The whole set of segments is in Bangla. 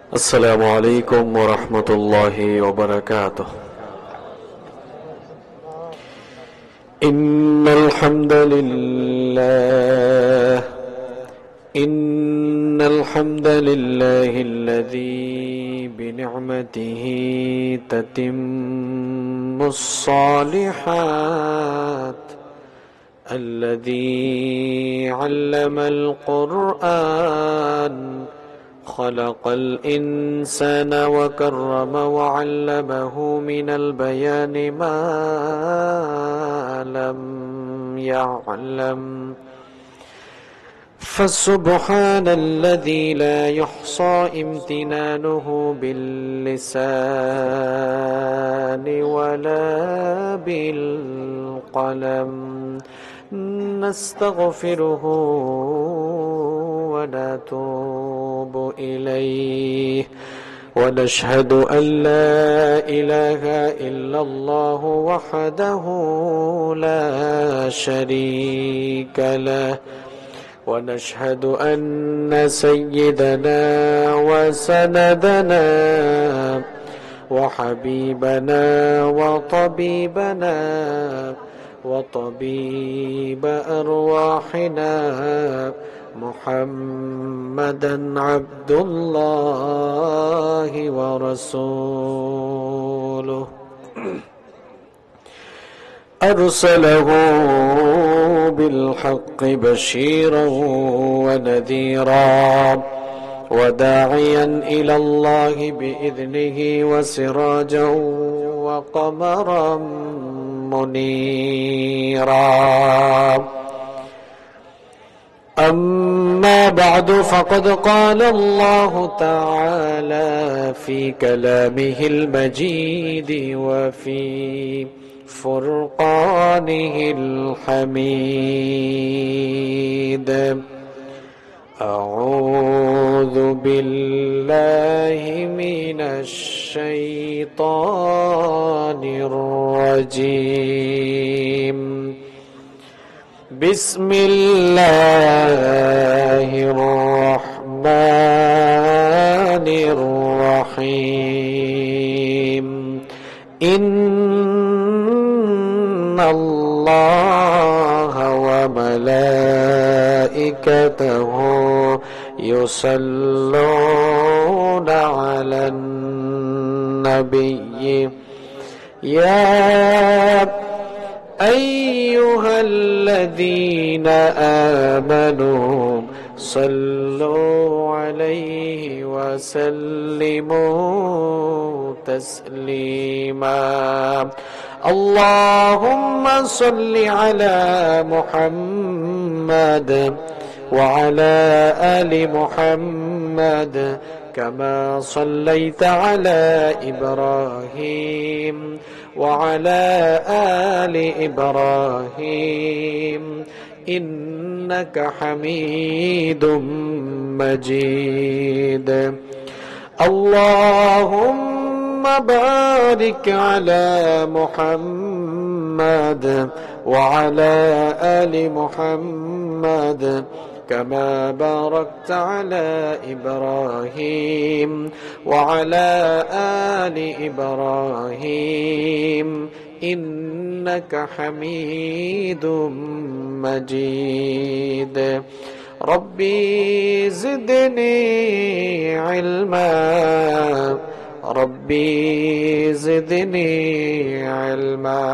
السلام عليكم ورحمة الله وبركاته. إن الحمد لله الذي بنعمته تتم الصالحات، الذي علم القرآن، خلق الإنسان وكرم وعلمه من البيان ما لم يعلم. فسبحان الذي لا يحصى امتنانه باللسان ولا بالقلم. نستغفره ونتوب إليه، ونشهد أن لا إله إلا الله وحده لا شريك له، ونشهد أن سيدنا وسندنا وحبيبنا وطبيبنا وطبيب أرواحنا محمدا عبد الله ورسوله، أرسله بالحق بشيرا ونذيرا وداعيا إلى الله بإذنه وسراجا وقمرا منيرا. أما بعد، فقد قال الله تعالى في كلامه المجيد وفي فرقانه الحميد: أعوذ بالله من الشيطان الرجيم. بسم الله الرحمن الرحيم. إن الله وملائكته يصلون على النبي يا أيها الذين آمنوا صلوا عليه وسلموا تسليما. اللهم صل على محمد وعلى آل محمد كما صليت على إبراهيم وعلى آل إبراهيم إنك حميد مجيد. اللهم بارك على محمد وعلى آل محمد كما باركت على إبراهيم وعلى آل إبراهيم إنك حميد مجيد. ربي زدني علما، ربي زدني علما.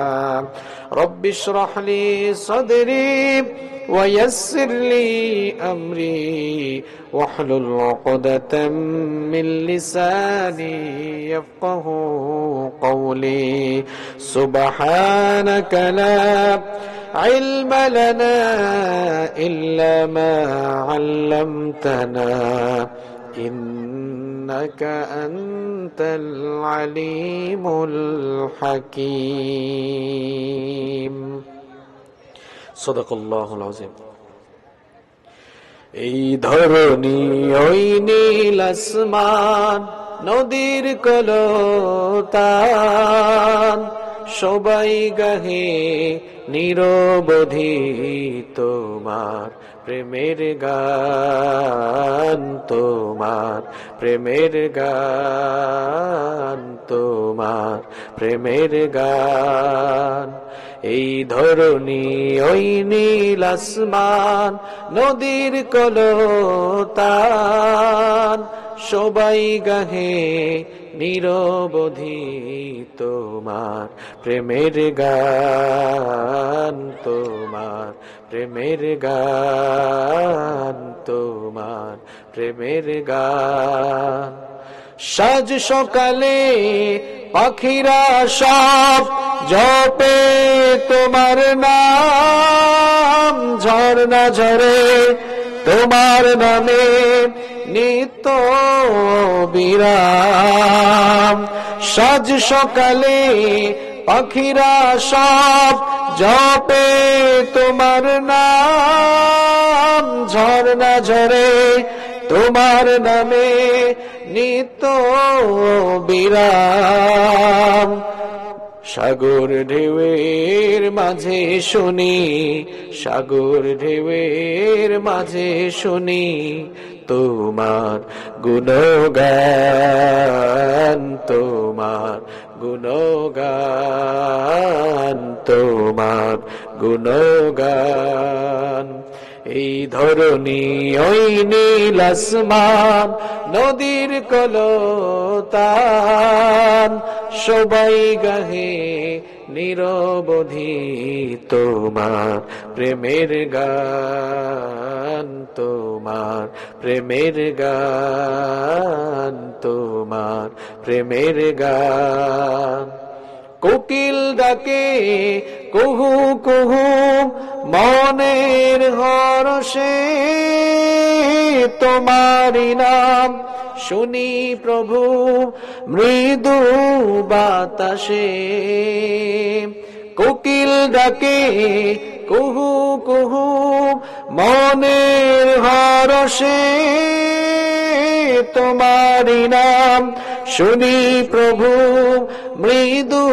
رب اشرح لي صدري ويسر لي أمري واحلل عقدة من لساني يفقه قولي. سبحانك لا علم لنا إلا ما علمتنا إنك أنت العليم الحكيم। صدق الله العظيم। এই ধরনী ওই নীল আসমান, নদীর কলতান, সবাই গাহে নিরবধি তোমার প্রেমের গান তোমার, প্রেমের গান তোমার, প্রেমের গান। এই ধরণী ওই নীল আসমান, নদীর কলতান, সবাই গাহে নিরবধি তোমার প্রেমের গান তোমার, প্রেমের গান তোমার, প্রেমের গান। সাজ সকালে পাখিরা সব জপে তোমার নাম, ঝর্ণা ঝরে তোমার নামে নিত্য বিরাম। সাজ সকালে পাখিরা সব জপে তোমার নাম, ঝর্ণা ঝরে তোমার নামে নিত্য বিরাম। সাগর ঢেউয়ের মাঝে শুনি, সাগর ঢেউয়ের মাঝে শুনি তোমার গুণগান, তোমার গুণগান, তোমার গুণগান। এই ধরণী ওই নীল আসমান, নদীর কলতান, সবাই গাহে নিরবধি তোমার প্রেমের গান, তোমার প্রেমের গান, তোমার প্রেমের গান। কোকিল ডাকে কুহু কুহু মনের হরষে, তোমারি নাম শুনি প্রভু মৃদু বাতাসে। কোকিল ডাকে কুহু কুহু মনের হরষে, তোমারি নাম শুনি প্রভু মৃদু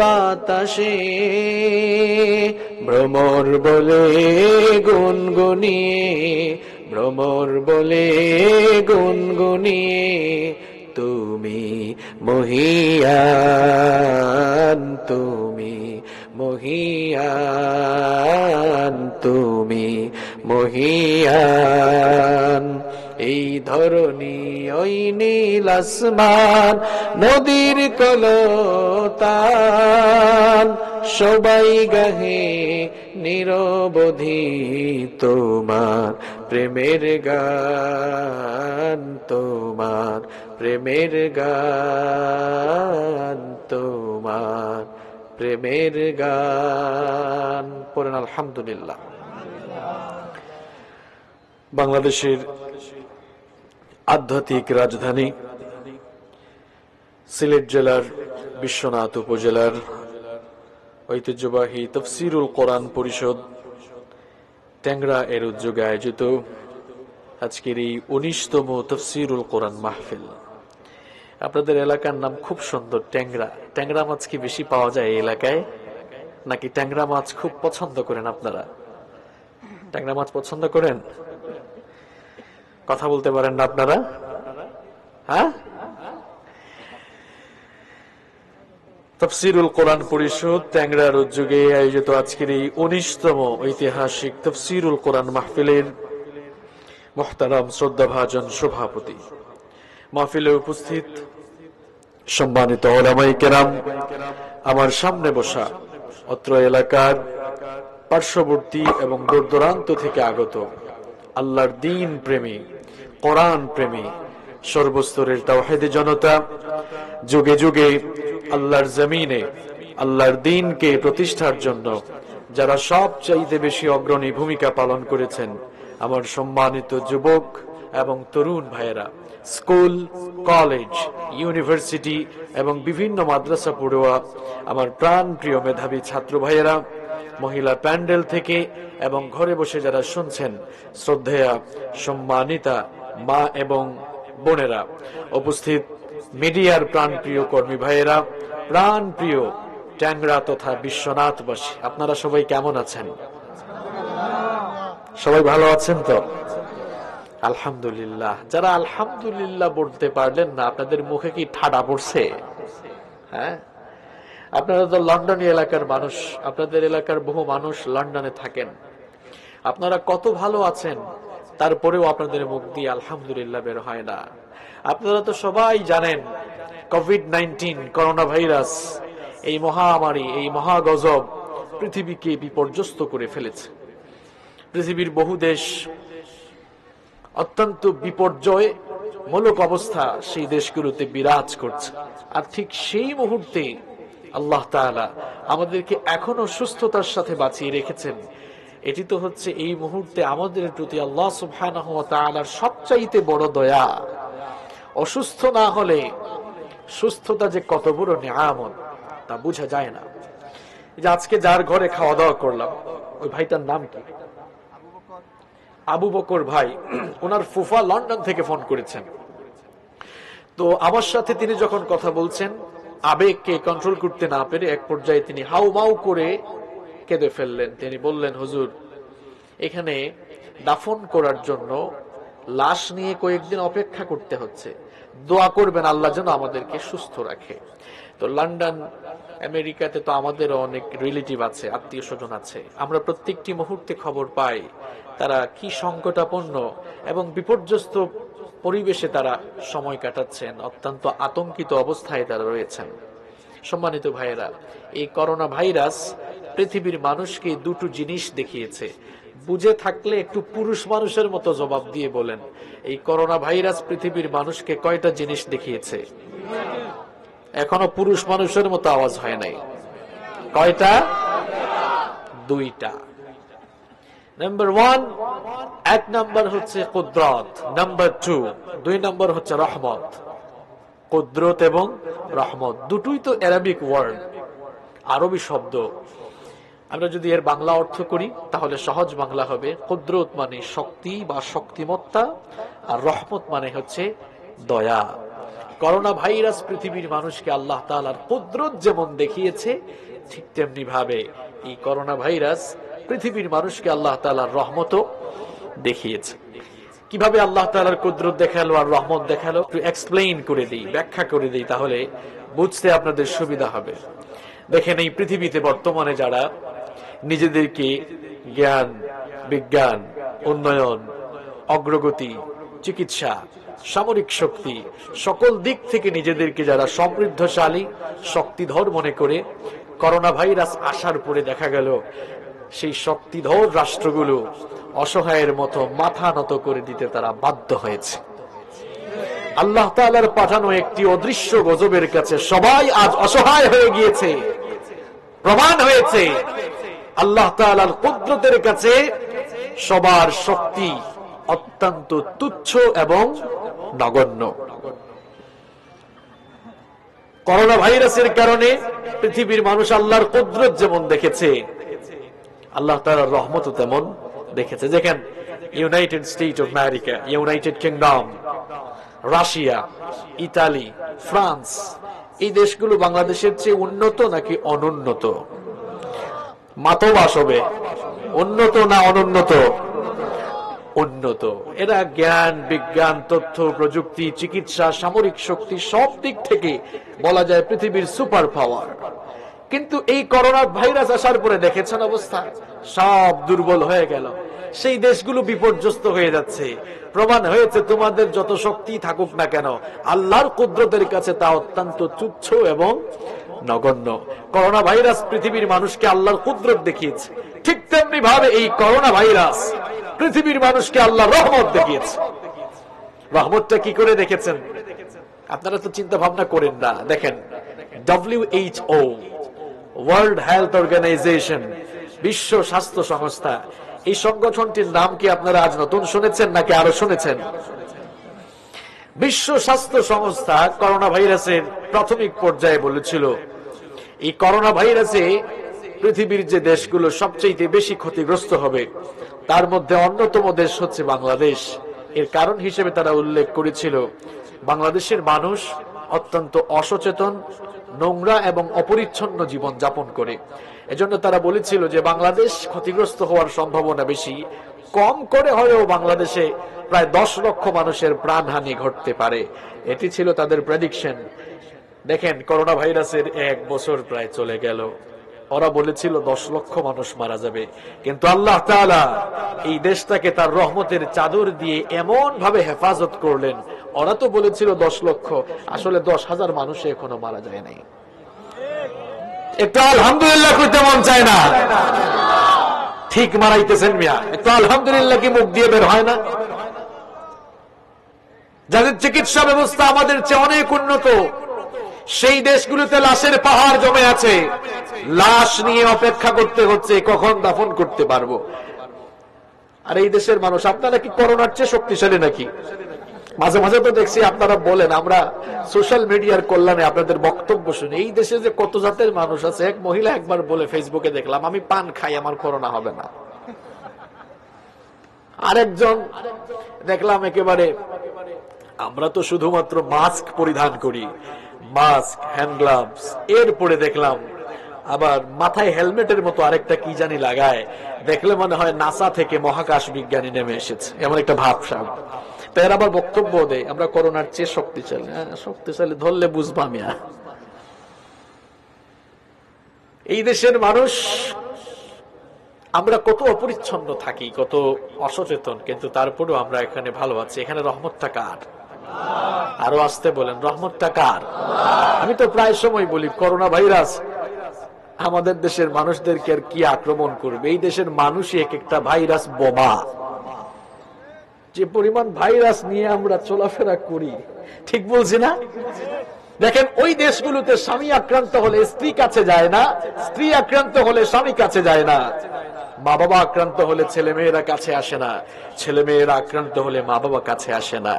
বাতাসে। ভ্রমর বলে গুনগুনিয়ে, ভ্রমর বলে গুনগুনিয়ে তুমি মহিয়ান, তুমি মহিয়ান, তুমি মহিয়ান। এই ধরণী ওই নীল আসমান, নদীর কলতান, সবাই গাহে নিরবধি তোমার প্রেমের গান, তোমার প্রেমের গান, তোমার প্রেমের গান। পড়েন আলহামদুলিল্লাহ। বাংলাদেশের আধ্যাত্মিক রাজধানী সিলেট জেলার বিশ্বনাথ উপজেলার ঐতিহ্যবাহী তফসিরুল কোরআন পরিষদ ট্যাংরা এর উদ্যোগে আয়োজিত আজকের এই 19তম তফসিরুল কোরআন মাহফিল। আপনাদের এলাকার নাম খুব সুন্দর, ট্যাংরা। ট্যাংরা মাছ কি বেশি পাওয়া যায় এই এলাকায়, নাকি ট্যাংরা মাছ খুব পছন্দ করেন আপনারা? ট্যাংরা মাছ পছন্দ করেন? কথা বলতে পারেন না আপনারা? হ্যাঁ, তফসিরুল কোরআন পরিষদ ট্যাংরার উদ্যোগে আয়োজিত আজকের এই 19তম ঐতিহাসিক তফসিরুল কোরআন মাহফিলের মুহতারাম শ্রদ্ধাভাজন সভাপতি, মাহফিলে উপস্থিত সম্মানিত উলামায়ে কেরাম, আমার সামনে বসা অত্র এলাকার পার্শ্ববর্তী এবং দূর দূরান্ত থেকে আগত আল্লাহর দ্বীন প্রেমী, কোরআন প্রেমী, সর্বস্তরের তাওহীদি জনতা, যুগে যুগে আল্লাহর জমিনে আল্লাহর দ্বীনকে প্রতিষ্ঠার জন্য যারা সবচাইতে বেশি অগ্রণী ভূমিকা পালন করেছেন, আমার সম্মানিত যুবক এবং তরুণ ভাইয়েরা, স্কুল, কলেজ, ইউনিভার্সিটি এবং বিভিন্ন মাদ্রাসা পড়ুয়া আমার প্রাণ প্রিয় মেধাবী ছাত্র ভাইয়েরা, মহিলা প্যান্ডেল থেকে এবং ঘরে বসে যারা শুনছেন, শ্রদ্ধেয়া সম্মানিতা মা এবং বোনেরা, উপস্থিত মিডিয়ার প্রাণ প্রিয় কর্মী ভাইয়েরা, প্রাণ প্রিয় ট্যাংরা তথা বিশ্বনাথবাসী, আপনারা সবাই কেমন আছেন? সবাই ভালো আছেন তো? আলহামদুলিল্লাহ। যারা আলহামদুলিল্লাহ বলতে পারলেন না, আপনাদের মুখে কি ঠাডা পড়ছে? হ্যাঁ, আপনারা তো লন্ডনী এলাকার মানুষ, আপনাদের এলাকার বহু মানুষ লন্ডনে থাকেন। আপনারা কত ভালো আছেন, তারপরেও আপনাদের মুখ দিয়ে আলহামদুলিল্লাহ বের হয় না। আপনারা তো সবাই জানেন কোভিড-19 করোনা ভাইরাস, এই মহামারী, এই মহাগজব পৃথিবীকে বিপর্যস্ত করে ফেলেছে। পৃথিবীর বহু দেশ অত্যন্ত বিপর্যয় মূলক অবস্থা সেই দেশগুলোতে বিরাজ করছে। আর ঠিক সেই মুহূর্তে আল্লাহ তাআলা আমাদেরকে এখনো সুস্থতার সাথে বাঁচিয়ে রেখেছেন। এটি তো হচ্ছে এই মুহূর্তে আমাদের প্রতি আল্লাহ সুবহানাহু ওয়া তাআলার সবচাইতে বড় দয়া। অসুস্থ না হলে সুস্থতা যে কত বড় নিয়ামত তা বোঝা যায় না। এই যে আজকে যার ঘরে খাওয়া দাওয়া করলাম, ওই ভাইটার নাম কি? আবু বকর ভাই। ওনার ফুফা লন্ডন থেকে ফোন করেছেন। তো আমার সাথে তিনি যখন কথা বলছেন, আবেগকে কন্ট্রোল করতে না পেরে এক পর্যায়ে তিনি হাউমাউ করে কেঁদে ফেললেন। তিনি বললেন, হুজুর, এখানে দাফন করার জন্য লাশ নিয়ে কয়েকদিন অপেক্ষা করতে হচ্ছে, দোয়া করবেন আল্লাহ যেন আমাদেরকে সুস্থ রাখে। তো লন্ডন, আমেরিকাতে তো আমাদেরও অনেক রিলেটিভ আছে, আত্মীয় স্বজন আছে। আমরা প্রত্যেকটি মুহূর্তে খবর পাই তারা কি সংকটাপন্ন এবং বিপর্যস্ত পরিবেশে তারা সময় কাটাচ্ছেন, অত্যন্ত আতঙ্কিত অবস্থায় তারা রয়েছেন। সম্মানিত ভাইয়েরা, এই করোনা ভাইরাস পৃথিবীর মানুষকে দুটো জিনিস দেখিয়েছে। বুঝে থাকলে একটু পুরুষ মানুষের মতো জবাব দিয়ে বলেন, এই করোনা ভাইরাস পৃথিবীর মানুষকে কয়টা জিনিস দেখিয়েছে? এখনো পুরুষ মানুষের মতো আওয়াজ হয় নাই। কয়টা? দুইটা। নাম্বার 1, এক নাম্বার হচ্ছে কুদরত, নাম্বার 2, দুই নাম্বার হচ্ছে রহমত। কুদরত এবং রহমত দুটোই তো আরবিক ওয়ার্ড, আরবি শব্দ। আমরা যদি এর বাংলা অর্থ করি তাহলে সহজ বাংলা হবে, কুদরত মানে শক্তি বা শক্তিমত্তা, আর রহমত মানে হচ্ছে দয়া। করোনা ভাইরাস পৃথিবীর মানুষকে আল্লাহ তাআলার কুদরত যেমন দেখিয়েছে, ঠিক তেমনি ভাবে এই করোনা ভাইরাস পৃথিবীর মানুষকে আল্লাহ তাআলার রহমতও দেখিয়েছে। কিভাবে আল্লাহ তাআলার কুদরত দেখালো আর রহমত দেখালো একটু এক্সপ্লেইন করে দিই, ব্যাখ্যা করে দিই, তাহলে বুঝতে আপনাদের সুবিধা হবে। দেখেন, এই পৃথিবীতে বর্তমানে যারা নিজেদেরকে জ্ঞান, বিজ্ঞান, উন্নয়ন, অগ্রগতি, চিকিৎসা, সামরিক শক্তি, সকল দিক থেকে নিজেদেরকে যারা সমৃদ্ধশালী, শক্তিধর মনে করে, করোনা ভাইরাস আসার পরে দেখা গেল সেই শক্তিধর রাষ্ট্রগুলো অসহায়ের মতো মাথা নত করে দিতে তারা বাধ্য হয়েছে। আল্লাহ তাআলার পাঠানো একটি অদৃশ্য গজবের কাছে সবাই আজ অসহায় হয়ে গিয়েছে। প্রমাণ হয়েছে আল্লাহ তাআলার কুদরতের কাছে সবার শক্তি অত্যন্ত তুচ্ছ এবং নগণ্য। করোনা ভাইরাসের কারণে পৃথিবীর মানুষ আল্লাহর কুদরত যেমন দেখেছে, আল্লাহ তাআলার রহমতও তেমন দেখেছে। দেখেন, United state of America, United kingdom, Russia, Italy, France, এই দেশগুলো বাংলাদেশের চেয়ে উন্নত নাকি অনুন্নত? মাতবাস হবে, উন্নত না অনুন্নত? উন্নত। এরা জ্ঞান, বিজ্ঞান, তথ্য প্রযুক্তি, চিকিৎসা, সামরিক শক্তি সব দিক থেকে বলা যায় পৃথিবীর সুপার পাওয়ার। কিন্তু এই করোনা ভাইরাস আসার পরে দেখেছেন অবস্থা, সব দুর্বল হয়ে গেল। সেই দেশগুলো বিপর্যস্ত হয়ে যাচ্ছে। প্রমাণ হয়েছে তোমাদের যত শক্তি থাকুক না কেন, আল্লাহর কুদরতের কাছে তা অত্যন্ত তুচ্ছ এবং নগণ্য। করোনা ভাইরাস পৃথিবীর মানুষকে আল্লাহর কুদরত দেখিয়েছে, ঠিক তেমনি ভাবে এই করোনা ভাইরাস পৃথিবীর মানুষকে আল্লাহর রহমত দেখিয়েছে। রহমতটা কি করে দেখেছেন আপনারা তো চিন্তা ভাবনা করেন না। দেখেন, WHO, ওয়ার্ল্ড হেলথ অর্গানাইজেশন, বিশ্ব স্বাস্থ্য সংস্থা, এই সংগঠনটির নাম কি আপনারা আজ নতুন শুনেছেন নাকি আরো শুনেছেন? বিশ্ব স্বাস্থ্য সংস্থা করোনা ভাইরাসের প্রাথমিক পর্যায়ে বলেছিল, এই করোনা ভাইরাসে পৃথিবীর যে দেশগুলো সবচেয়ে বেশি ক্ষতিগ্রস্ত হবে তার মধ্যে অন্যতম দেশ হচ্ছে বাংলাদেশ। এর কারণ হিসেবে তারা উল্লেখ করেছিল, বাংলাদেশের মানুষ অত্যন্ত অসচেতন, নোংরা এবং অপরিচ্ছন্ন জীবন যাপন করে। এজন্য তারা বলেছিল যে বাংলাদেশ ক্ষতিগ্রস্ত হওয়ার সম্ভাবনা বেশি, কম করে হলেও বাংলাদেশে প্রায় 10 লক্ষ মানুষের প্রাণহানি ঘটতে পারে, এটি ছিল তাদের প্রেডিকশন। দেখেন, করোনা ভাইরাসের 1 বছর প্রায় চলে গেল, ওরা বলেছিল 10 লক্ষ মানুষ মারা যাবে, কিন্তু আল্লাহ তাআলা এই দেশটাকে তার রহমতের চাদর দিয়ে এমন ভাবে হেফাজত করলেন। ওরা তো বলেছিল 10 লক্ষ, আসলে 10,000 মানুষ এখনো মারা যায় নাই। একটু আলহামদুলিল্লাহ কইতে মন চায় না? ঠিক মারাইতেছেন মিয়া, একটু আলহামদুলিল্লাহ কি মুখ দিয়ে বের হয় না? যাদের চিকিৎসা ব্যবস্থা আমাদের চেয়ে অনেক উন্নত, সেই দেশগুলোতে লাশের পাহাড় জমে আছে, লাশ নিয়ে অপেক্ষা করতে হচ্ছে কখন দাফন করতে পারবো। আর এই দেশের মানুষ, আপনারা কি করোনার চেয়ে শক্তিশালী নাকি? মাঝে মাঝে তো দেখছি আপনারা বলেন, আমরা সোশ্যাল মিডিয়ার কল্যাণে আপনাদের বক্তব্য শুনি, এই দেশে যে কত জাতের মানুষ আছে। এক মহিলা একবার বলে, ফেসবুকে দেখলাম, আমি পান খাই, আমার করোনা হবে না। আরেকজন দেখলাম একেবারে, আমরা তো শুধুমাত্র মাস্ক পরিধান করি, মাস্ক, হ্যান্ড গ্লাভস, এরপরে দেখলাম আবার মাথায় হেলমেটের মতো আরেকটা কি জানি লাগায়, দেখলে মনে হয় নাসা থেকে মহাকাশ বিজ্ঞানী নেমে এসেছে, এমন একটা ভাবসাব। তার আবার বক্তব্য দেয় আমরা করোনার চেয়ে শক্তিশালী। শক্তিশালী ধরলে বুঝবা মিয়া। এই দেশের মানুষ, আমরা কত অপরিচ্ছন্ন থাকি, কত অসচেতন, কিন্তু তারপরেও আমরা এখানে ভালো আছি। এখানে রহমতটা কার? আরো আসতে বলেন, রহমতটা কার? আমি তো প্রায় সময় বলি, করোনা ভাইরাস আমাদের দেশের মানুষদেরকে আর কি আক্রমণ করবে? এই দেশের মানুষই এক একটা ভাইরাস বোমা। যে পরিমাণ ভাইরাস নিয়ে আমরা চলাফেরা করি, ঠিক বলছি না? দেখেন, ওই দেশগুলোতে স্বামী আক্রান্ত হলে স্ত্রী কাছে যায় না, স্ত্রী আক্রান্ত হলে স্বামী কাছে যায় না, মা বাবা আক্রান্ত হলে ছেলে মেয়েরা কাছে আসে না, ছেলে মেয়েরা আক্রান্ত হলে মা বাবা কাছে আসে না,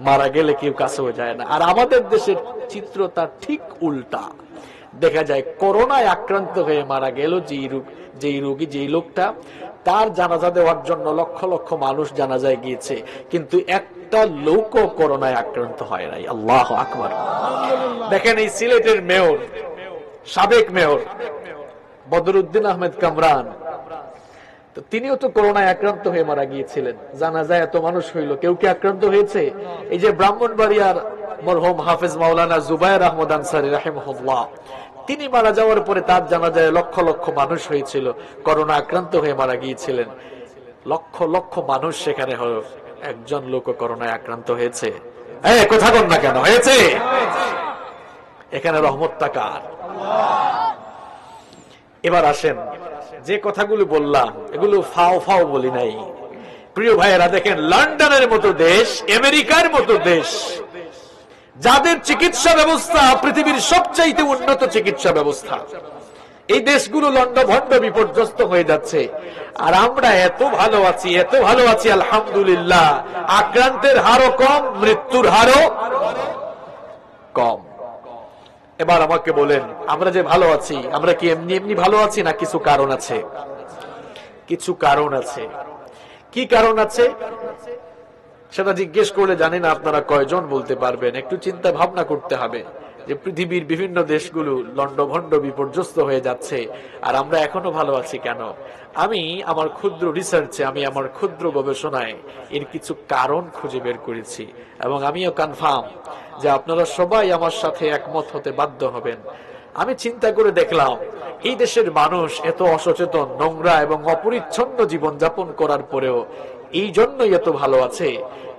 মারা গেলে কেউ কাছেও যায় না। আর আমাদের দেশের চিত্র তার ঠিক উল্টা। দেখা যায় করোনায় আক্রান্ত হয়ে মারা গেল যেই রোগী, যেই লোকটা, তার জানাজা দেওয়ার জন্য লক্ষ লক্ষ মানুষ জানাজায় গিয়েছে, কিন্তু একটা লোকও করোনায় আক্রান্ত হয় নাই। আল্লাহু আকবার। দেখেন, এই সিলেটের মেয়র, সাবেক মেয়র বদরুদ্দিন আহমেদ কামরান, তো তিনিও তো করোনায় আক্রান্ত হয়ে মারা গিয়েছিলেন। জানাজায় এত মানুষ হইল, কেউ কি আক্রান্ত হয়েছে? এই যে ব্রাহ্মণবাড়িয়ার মরহুম হাফেজ মাওলানা জুবায়ের আহমদ আনসারী রাহিমাহুল্লাহ, তিনি মারা যাওয়ার পরে তার জানাজায় লক্ষ লক্ষ মানুষ হয়েছিল, করোনা আক্রান্ত হয়ে মারা গিয়েছিলেন। লক্ষ লক্ষ মানুষ সেখানে হলো, একজন লোক করোনায় আক্রান্ত হয়েছে? কথা বল না কেন? হয়েছে। এখানে রহমতটা কার? এবার আসেন, যে কথাগুলো বললাম এগুলো ফাও ফাও বলি নাই, প্রিয় ভাইয়েরা। দেখেন, লন্ডনের মতো দেশ, আমেরিকার মতো দেশ, যাদের চিকিৎসা ব্যবস্থা পৃথিবীর সবচাইতে উন্নত চিকিৎসা ব্যবস্থা, এই দেশগুলো লন্ডভন্ড বিপর্যস্ত হয়ে যাচ্ছে, আর আমরা এত ভালো আছি, এত ভালো আছি, আলহামদুলিল্লাহ। আক্রান্তের হারও কম, মৃত্যুর হারও কম। এবার আমাকে বলেন, আমরা যে ভালো আছি, আমরা কি এমনি এমনি ভালো আছি না কিছু কারণ আছে? কিছু কারণ আছে। কি কারণ আছে সেটা জিজ্ঞেস করলে জানি না আপনারা কয়জন বলতে পারবেন। একটু চিন্তা ভাবনা করতে হবে যে পৃথিবীর বিভিন্ন দেশগুলো লন্ডভন্ড বিপর্যস্ত হয়ে যাচ্ছে, আর আমরা এখনো ভালো আছি কেন? আমি আমার ক্ষুদ্র রিসার্চে, আমি আমার ক্ষুদ্র গবেষণায় এর কিছু কারণ খুঁজে বের করেছি, এবং আমিও কনফার্ম যে আপনারা সবাই আমার সাথে একমত হতে বাধ্য হবেন। আমি চিন্তা করে দেখলাম, এই দেশের মানুষ এত অসচেতন, নোংরা এবং অপরিচ্ছন্ন জীবনযাপন করার পরেও এই জন্যই এত ভালো আছে,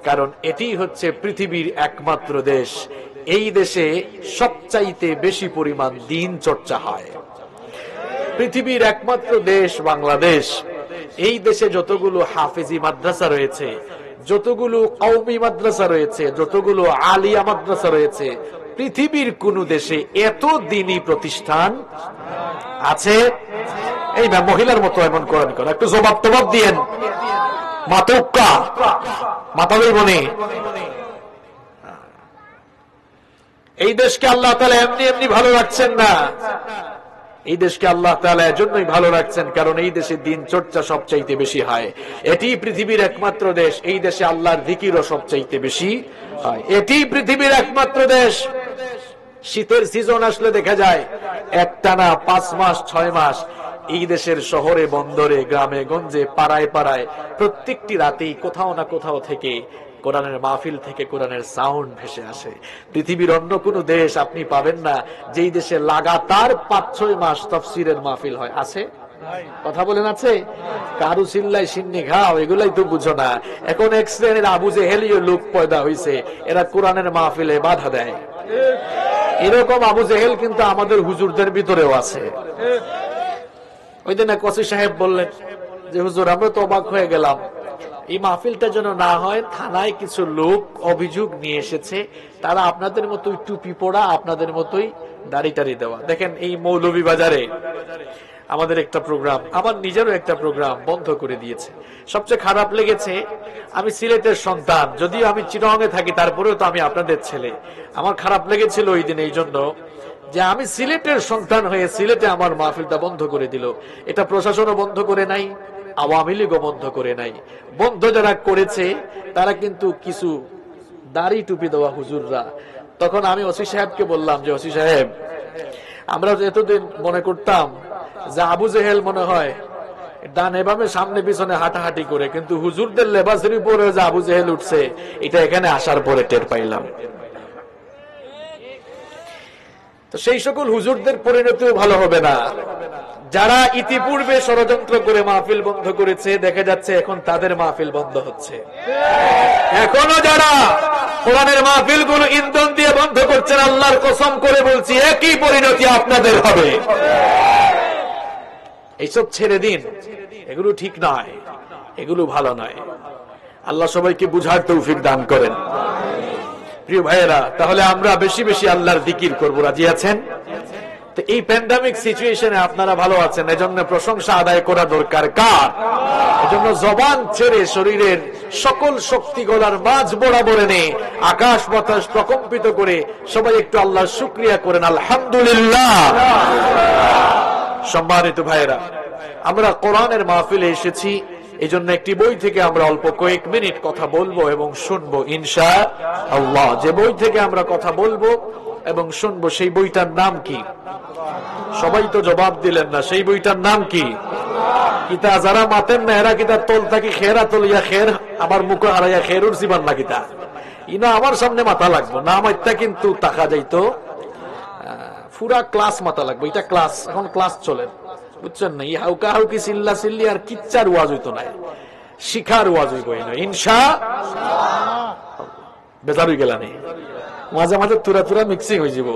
কারণ এটি হচ্ছে পৃথিবীর একমাত্র দেশ, এই দেশে সবচাইতে বেশি পরিমাণ দিন চর্চা হয়। পৃথিবীর একমাত্র দেশ বাংলাদেশ। এই দেশে যতগুলো হাফেজি মাদ্রাসা রয়েছে, যতগুলো কওমি মাদ্রাসা রয়েছে, যতগুলো আলিয়া মাদ্রাসা রয়েছে, পৃথিবীর কোন দেশে এত দ্বীনি প্রতিষ্ঠান আছে? এই মহিলার মতো এমন করেন, একটু জবাব টবাব দিয়েন। মাতক্কা মাতালের বনে। এই দেশকে আল্লাহ তাআলা এমনি এমনি ভালো রাখছেন না, এই দেশকে আল্লাহ তাআলা এজন্যই ভালো রাখছেন কারণ এই দেশে দিন চর্চা সবচাইতে বেশি হয়। এটি পৃথিবীর একমাত্র দেশ, এই দেশে আল্লাহর জিকিরও সবচাইতে বেশি হয়। এটি পৃথিবীর একমাত্র দেশ, শীতের সিজন আসলে দেখা যায় একটানা 5 মাস 6 মাস এই দেশের শহরে বন্দরে গ্রামে গঞ্জে পাড়ায় পাড়ায় প্রত্যেকটি রাতেই কোথাও না কোথাও থেকে কোরআনের মাহফিল থেকে কোরআনের সাউন্ড ভেসে আসে। পৃথিবীর অন্য কোনো দেশ আপনি পাবেন না যেই দেশে লাগাতার 5-6 মাস তাফসীরের মাহফিল হয়। আছে? কথা বলেন আছে? কারু চিল্লাই সিন্নি ঘাও, এগুলাই তো বুঝো না। এখন এক শ্রেণীর আবু জেহেলীয় লোক পয়দা হইছে, এরা কোরআনের মাহফিলে বাধা দেয়। এরকম আবু জেহেল কিন্তু আমাদের হুজুরদের ভিতরেও আছে। ওই দিন এক ওসি সাহেব বললেন যে হুজুর, আমরা তো অবাক হয়ে গেলাম, এই মাহফিলটা যেন না হয়, থানায় কিছু লোক অভিযোগ নিয়ে এসেছে, তারা আপনাদের মতোই টুপি পড়া, আপনাদের মতোই দাড়ি টাড়ি দেওয়া। দেখেন, এই মৌলভীবাজারে আমাদের একটা প্রোগ্রাম, আমার নিজেরও একটা প্রোগ্রাম বন্ধ করে দিয়েছে। সবচেয়ে খারাপ লেগেছে, আমি সিলেটের সন্তান, যদিও আমি চিটাগাংয়ে থাকি, তারপরেও তো আমি আপনাদের ছেলে। আমার খারাপ লেগেছিল ওই দিন এই জন্য যে আমি সিলেটের সন্তান হয়ে সিলেটে আমার মাহফিলটা বন্ধ করে দিল। এটা প্রশাসনও বন্ধ করে নাই, আওয়ামী লীগও বন্ধ করে নাই। বন্ধ যারা করেছে তারা কিন্তু কিছু দাড়ি টুপি দেওয়া হুজুররা। তখন আমি ওসি সাহেবকে বললাম যে ওসি সাহেব, আমরা এতদিন মনে করতাম যে আবু জেহেল মনে হয় ডানে বামে সামনে পিছনে হাঁটাহাঁটি করে, কিন্তু হুজুরদের লেবাসের উপরে যে আবু জেহেল উঠছে এটা এখানে আসার পরে টের পাইলাম। তো সেই সকল হুজুরদের পরিণতিও ভালো হবে না। যারা ইতিপূর্বে ষড়যন্ত্র করে মাহফিল বন্ধ করেছে, দেখা যাচ্ছে এখন তাদের মাহফিল বন্ধ হচ্ছে। এখনো যারা কোরআনের মাহফিল গুলো ইন্ধন দিয়ে বন্ধ করছেন, আল্লাহর কসম করে বলছি একই পরিণতি আপনাদের হবে। এইসব ছেড়ে দিন, এগুলো ঠিক নয়, এগুলো ভালো নয়। আল্লাহ সবাইকে বুঝার তৌফিক দান করেন। প্রিয় ভাইয়েরা, তাহলে আমরা বেশি বেশি আল্লাহর জিকির করব, রাজি আছেন? তো এই প্যান্ডামিক সিচুয়েশনে আপনারা ভালো আছেন, এজন্য প্রশংসা আদায় করা দরকার কার? এজন্য জবান ছেড়ে শরীরের সকল শক্তি গলার মাঝ বরাবর এনে আকাশ বাতাস প্রকম্পিত করে সবাই একটু আল্লাহর শুকরিয়া করেন, আলহামদুলিল্লাহ। সম্মানিত ভাইয়েরা, আমরা কোরআনের মাহফিলে এসেছি, এই জন্য একটি বই থেকে আমরা অল্প কয়েক মিনিট কথা বলবো এবং শুনবো ইনশাআল্লাহ। যে বই থেকে আমরা কথা বলবো এবং শুনবো সেই বইটার নাম কি? সবাই তো জবাব দিলেন না। সেই বইটার নাম কি? কিতা যারা মাতেন না এরা কিতা তোল থাকি খেরা তোলিয়া খের আবার মুখ হারাইয়া খেরুর জীবন না কিতা ইনা আমার সামনে মাথা লাগবো না, মাইতা কিন্তু টাকা যাইতো পুরা ক্লাস মাথা লাগবে। এটা ক্লাস, এখন ক্লাস চলে, বুঝছেন না? হাউকা হাউকি চিল্লা চিল্লি আর কিচ্ছার ওয়াজ হইতো না, শিখার ওয়াজ হইব না ইনশাআল্লাহ। বেজার হয়ে গেল নেই, মাঝে মাঝে তুরা তুরা মিক্সিং হয়ে যাব,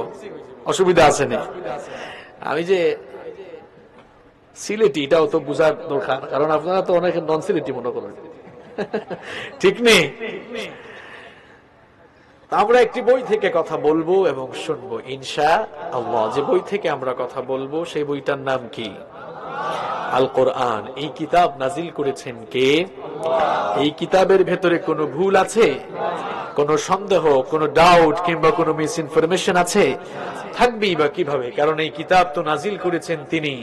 অসুবিধা আছে না। আমি যে সিলেটি এটাও তো বুঝার দরকার, কারণ আপনারা তো অনেক নন সিলেটি মনে করেন, ঠিক নেই? আমরা একটি বই থেকে কথা বলবো এবং শুনবো ইনশাআল্লাহ। যে বই থেকে আমরা কথা বলবো সেই বইটার নাম কি? আল কোরআন। এই কিতাব নাজিল করেছেন কে? এই কিতাবের ভেতরে কোনো ভুল আছে, কোনো সন্দেহ, কোনো ডাউট কিংবা কোনো মিস ইনফরমেশন আছে? থাকবেই বা কিভাবে? কারণ এই কিতাব তো নাজিল করেছেন তিনি,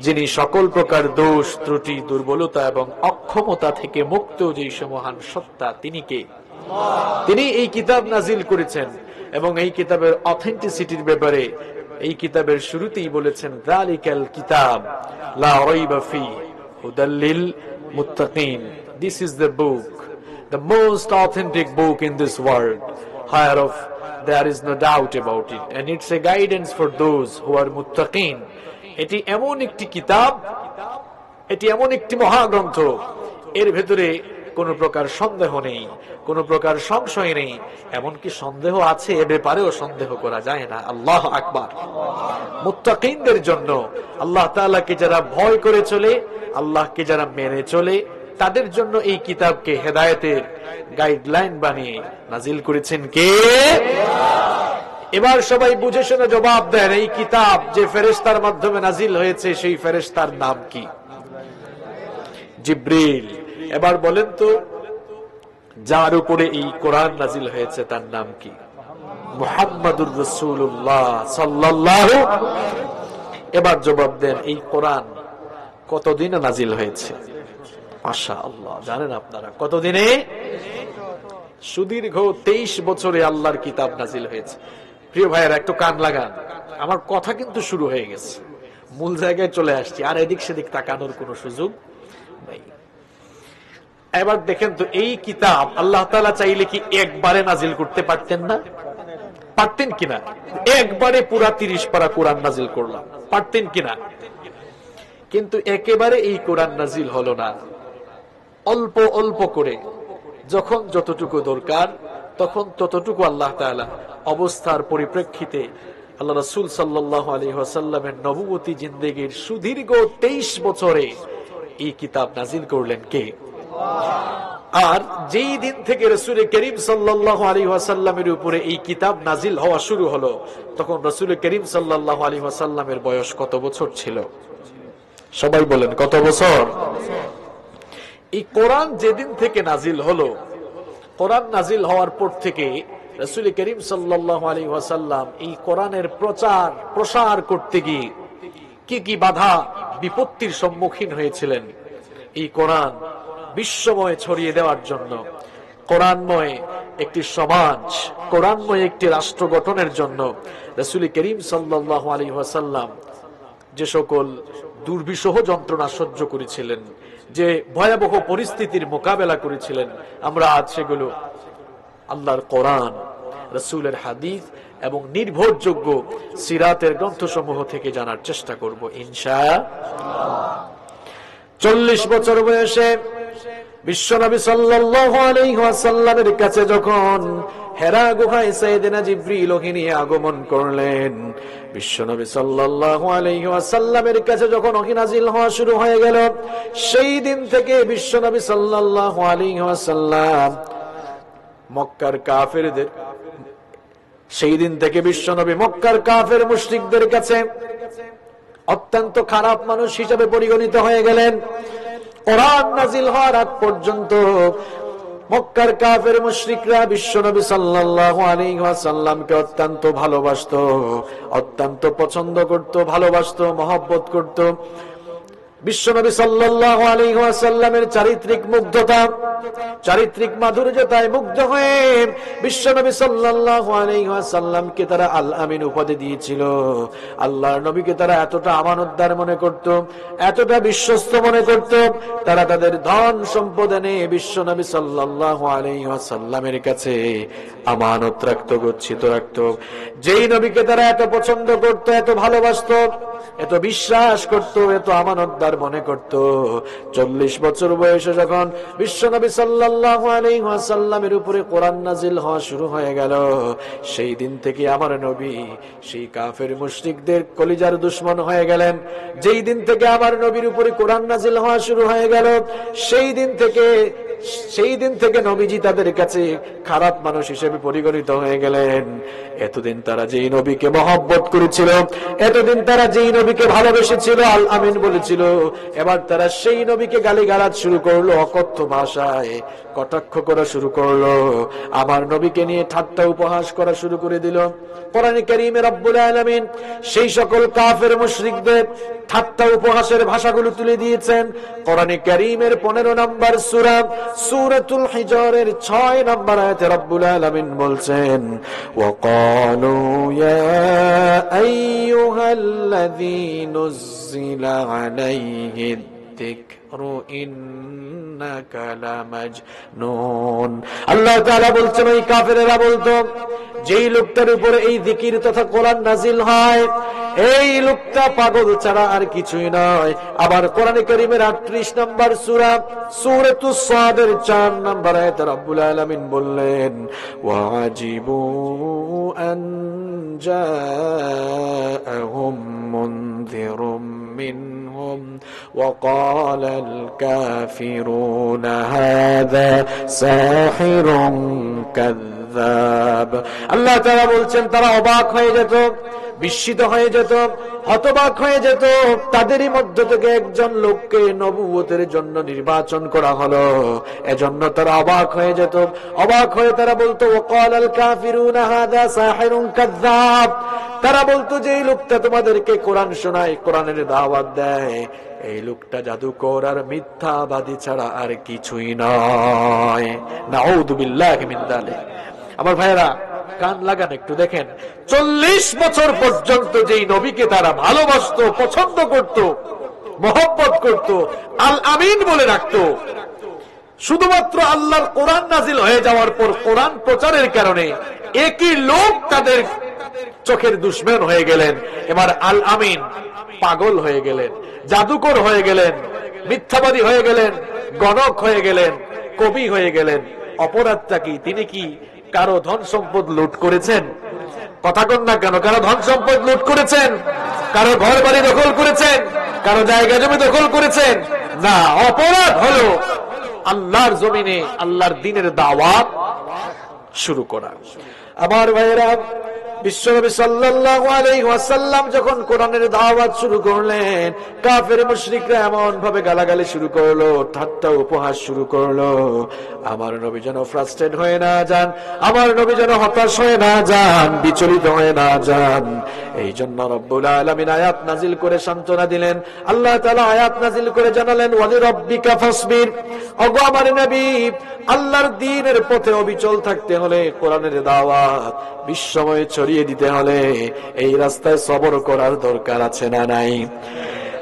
যিনি সকল প্রকার দোষ ত্রুটি দুর্বলতা এবং অক্ষমতা থেকে মুক্ত, যেই মহান সত্তা, তিনি কে? তিনি এই কিতাব নাজিল করেছেন এবং এই কিতাবের অথেন্টিসিটির ব্যাপারে এই কিতাবের শুরুতেই বলেছেন, যালিকাল কিতাব লা রাইবা ফি হুদাল লিল মুত্তাকিন। This is the book, the most authentic book in this world, whereof there is no doubt about it, and it's a guidance for those who are muttaqin. এটি এমন একটি কিতাব, এটি এমন একটি মহাগ্রন্থ, এর ভেতরে কোন প্রকার সন্দেহ নেই, কোন প্রকার সংশয় নেই। এমনকি সন্দেহ আছে এ ব্যাপারেও সন্দেহ করা যায় না। আল্লাহ আকবার। মুত্তাকিনদের জন্য, আল্লাহ তাআলাকে যারা ভয় করে চলে, আল্লাহকে যারা মেনে চলে, তাদের জন্য এই কিতাবকে হেদায়েতের গাইডলাইন বানিয়ে নাজিল করেছেন কে? এবার সবাই বুঝে শুনে জবাব দেন, এই কিতাব যে ফেরেশতার মাধ্যমে নাজিল হয়েছে সেই ফেরেশতার নাম কি? জিবরিল। এবার বলেন তো, যার উপরে এই কোরআন নাজিল হয়েছে তার নাম কি? মুহাম্মাদুর রাসূলুল্লাহ সাল্লাল্লাহু। এবার জবাব দেন, এই কোরআন কতদিনে নাজিল হয়েছে? মাশাআল্লাহ, জানেন আপনারা কতদিনে? সুদীর্ঘ 23 বছরে আল্লাহর কিতাব নাজিল হয়েছে। প্রিয় ভাইয়েরা, একটু কান লাগান, আমার কথা কিন্তু শুরু হয়ে গেছে। মূল জায়গায় চলে আসছি, আর এদিক সেদিক তাকানোর কোন সুযোগ নেই। এবার দেখেন তো, এই কিতাব আল্লাহ তাআলা চাইলে কি একবারে নাজিল করতে পারতেন না? পারতেন কিনা? একবারে পুরা 30 পারা কোরআন নাজিল করলাম, পারতেন কিনা? কিন্তু একেবারে এই কোরআন নাজিল হলো না, অল্প অল্প করে, যখন যতটুকু দরকার তখন ততটুকু আল্লাহ তাআলা অবস্থার পরিপ্রেক্ষিতে আল্লাহ রাসূল সাল্লাল্লাহু আলাইহি ওয়াসাল্লামের নবুয়তি জিন্দেগীর সুদীর্ঘ 23 বছরে এই কিতাব নাজিল করলেন কে? আর যেই দিন থেকে রাসূল করিম সাল্লাল্লাহু আলাইহি ওয়াসাল্লামের উপরে এই কিতাব নাজিল হওয়া শুরু হলো, তখন রাসূল করিম সাল্লাল্লাহু আলাইহি ওয়াসাল্লামের বয়স কত বছর ছিল? সবাই বলেন কত বছর? এই কোরআন যেদিন থেকে নাজিল হলো, কোরআন নাজিল হওয়ার পর থেকে রাসূল করিম সাল্লাল্লাহু আলাইহি ওয়াসাল্লাম এই কোরআনের প্রচার প্রসার করতে গিয়ে কি কি বাধা বিপত্তির সম্মুখীন হয়েছিলেন, এই কোরআন বিশ্বময় ছড়িয়ে দেওয়ার জন্য, কোরআনময় একটি সমাজ, কোরআনময় একটি রাষ্ট্র গঠনের জন্য রাসূল করিম সাল্লাল্লাহু আলাইহি ওয়াসাল্লাম যে সকল দুর্বিষহ যন্ত্রণা সহ্য করেছিলেন, যে ভয়াবহ পরিস্থিতির মোকাবেলা করেছিলেন, আমরা আজ সেগুলো আল্লাহর কোরআন, রাসূলের হাদিস এবং নির্ভরযোগ্য সিরাতের গ্রন্থসমূহ থেকে জানার চেষ্টা করব ইনশাআল্লাহ। 40 বছর বয়সে বিশ্বনবী সাল্লাল্লাহু আলাইহি ওয়াসাল্লামের কাছে যখন হেরা গুহায় সাইয়েদনা জিবরিল নিয়ে আগমন করলেন, বিশ্বনবী সাল্লাল্লাহু আলাইহি ওয়াসাল্লামের কাছে যখন ওহী নাজিল হওয়া শুরু হয়ে গেল, সেই দিন থেকে বিশ্বনবী সাল্লাল্লাহু আলাইহি ওয়াসাল্লাম মক্কার কাফেরদের, সেই দিন থেকে বিশ্বনবী মক্কার কাফের মুশরিকদের কাছে অত্যন্ত খারাপ মানুষ হিসেবে পরিগণিত হয়ে গেলেন। কোরআন নাজিল হওয়ার আগ পর্যন্ত মক্কার কাফের মুশরিকরা বিশ্বনবী সাল্লাল্লাহু আলাইহি ওয়াসাল্লামকে অত্যন্ত ভালোবাসতো, অত্যন্ত পছন্দ করত, ভালোবাসতো, মহব্বত করত। বিশ্বনবী সাল্লাল্লাহু আলাইহি ওয়াসাল্লামের চারিত্রিক মুগ্ধতা, চারিত্রিক মাধুর্যতায় মুগ্ধ হয়ে বিশ্বনবী সাল্লাল্লাহু আলাইহি ওয়াসাল্লামকে তারা আল আমিন উপাধি দিয়েছিল। আল্লাহর নবীকে তারা এতটা আমানতদার মনে করত, এতটা বিশ্বস্ত মনে করত, তারা তাদের ধন সম্পদ এনে বিশ্বনবী সাল্লাল্লাহু আলাইহি ওয়াসাল্লামের কাছে আমানত রাখত, গচ্ছিত রাখত। যেই নবীকে তারা এত পছন্দ করত, এত ভালোবাসত, এত বিশ্বাস করত, এত আমানতদার মনে করত, 40 বছর বয়সে যখন বিশ্বনবী সাল্লাল্লাহু আলাইহি ওয়াসাল্লামের উপরে কোরআন নাজিল হওয়া শুরু হয়ে গেল, সেই দিন থেকে আমার নবী সেই কাফের মুশরিকদের কলিজার দুশমন হয়ে গেলেন। যেই দিন থেকে আমার নবীর উপরে কোরআন নাজিল হওয়া শুরু হয়ে গেল, সেই দিন থেকে নবীজি তাদের কাছে খারাপ মানুষ হিসেবে পরিগণিত হয়ে গেলেন। এতদিন তারা যেই নবীকে মহব্বত করেছিল, এতদিন তারা যেই নবীকে ভালোবেসেছিল, আল আমিন বলেছিল, এবার তারা সেই নবীকে গালিগালাজ শুরু করলো, অকথ্য ভাষায় কটাক্ষ করা শুরু করলো, আমার নবীকে নিয়ে ঠাট্টা উপহাস করা শুরু করে দিল। কোরআনে কারীমে রব্বুল আলামিন সেই সকল কাফের মুশরিকদের ঠাট্টা উপহাসের ভাষাগুলো তুলে দিয়েছেন। কোরআনে কারীমের 15 নম্বর সূরা সূরাতুল হিজরের 6 নম্বর আয়াতে রব্বুল আলামিন বলছেন, ওয়াকালু ইয়া আইয়ুহাল্লাযী নুজ্জিলা আলাইহি যিকরু ইন্নাকা লামাজনুন। আল্লাহ তাআলা বলছেন, ওই কাফেরেরা বলতো, যেই লোকটার উপরে এই জিকির তথা কোরআন নাজিল হয়, এই লোকটা পাগল ছাড়া আর কিছুই নয়। আবার কোরআনে কারীমের 38 নম্বর সূরা সূরাতুস সাদের 4 নম্বর আয়াতে রব্বুল আলামিন বললেন, ওয়াজিবু আন জাআহুম মুনযিরুম মিনহুম ওয়াকালাল কাফিরুনা হাযা সাহিরুন কাযযাব। আল্লাহ তাআলা বলছেন, তারা অবাক হয়ে যেত, বিস্মিত হয়ে যেত, হতবাক হয়ে যেত। তাদেরই মধ্য থেকে একজন লোককে নবুয়তের জন্য নির্বাচন করা হলো, এজন্য তারা অবাক হয়ে যেত। অবাক হয়ে তারা বলতো, ওয়াকালাল কাফিরুনা হাযা সাহিরুন কাযযাব। তারা বলতো, যে এই লোকটা তোমাদেরকে কোরআন শোনায়, কোরআনের দাওয়াত দেয়, এই লোকটা জাদুকর আর মিথ্যাবাদী ছাড়া আর কিছুই নয়। নাউযু বিল্লাহি মিন যালিক। আমার ভাইয়েরা, কান লাগান একটু দেখেন, 40 বছর পর্যন্ত যেই নবীকে তারা ভালোবাসতো, পছন্দ করত, মহব্বত করত, আল আমিন বলে রাখতো, শুধুমাত্র আল্লাহর কোরআন নাজিল হয়ে যাওয়ার পর কোরআন প্রচারের কারণে একই লোক তাদের চোখের দুশমন হয়ে গেলেন। এবার আল আমিন পাগল হয়ে গেলেন, জাদুকর হয়ে গেলেন, মিথ্যাবাদী হয়ে গেলেন, গণক হয়ে গেলেন, কবি হয়ে গেলেন। অপরাধটা কি? তিনি কি কারো ধন সম্পদ লুট করেছেন? কথা কন না কেন? কারো ধন সম্পদ লুট করেছেন? কারো ঘর বাড়ি দখল করেছেন? কারো জায়গা জমি দখল করেছেন? না, অপরাধ হলো আল্লাহর জমিনে আল্লাহর দ্বীনের দাওয়াত শুরু করা। আমার ভাইয়েরা, বিশ্বনবী সাল্লাল্লাহু আলাইহি ওয়াসাল্লাম যখন কোরআনের দাওয়াত শুরু করলেন, কাফের মুশরিকরা এমন ভাবে গালাগালি শুরু করলো, ঠাট্টা উপহাস শুরু করলো। আমার নবী যেন ফ্রাস্ট্রেট হয়ে না যান, আমার নবী যেন হতাশ হয়ে না যান, বিচলিত হয়ে না যান। এই জন্য রব্বুল আলামিন আয়াত নাজিল করে সান্ত্বনা দিলেন। আল্লাহ তাআলা আয়াত নাজিল করে জানালেন, ওয়ালি রব্বিকা ফাসবির। ওগো আমার নবী, আল্লাহর দ্বীনের পথে অবিচল থাকতে হলে, কোরআনের দাওয়াত বিশ্বময় ছড়িয়ে দিতে হলে এই রাস্তায় সবর করার দরকার আছে না নাই?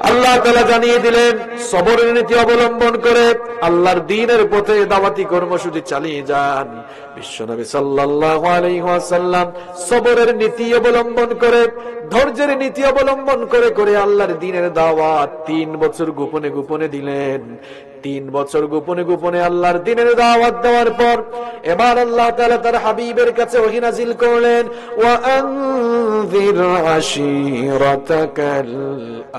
আল্লাহ তাআলা জানিয়ে দিলেন, সবরের নীতি অবলম্বন করে আল্লাহর দ্বীনের পথে দাওয়াতি কর্মসূচি চালিয়ে যান। বিশ্বনবী সাল্লাল্লাহু আলাইহি ওয়াসাল্লাম সবরের নীতি অবলম্বন করে, ধৈর্যের নীতি অবলম্বন করে করে আল্লাহর দ্বীনের দাওয়াত 3 বছর গোপনে গোপনে দিলেন। 3 বছর গোপনে গোপনে আল্লাহর দ্বীনের দাওয়াত দেওয়ার পর এবার আল্লাহ তাআলা তার হাবিবের কাছে ওহী নাযিল করলেন, ওয়া আনযির আশীরাতাকাল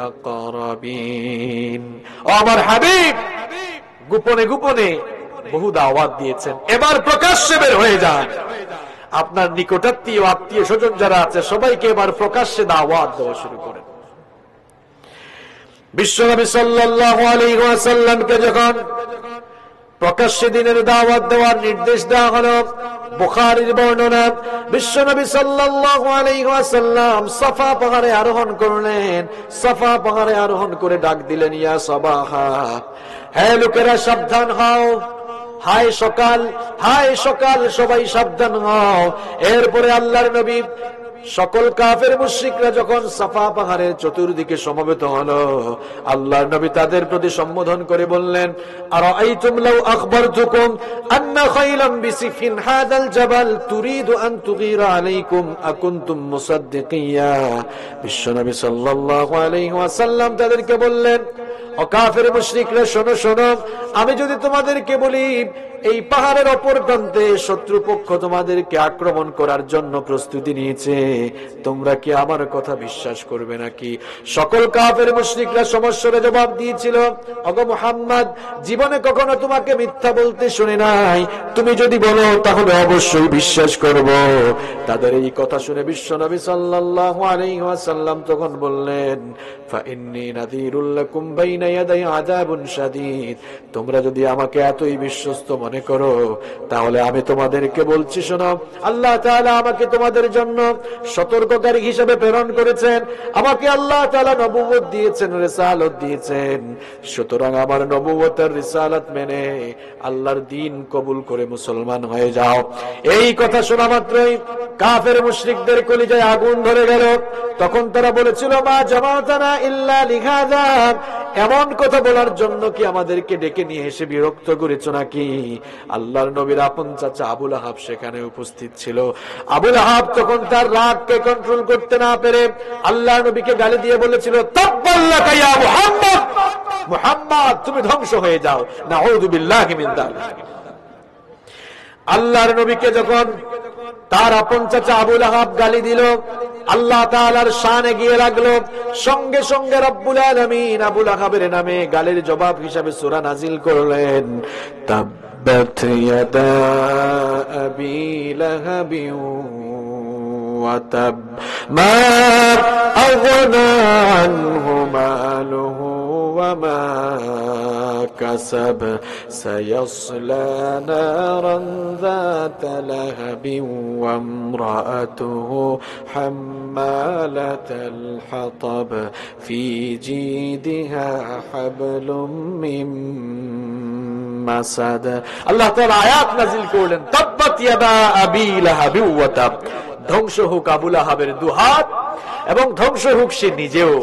আকরাবিন। ও আমার হাবিব, গোপনে গোপনে বহু দাওয়াত দিয়েছেন, এবার প্রকাশ্যে বের হয়ে যান। আপনার নিকটাত্মীয়, আত্মীয় স্বজন যারা আছে সবাইকে এবার প্রকাশ্যে দাওয়াত দেওয়া শুরু করেন। বিশ্বনবী সাল্লাল্লাহু আলাইহি ওয়াসাল্লামকে যখন প্রকাশ্যে দ্বীনের দাওয়াত দেওয়ার নির্দেশ দেওয়া হলো, বুখারীর বর্ণনা, বিশ্বনবী সাল্লাল্লাহু আলাইহি ওয়াসাল্লাম সাফা পাহাড়ে আরোহণ করলেন। সাফা পাহাড়ে আরোহণ করে ডাক দিলেন, ইয়া সাবাহা, হে লোকেরা সাবধান হও, হায় সকাল, হায় সকাল, সবাই সাবধান হও। এরপরে আল্লাহর নবী সকল কাফের মুশরিকরা যখন সাফা পাহাড়ের চতুর্দিকে সমবেত হলো, আল্লাহর নবী তাদের প্রতি সম্বোধন করে বললেন, আরাআইতুম লাউ আখবারতুকুম আন্না খাইলাম বিসিফিন হাদাল জাবাল তুরিদু আন তুগীরা আলাইকুম আকুনতুম মুসাদ্দিকিয়া। বিশ্বনবী সাল্লাল্লাহু আলাইহি ওয়াসাল্লাম তাদেরকে বললেন, ও কাফের মুশরিকরা, শোনো শোনো, আমি যদি তোমাদেরকে বলি এই পাহাড়ের অপর প্রান্তে শত্রুপক্ষ তোমাদেরকে আক্রমণ করার জন্য প্রস্তুতি নিয়েছে, তোমরা কি আমার কথা বিশ্বাস করবে নাকি? সকল কাফের মুশরিকরা সমস্যারে জবাব দিয়েছিল, ওগো মুহাম্মদ, জীবনে কখনো তোমাকে মিথ্যা বলতে শুনি নাই, তুমি যদি বলো তাহলে অবশ্যই বিশ্বাস করব। তাদের এই কথা শুনে বিশ্বনবী সাল্লাল্লাহু আলাইহি ওয়াসাল্লাম তখন বললেন, ফাইন্নী নাযীরুল লাকুম বাইনা ইয়াদাই আযাবুন শাদীদ। তোমরা যদি আমাকে এতই বিশ্বস্ত মনে করো, তাহলে আমি তোমাদেরকে বলছি, শোনো, আল্লাহ তাআলা আমাকে তোমাদের জন্য সতর্ককারী হিসেবে প্রেরণ করেছেন। আমাকে আল্লাহ তাআলা নবুয়ত দিয়েছেন, রিসালাত দিয়েছেন। সুতরাং আমার নবুয়ত আর রিসালাত মেনে আল্লাহর দ্বীন কবুল করে মুসলমান হয়ে যাও। এই কথা শোনা মাত্রই কাফের মুশরিকদের কলিজায় আগুন ধরে গেল। তখন তারা বলেছিল, মা জামাতানা ইল্লা লিহাযা, এমন কথা বলার জন্য কি আমাদেরকে ডেকে নিয়ে এসে বিরক্ত করেছো নাকি? আল্লাহর নবীর আপন চাচা আবুল আহাব সেখানে উপস্থিত ছিল। আবুল আহাব তখন তার রাগকে কন্ট্রোল করতে না পেরে আল্লাহর নবীকে গালি দিয়ে বলেছিল, তাব্বাল্লাকা ইয়া মুহাম্মদ, মুহাম্মদ তুমি ধ্বংস হয়ে যাও, নাউযু বিল্লাহি মিন যালিক। আল্লাহর নবীকে যখন তার আপন চাচা আবুল আহাব গালি দিল, আল্লাহ তাআলার শান এগিয়ে লাগলো। সঙ্গে সঙ্গে রব্বুল আলামিন আবুল আহাবের নামে গালির জবাব হিসাবে সূরা নাজিল করলেন, তাব্বাত ইয়াদা আবি লাহাবিন ওয়া তাব মা আগনা আনহু মালুহু ওয়া মা কাসাব সায়াসলা নারান যাতা লাহাবিন ওয়া ইমরাআতুহু হাম্মালাতাল হাতাব ফি জিদিহা হাবলুম মিন মাসাদ। আল্লাহ তাআলা আয়াত নাযিল করলেন, তাব্বাত ইয়াদা আবি লাহাবি ওয়া তাব, ধ্বংস হোক আবু লাহাবের দুহাত এবং ধ্বংস হোক সে নিজেও।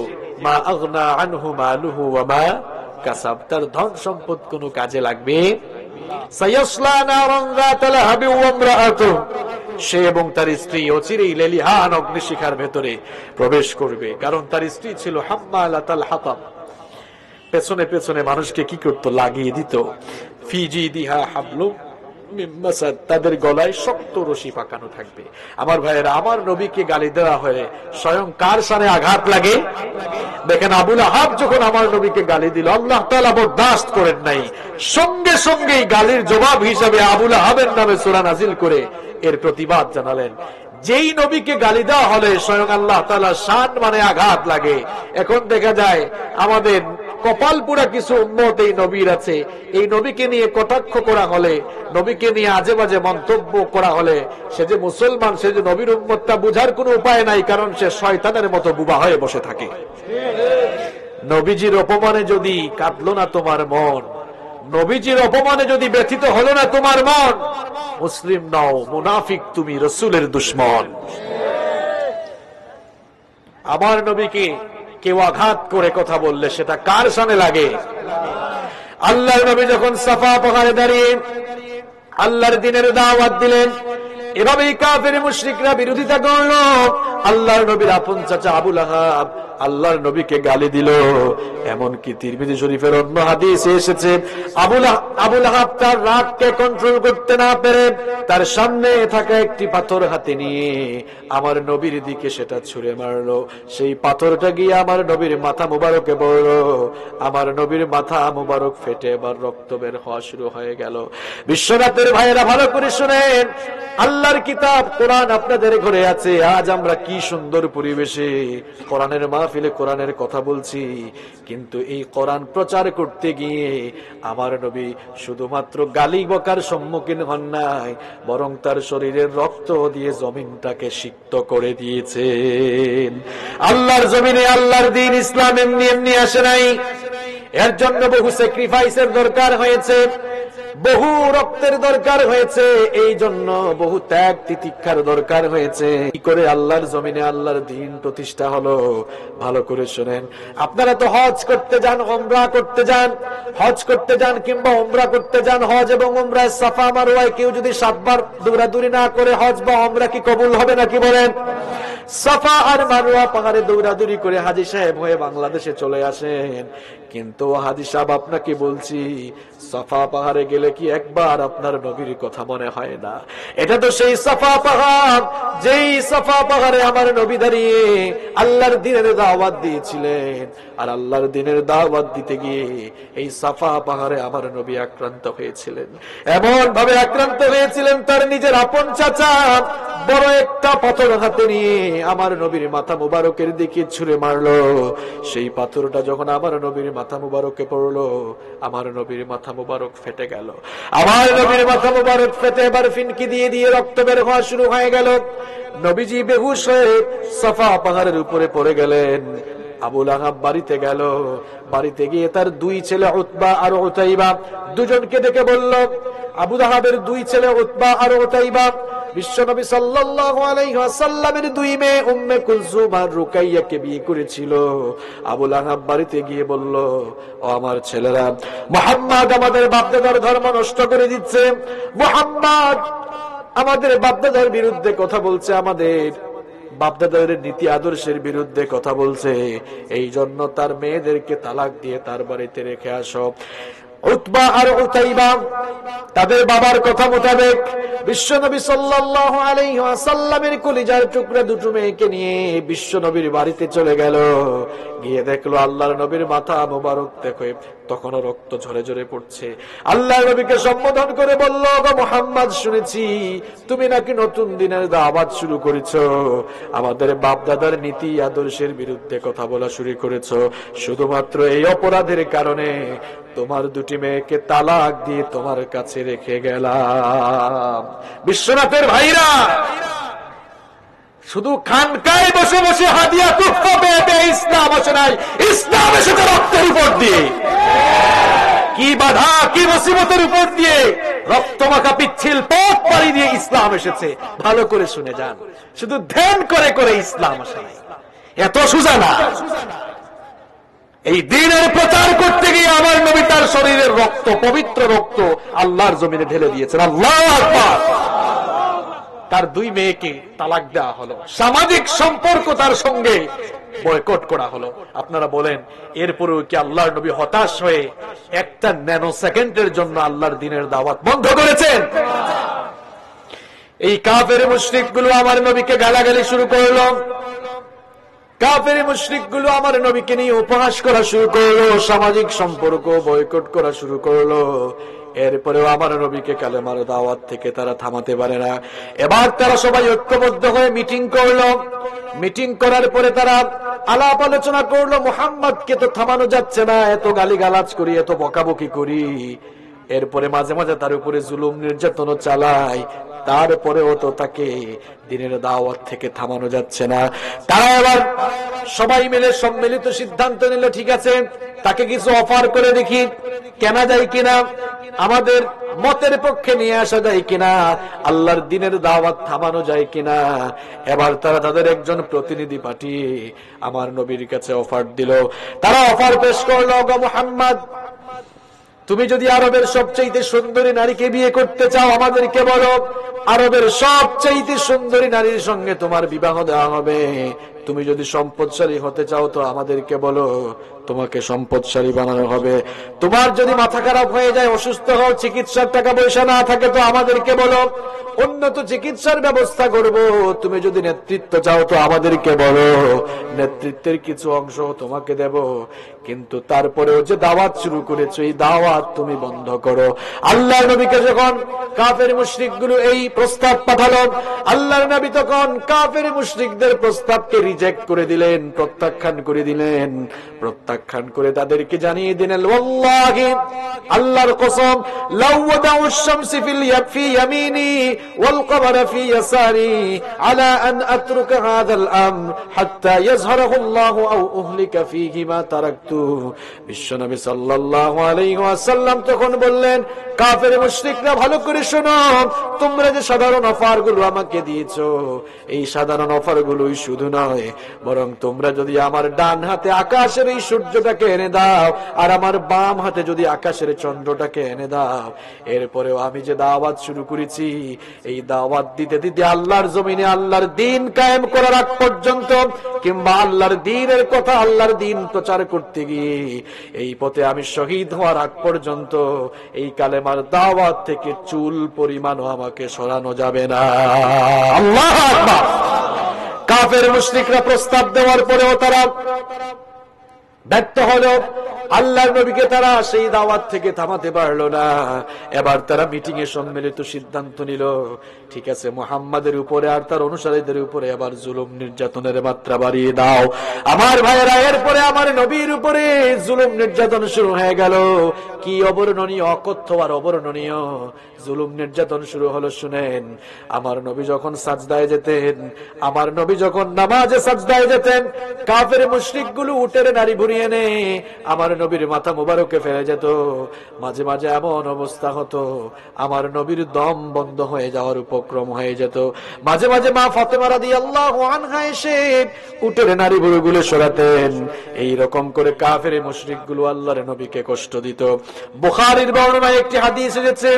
মা আগনা আনহু মালুহু ওয়া মা কাসাব, তার ধন সম্পদ কোনো কাজে লাগবে। সায়াসলা নারান যাতা লাহাবি ওয়া ইমরাআতুহু, সে এবং তার স্ত্রী অচিরেই লেলিহান অগ্নিশিখার ভেতরে প্রবেশ করবে, কারণ তার স্ত্রী ছিল হাম্মালাতাল হাতাব, পেছনে পেছনে মানুষকে কি করতো, লাগিয়ে দিত। ফি জিদিহা হাবলুম মিন মাসাদ, তাদের গলায় শক্ত রশি পাকানো থাকবে। আমার ভাইয়েরা, আমার নবীকে গালি দেওয়া হলে স্বয়ং কার শানে আঘাত লাগে? দেখেন আবু লাহাব যখন আমার নবীকে গালি দিল, আল্লাহ তাআলা বরদাস্ত করেন নাই, সঙ্গে সঙ্গেই গালির জবাব হিসাবে আবু লাহাবের নামে সূরা নাজিল করে এর প্রতিবাদ জানালেন। যেই নবীকে গালি দেওয়া হলে স্বয়ং আল্লাহ তাআলা শান মানে আঘাত লাগে। এখন দেখা যায় আমাদের কপাল পুরা কিছু উম্মত এই নবীর আছে, এই নবীকে নিয়ে কটাক্ষ করা হলে, নবীকে নিয়ে আজে বাজে মন্তব্য করা হলে, সে যে মুসলমান, সে যে নবীর উম্মতটা বুঝার কোনো উপায় নাই, কারণ সে শয়তানের মতো বুবা হয়ে বসে থাকে। নবীজির অপমানে যদি কাঁদলো না তোমার মন, নবীজির অপমানে যদি ব্যথিত হলো না তোমার মন, মুসলিম নাও, মুনাফিক তুমি, রাসূলের দুশমন। আমার নবীকে কেউ আঘাত করে কথা বললে সেটা কার শানে লাগে? আল্লাহর নবী যখন সাফা পাহাড়ে দাঁড়িয়ে আল্লাহর দ্বীনের দাওয়াত দিলেন, এভাবেই কাফের মুশরিকরা বিরোধিতা করলো। আল্লাহর নবীর আপন চাচা আবু লাহাব আল্লাহর নবীকে গালি দিল। এমনকি তিরমিজি শরীফের অন্য হাদিসে এসেছে, আবু লাহাব তার রাগকে কন্ট্রোল করতে না পেরে তার সামনে থাকা একটি পাথর হাতে নিয়ে আমার নবীর দিকে সেটা ছুঁড়ে মারলো। সেই পাথরটা গিয়ে আমার নবীর মাথা মুবারকে পড়লো। আমার নবীর মাথা মুবারক ফেটে এবার রক্ত বের হওয়া শুরু হয়ে গেল। বিশ্বনাথের ভাইয়েরা ভালো করে শুনেন, আল্লাহর কিতাব কোরআন আপনাদের ঘরে আছে। আজ আমরা কি সুন্দর পরিবেশে কোরআনের মাহফিলে কোরআনের কথা বলছি, কিন্তু এই কোরআন প্রচার করতে গিয়ে আমার নবী শুধুমাত্র গালি বকার সম্মুখীন হন নাই, বরং তার শরীরের রক্ত দিয়ে জমিনটাকে সিক্ত করে দিয়েছেন। আল্লাহর জমিনে আল্লাহর দ্বীন ইসলাম এমনি এমনি আসে নাই, এর জন্য বহু স্যাক্রিফাইসের দরকার হয়েছে, বহু রক্তের দরকার হয়েছে, এই জন্য বহু ত্যাগ তিতিক্ষার দরকার হয়েছে। কি করে আল্লাহর জমিনে আল্লাহর দ্বীন প্রতিষ্ঠা হলো? ভালো করে শুনেন। আপনারা তো হজ করতে যান, উমরা করতে যান, হজ করতে যান কিংবা উমরা করতে যান, হজ এবং উমরায় সাফা মারওয়ায় কেউ যদি 7 বার দৌড়াদৌড়ি না করে হজ বা উমরা কি কবুল হবে নাকি বলেন? সাফা আর মারওয়া পাহাড়ে দৌড়াদৌড়ি করে হাজী সাহেব হয়ে বাংলাদেশে চলে আসেন। কিন্তু হাজী সাহেব আপনাকে বলছি, সাফা পাহাড়ে গেলে কি একবার আপনার নবীর কথা মনে হয় না? এটা তো সেই সাফা পাহাড়, যেই সাফা পাহাড়ে আমার নবী দাঁড়িয়ে আল্লাহর দ্বীনের দাওয়াত দিয়েছিলেন। আর আল্লাহর দ্বীনের দাওয়াত দিতে গিয়ে এই সাফা পাহাড়ে আমার নবী আক্রান্ত হয়েছিলেন। এমন ভাবে আক্রান্ত হয়েছিলেন, তার নিজের আপন চাচা বড় একটা পাথর হাতে নিয়ে আমার নবীর মাথা মুবারকের দিকে ছুঁড়ে মারলো। সেই পাথরটা যখন আমার নবীর মাথা মুবারকে পড়লো, আমার নবীর মাথা মুবারক ফেটে গেল। আমার নবীর মাথা মুবারক ফেটে এবার ফিনকি দিয়ে দিয়ে রক্ত বের হওয়া শুরু হয়ে গেল। নবীজি বেহুশ হয়ে সাফা পাহাড়ের উপরে পড়ে গেলেন। আবু লাহাব বাড়িতে গেল, বাড়িতে গিয়ে তার 2 ছেলে উতবা আর উতাইবা দুজনকে ডেকে বলল, আবু লাহাবের 2 ছেলে উতবা আর উতাইবা বিশ্বনবী সাল্লাল্লাহু আলাইহি ওয়াসাল্লামের 2 মেয়ে উম্মে কুলসুম আর রুকাইয়াকে বিয়ে করেছিল। আবু লাহাব বাড়িতে গিয়ে বলল, ও আমার ছেলেরা, মুহাম্মদ আমাদের বাপদাদার ধর্ম নষ্ট করে দিচ্ছে, মুহাম্মদ আমাদের বাপদাদার বিরুদ্ধে কথা বলছে, আমাদের বাপদাদার নীতি আদর্শের বিরুদ্ধে কথা বলছে, এই জন্য তার মেয়েদেরকে তালাক দিয়ে তার বাড়িতে রেখে আসো। উতবা আর উতাইবা তাদের বাবার কথা মোতাবেক বিশ্বনবী সাল্লাল্লাহু আলাইহি ওয়াসাল্লামের কলিজার টুকরা দুটো মেয়েকে নিয়ে বিশ্বনবীর বাড়িতে চলে গেল। গিয়ে দেখলো আল্লাহর নবীর মাথা মোবারক দেখে তখনও রক্ত ঝরে ঝরে পড়ছে। আল্লাহর নবীকে সম্বোধন করে বলল, গো মুহাম্মদ, শুনেছি তুমি নাকি নতুন দিনের দাওয়াত শুরু করেছো, আমাদের বাপ দাদার নীতি আদর্শের বিরুদ্ধে কথা বলা শুরু করেছো। শুধুমাত্র এই অপরাধের কারণে তোমার 2টি মেয়েকে তালাক দিয়ে তোমার কাছে রেখে গেলাম। বিশ্বনাথের ভাইরা, শুধু খানকায় বসে বসে হাদিয়া তুফা পেয়ে ইসলাম আসে নাই, ইসলাম এসেছে রক্তের উপর দিয়ে। কি বাধা, কি মুসিবতের উপর দিয়ে রক্তমাখা পিচ্ছিল পথ পাড়ি দিয়ে ইসলাম এসেছে। ভালো করে শুনে যান, শুধু ধ্যান করে করে ইসলাম আসে নাই, এত সোজা না। এই দ্বীনের প্রচার করতে গিয়ে আমার নবী তার শরীরের রক্ত, পবিত্র রক্ত আল্লাহর জমিনে ঢেলে দিয়েছেন। আল্লাহু আকবার। তার 2 মেয়েকে তালাক দেওয়া হলো, সামাজিক সম্পর্ক তার সঙ্গে বয়কট করা হলো। আপনারা বলেন, এরপরেও কি আল্লাহর নবী হতাশ হয়ে একটা ন্যানো সেকেন্ডের জন্য আল্লাহর দ্বীনের দাওয়াত বন্ধ করেছেন? এই কাফের মুশরিকগুলো আমার নবীকে গালাগালি শুরু করলো, কাফের মুশরিকগুলো আমার নবীকে নিয়ে উপহাস করা শুরু করলো, সামাজিক সম্পর্ক বয়কট করা শুরু করলো। এরপরেও আমার নবীকে কালেমার দাওয়াত থেকে তারা থামাতে পারে না। এবার তারা সবাই ঐক্যবদ্ধ হয়ে মিটিং করলো। মিটিং করার পরে তারা আলাপ আলোচনা করলো, মুহাম্মদকে তো থামানো যাচ্ছে না, এত গালিগালাজ করি, এত বকাবকি করি, এরপরে মাঝে মাঝে তার উপরে জুলুম নির্যাতনও চালায়, তারপরেও তো তাকে দ্বীনের দাওয়াত থেকে থামানো যাচ্ছে না। তারা এবার সবাই মিলে সম্মিলিত সিদ্ধান্ত নিল, ঠিক আছে, তাকে কিছু অফার করে দেখি, কেনা যায় কিনা, আমাদের মতের পক্ষে নিয়ে আসা যায় কিনা, আল্লাহর দ্বীনের দাওয়াত থামানো যায় কিনা। এবার তারা তাদের একজন প্রতিনিধি পাঠিয়ে আমার নবীর কাছে অফার দিল। তারা অফার পেশ করলো, গো মুহাম্মদ, তুমি যদি আরবের সবচেয়ে সুন্দরী নারীকে বিয়ে করতে চাও আমাদেরকে বলো, আরবের সবচেয়ে সুন্দরী নারীর সঙ্গে তোমার বিবাহ দেওয়া হবে। তুমি যদি সম্পদশালী হতে চাও তো আমাদেরকে বলো, তোমাকে সম্পদশালী বানানো হবে। তোমার যদি মাথা খারাপ হয়ে যায়, অসুস্থ হও, চিকিৎসার টাকা পয়সা না থাকে তো আমাদেরকে বলো, উন্নত চিকিৎসার ব্যবস্থা করব। তুমি যদি নেতৃত্ব চাও তো আমাদেরকে বলো, নেতৃত্বের কিছু অংশ তোমাকে দেব। কিন্তু তারপরেও যে দাওয়াত শুরু করেছো, এই দাওয়াত তুমি বন্ধ করো। আল্লাহর নবীকে যখন কাফের মুশরিকগুলো এই প্রস্তাব পাঠালো, আল্লাহর নবী তখন কাফের মুশরিকদের প্রস্তাবকে রিজেক্ট করে দিলেন, প্রত্যাখ্যান করে দিলেন। প্রত্যাখ্যান করে তাদেরকে জানিয়ে দিলেন, ওয়াল্লাহি, আল্লাহর কসম, লাউ ওয়াদাউশ শামসি ফি ইয়ামিনি ওয়াল কমারা ফি ইয়াসারি আলা আন আতরুকা হাযাল আমর হাত্তা ইয়াযহারাহু আল্লাহু আও উহলিকা ফীহি মা তারাকতু। বিশ্বনবী সাল্লাল্লাহু আলাইহি ওয়াসাল্লাম তখন বললেন, কাফের মুশরিকরা, ভালো করে শোনো, তোমরা যে সাধারণ অফারগুলো আমাকে দিয়েছো, এই সাধারণ অফারগুলোই শুধু নয়, বরং তোমরা যদি আমার ডান হাতে আকাশের এই সূর্যটাকে এনে দাও, আর আমার বাম হাতে যদি আকাশের চন্দ্রটাকে এনে দাও, এরপরেও আমি যে দাওয়াত শুরু করেছি, এই দাওয়াত দিতে দিতে আল্লাহর জমিনে আল্লাহর দ্বীন কায়েম করার আগ পর্যন্ত, কিংবা আল্লাহর দ্বীনের কথা, আল্লাহর দ্বীন প্রচার করতে গিয়ে এই পথে আমি শহীদ হওয়ার আগ পর্যন্ত এই কালেমার দাওয়াত থেকে চুল পরিমাণও আমাকে সরানো যাবে না। আল্লাহু আকবার। কাফের মুশরিকরা প্রস্তাব দেওয়ার পরেও তারা ব্যর্থ হলো। আল্লাহর নবীকে তারা সেই দাওয়াত থেকে থামাতে পারলো না। এবার তারা মিটিং এ সম্মিলিত সিদ্ধান্ত নিল, ঠিক আছে, মুহাম্মাদের উপরে আর তার অনুসারীদের উপরে এবার জুলুম নির্যাতনের মাত্রা বাড়িয়ে দাও। আমার ভাইয়েরা, এরপরে আমার নবীর উপরে জুলুম নির্যাতন শুরু হয়ে গেল। কি অবর্ণনীয়, অকথ্য আর অবর্ণনীয় জুলুম নির্যাতন শুরু হলো। শুনেন, আমার নবী যখন সাজদায় যেতেন, আমার নবী যখন নামাজে সাজদায় যেতেন, কাফের মুশরিকগুলো উটের নাড়ি ভুড়িয়ে এনে আমার নবীর মাথা মুবারকে ফেলে যেত। মাঝে মাঝে এমন অবস্থা হতো, আমার নবীর দম বন্ধ হয়ে যাওয়ার উপক্রম হয়ে যেত। মাঝে মাঝে মা ফাতেমা রাদিয়াল্লাহু আনহা এসে উটের নাড়ি ভুড়িগুলো সরাতেন। এই রকম করে কাফের মুশরিকগুলো আল্লাহর নবীকে কষ্ট দিত। বুখারীর বর্ণনায় একটি হাদিস এসেছে,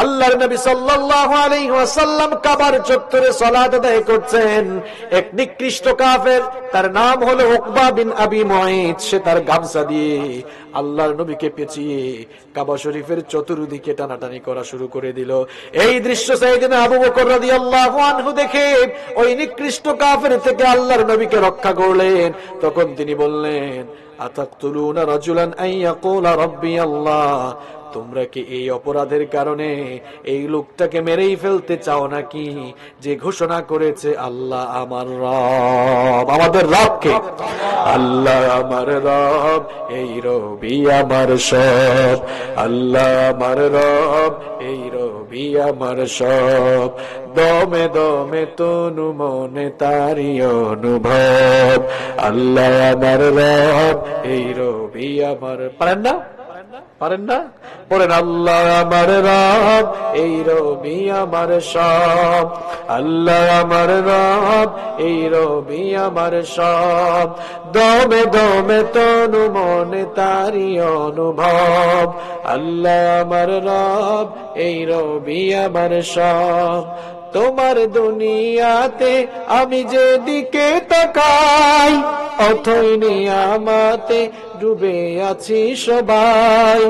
আল্লাহর নবী সাল্লাল্লাহু আলাইহি ওয়াসাল্লাম কাবার চত্বরে সালাত আদায় করছেন। এক নিকৃষ্ট কাফের, তার নাম হলো উকবা বিন আবি মুঈত, সে তার গামছা দিয়ে আল্লাহর নবীকে পেঁচিয়ে কাবা শরীফের চতুর্দিকে টানাটানি করা শুরু করে দিল। এই দৃশ্য সাইয়েদনা আবু বকর রাদিয়াল্লাহু আনহু দেখে ওই নিকৃষ্ট কাফের থেকে আল্লাহর নবীকে রক্ষা করলেন। তখন তিনি বললেন, আতাকতুলুনা রাজুলান আন ইয়াকুলা রাব্বি আল্লাহ, তোমরা কি এই অপরাধের কারণে এই লোকটাকে মেরেই ফেলতে চাও নাকি, যে ঘোষণা করেছে আল্লাহ আমার রব? আমাদের রব কে? আল্লাহ আমার রব, এই রবি আমার সব। আল্লাহ আমার রব, এই রবি আমার সব। দমে দমে তনু মনে তারি অনুভব। আল্লাহ আমার রব, এই রবি আমার। পারেন না? পারেন না? বলেন, আল্লাহ আমার রব, এই রবি আমার সব। আল্লাহ আমার রব, এই রবি আমার সব। দমে দমে তনু মনে তারি অনুভব। আল্লাহ আমার রব, এই রবি আমার সব। তোমার দুনিয়াতে আমি যেদিকে তাকাই, অথই নিয়ামতে ডুবে আছি সবাই।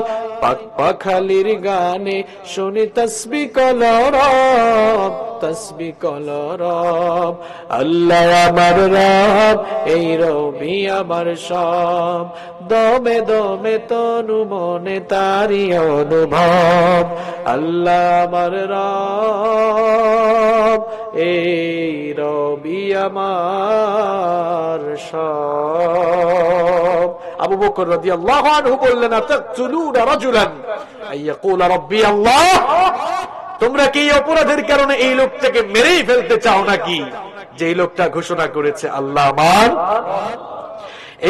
পাক পাখালির গানে শুনি তসবিহ কলরব, তসবিহ কলরব। আল্লাহ আমার রব, এই রবি আমার সব। দমে দমে তনু মনে তারি অনুভব। আল্লাহ আমার রব, এই রবি আমার সব। আবু বকর রাদিয়াল্লাহু আনহু বললেন, আতাকতুলুনা রাজুলান আইয়াকুলা রাব্বি আল্লাহ। তোমরা কি অপরাধের কারণে এই লোকটাকে মেরেই ফেলতে চাও নাকি, যে এই লোকটা ঘোষণা করেছে আল্লাহ আমার।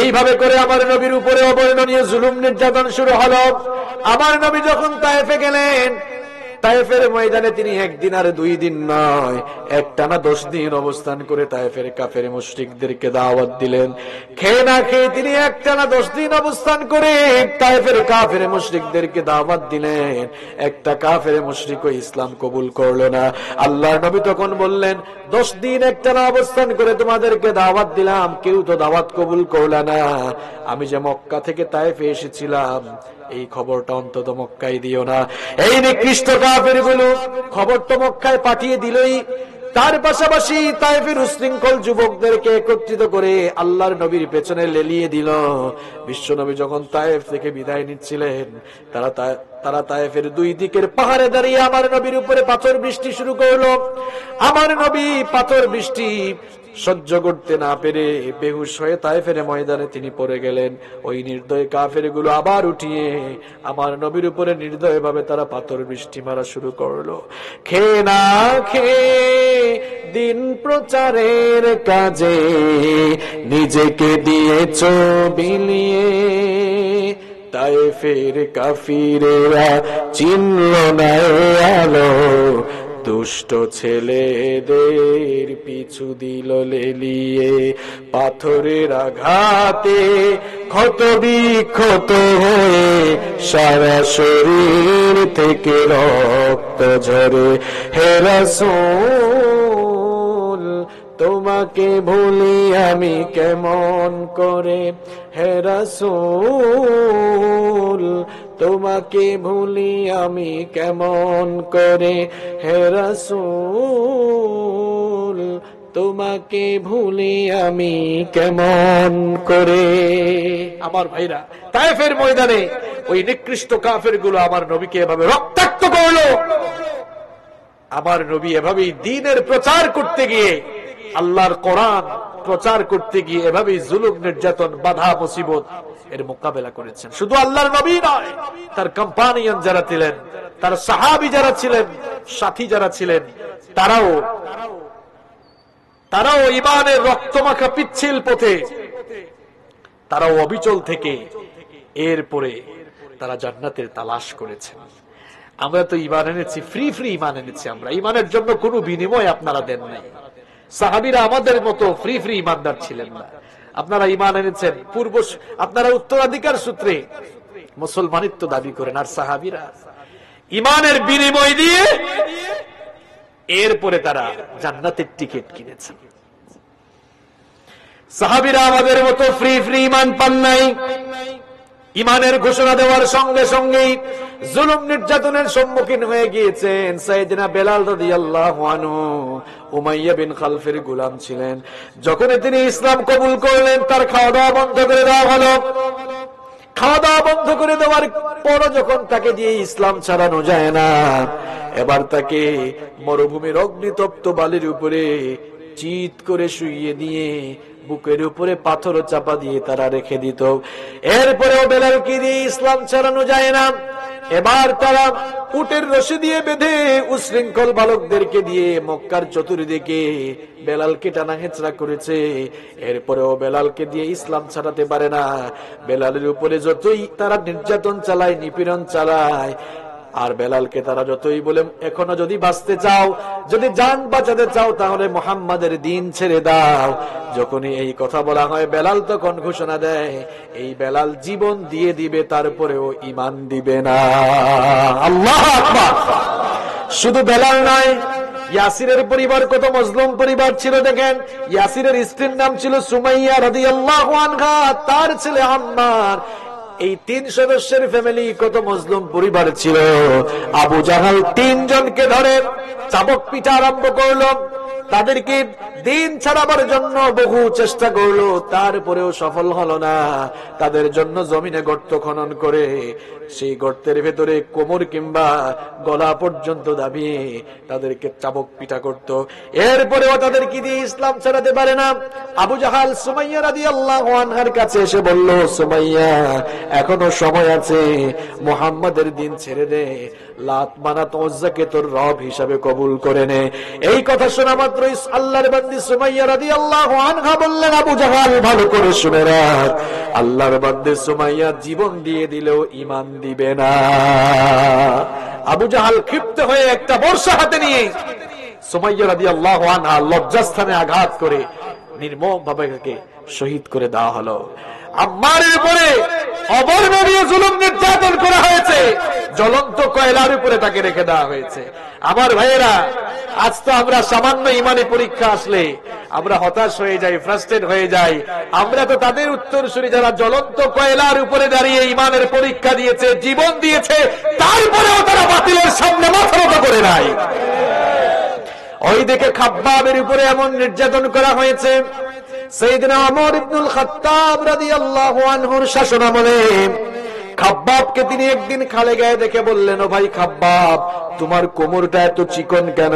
এইভাবে করে আমার নবীর উপরে অবর্ণনীয় জুলুম নির্যাতন শুরু হলো। আমার নবী যখন তায়েফে গেলেন, তায়েফের ময়দানে তিনি একদিন আর 2 দিন নয়, একটানা 10 দিন অবস্থান করে তায়েফের কাফের মুশরিকদেরকে দাওয়াত দিলেন। খেয়ে না খেয়ে তিনি একটানা 10 দিন অবস্থান করে তায়েফের কাফের মুশরিকদেরকে দাওয়াত দিলেন। একটা কাফের মুশরিকও ইসলাম কবুল করলো না। আল্লাহর নবী তখন বললেন, 10 দিন একটানা অবস্থান করে তোমাদেরকে দাওয়াত দিলাম, কেউ তো দাওয়াত কবুল করলো না। আমি যে মক্কা থেকে তায়েফে এসেছিলাম, এই খবরটা অন্তত মক্কায় দিও না। এই নিকৃষ্ট কাফেরগুলো খবর তো মক্কায় পাঠিয়ে দিলই, তার পাশাপাশি তায়েফের উশৃঙ্খল যুবকদেরকে একত্রিত করে আল্লাহর নবীর পেছনে লেলিয়ে দিল। বিশ্ব নবী যখন তায়েফ থেকে বিদায় নিচ্ছিলেন, তারা তায়েফের 2 দিকের পাহাড়ে দাঁড়িয়ে আমার নবীর উপরে পাথর বৃষ্টি শুরু করলো। আমার নবী পাথর বৃষ্টি সহ্য করতে না পেরে বেহুশ হয়ে তায়েফের ময়দানে তিনি পড়ে গেলেন। ওই নির্দয় কাফেরগুলো আবার উঠিয়ে আমার নবীর উপরে নির্দয়ভাবে তারা পাথর বৃষ্টি মারা শুরু করলো। খেয়ে না খেয়ে দিন প্রচারের কাজে নিজেকে দিয়েছ বিলিয়ে, তায়েফের কাফিরেরা চিনল না আলো, দুষ্ট ছেলেদের পিছু দিল লেলিয়ে। পাথরের আঘাতে ক্ষত বিক্ষত হয়ে সারা শরীর থেকে রক্ত ঝরে। হে রাসূল, তোমাকে ভুলি আমি কেমন করে। হে রাসূল, তোমাকে ভুলি আমি কেমন করে। হে রাসূল, তোমাকে ভুলি আমি কেমন করে। আমার ভাইরা, তায়েফের ময়দানে ওই নিকৃষ্ট কাফেরগুলো আমার নবীকে এভাবে রক্তাক্ত করলো। আমার নবী এভাবেই দ্বীনের প্রচার করতে গিয়ে, আল্লাহর কোরআন প্রচার করতে গিয়ে এভাবেই জুলুম নির্যাতন বাধা মুসিবত এর মোকাবেলা করেছেন। শুধু আল্লাহর নবী নয়, তার কম্পানিয়ন যারা ছিলেন, তার সাহাবী যারা ছিলেন, সাথী যারা ছিলেন, তারাও ঈমানের রক্তমাখা পিচ্ছিল পথে তারাও অবিচল থেকে এরপরে তারা জান্নাতের তালাশ করেছেন। আমরা তো ঈমান এনেছি, ফ্রি ঈমান এনেছি। আমরা ঈমানের জন্য কোনো বিনিময় আপনারা দেন নাই। সাহাবীরা আমাদের মতো ফ্রি ঈমানদার ছিলেন না। আপনারা ঈমান এনেছেন আপনারা উত্তরাধিকার সূত্রে মুসলমানিত্ব দাবি করেন, আর সাহাবীরা ঈমানের বিনিময় দিয়ে এরপরে তারা জান্নাতের টিকিট কিনেছেন। সাহাবীরা আমাদের মতো ফ্রি ঈমান পান নাই। ঈমানের ঘোষণা দেওয়ার সঙ্গে সঙ্গেই জুলুম নির্যাতনের সম্মুখীন হয়ে গিয়েছেন। সাইয়েদনা বেলাল রাদিয়াল্লাহু আনহু উমাইয়া বিন খালফের গোলাম ছিলেন। যখন তিনি ইসলাম কবুল করলেন, তার খাওয়া দাওয়া বন্ধ করে দেওয়া হলো। খাওয়া দাওয়া বন্ধ করে দেওয়ার পরও যখন তাকে দিয়ে ইসলাম ছাড়ানো যায় না, এবার তাকে মরুভূমির অগ্নিতপ্ত বালির উপরে চিৎ করে শুইয়ে দিয়ে বুকের উপরে পাথর চাপা দিয়ে তারা রেখে দিত। এরপরেও বেলালকে দিয়ে ইসলাম ছাড়ানো যায় না। এবার তারা উটের রশি দিয়ে বেঁধে উশৃঙ্খল বালকদেরকে দিয়ে মক্কার চতুর্দিকে বেলালকে টানা হেঁচড়া করেছে। এরপরেও বেলালকে দিয়ে ইসলাম ছাড়াতে পারে না। বেলালের উপরে যতই তারা নির্যাতন চালায়, নিপীড়ন চালায়, আর বেলালকে তারা যতই বলে এখনো যদি বাঁচতে চাও, যদি জান বাঁচাতে চাও, তাহলে মুহাম্মাদের দ্বীন ছেড়ে দাও। যখনই এই কথা বলা হয়, বেলাল তখন ঘোষণা দেয় এই বেলাল জীবন দিয়ে দিবে, তারপরেও ঈমান দিবে না। আল্লাহু আকবার। শুধু বেলাল নয়, ইয়াসিরের পরিবার কত মজলুম পরিবার ছিল দেখেন। ইয়াসিরের স্ত্রীর নাম ছিল সুমাইয়া রাদিয়াল্লাহু আনহা, তার ছেলে আম্মার। এই 3 সদস্যের ফ্যামিলি কত মজলুম পরিবার ছিল। আবু জাহাল 3 জনকে ধরে চাবক পিটা আরম্ভ করলো, তাদেরকে দিন ছাড়াবার জন্য বহু চেষ্টা করলো, তারপরেও সফল হলো না। তাদের জন্য জমিনে গর্ত খনন করে সেই গর্তের ভেতরে কোমর কিংবা গলা পর্যন্ত দাবিয়ে তাদেরকে চাবক পিটা করত। এরপরেও তাদেরকে দিয়ে ইসলাম ছাড়াতে পারে না। আবু জাহাল সুমাইয়া রাদিয়াল্লাহু আনহার কাছে এসে বলল, সুমাইয়া এখনো সময় আছে, মুহাম্মাদের দ্বীন ছেড়ে দে, লাত মানাত উজ্জাকে তোর রব হিসাবে কবুল করে নে। এই কথা শোনা মাত্রই আল্লাহর বান্দি সুমাইয়া রাদিয়াল্লাহু আনহা বললেন, আবু জাহাল ভালো করে শুনে রাখ, আল্লাহর বান্দি সুমাইয়া জীবন দিয়ে দিলেও ঈমান দিবে না। আবু জাহাল ক্ষিপ্ত হয়ে একটা বর্শা হাতে নিয়ে সুমাইয়া রাদিয়াল্লাহু আনহা লজ্জাস্থানে আঘাত করে নির্মমভাবে তাকে শহীদ করে দেওয়া হলো। আম্মারের উপরে অবর্ণনীয় জুলুম নির্যাতন করা হয়েছে, জ্বলন্ত কয়লার উপরে তাকে রেখে দেওয়া হয়েছে। আমার ভাইয়েরা, আজ তো আমরা সামান্য ইমানি পরীক্ষা আসলে আমরা হতাশ হয়ে যাই, ফ্রাস্ট্রেট হয়ে যাই। আমরা তো তাদের উত্তরসূরি যারা জ্বলন্ত কয়লার উপরে দাঁড়িয়ে ইমানের পরীক্ষা দিয়েছে, জীবন দিয়েছে, তারপরেও তারা বাতিলের সামনে মাথা নত করে নাই। ওই দেখে খাব্বাবের উপরে এমন নির্যাতন করা হয়েছে, সাইয়েদনা ওমর ইবনুল খাত্তাব রাদিয়াল্লাহু আনহুর শাসনামলে খাব্বাবকে তিনি একদিন খালে গায়ে দেখে বললেন, ও ভাই খাব্বাব, তোমার কোমরটা এত চিকন কেন,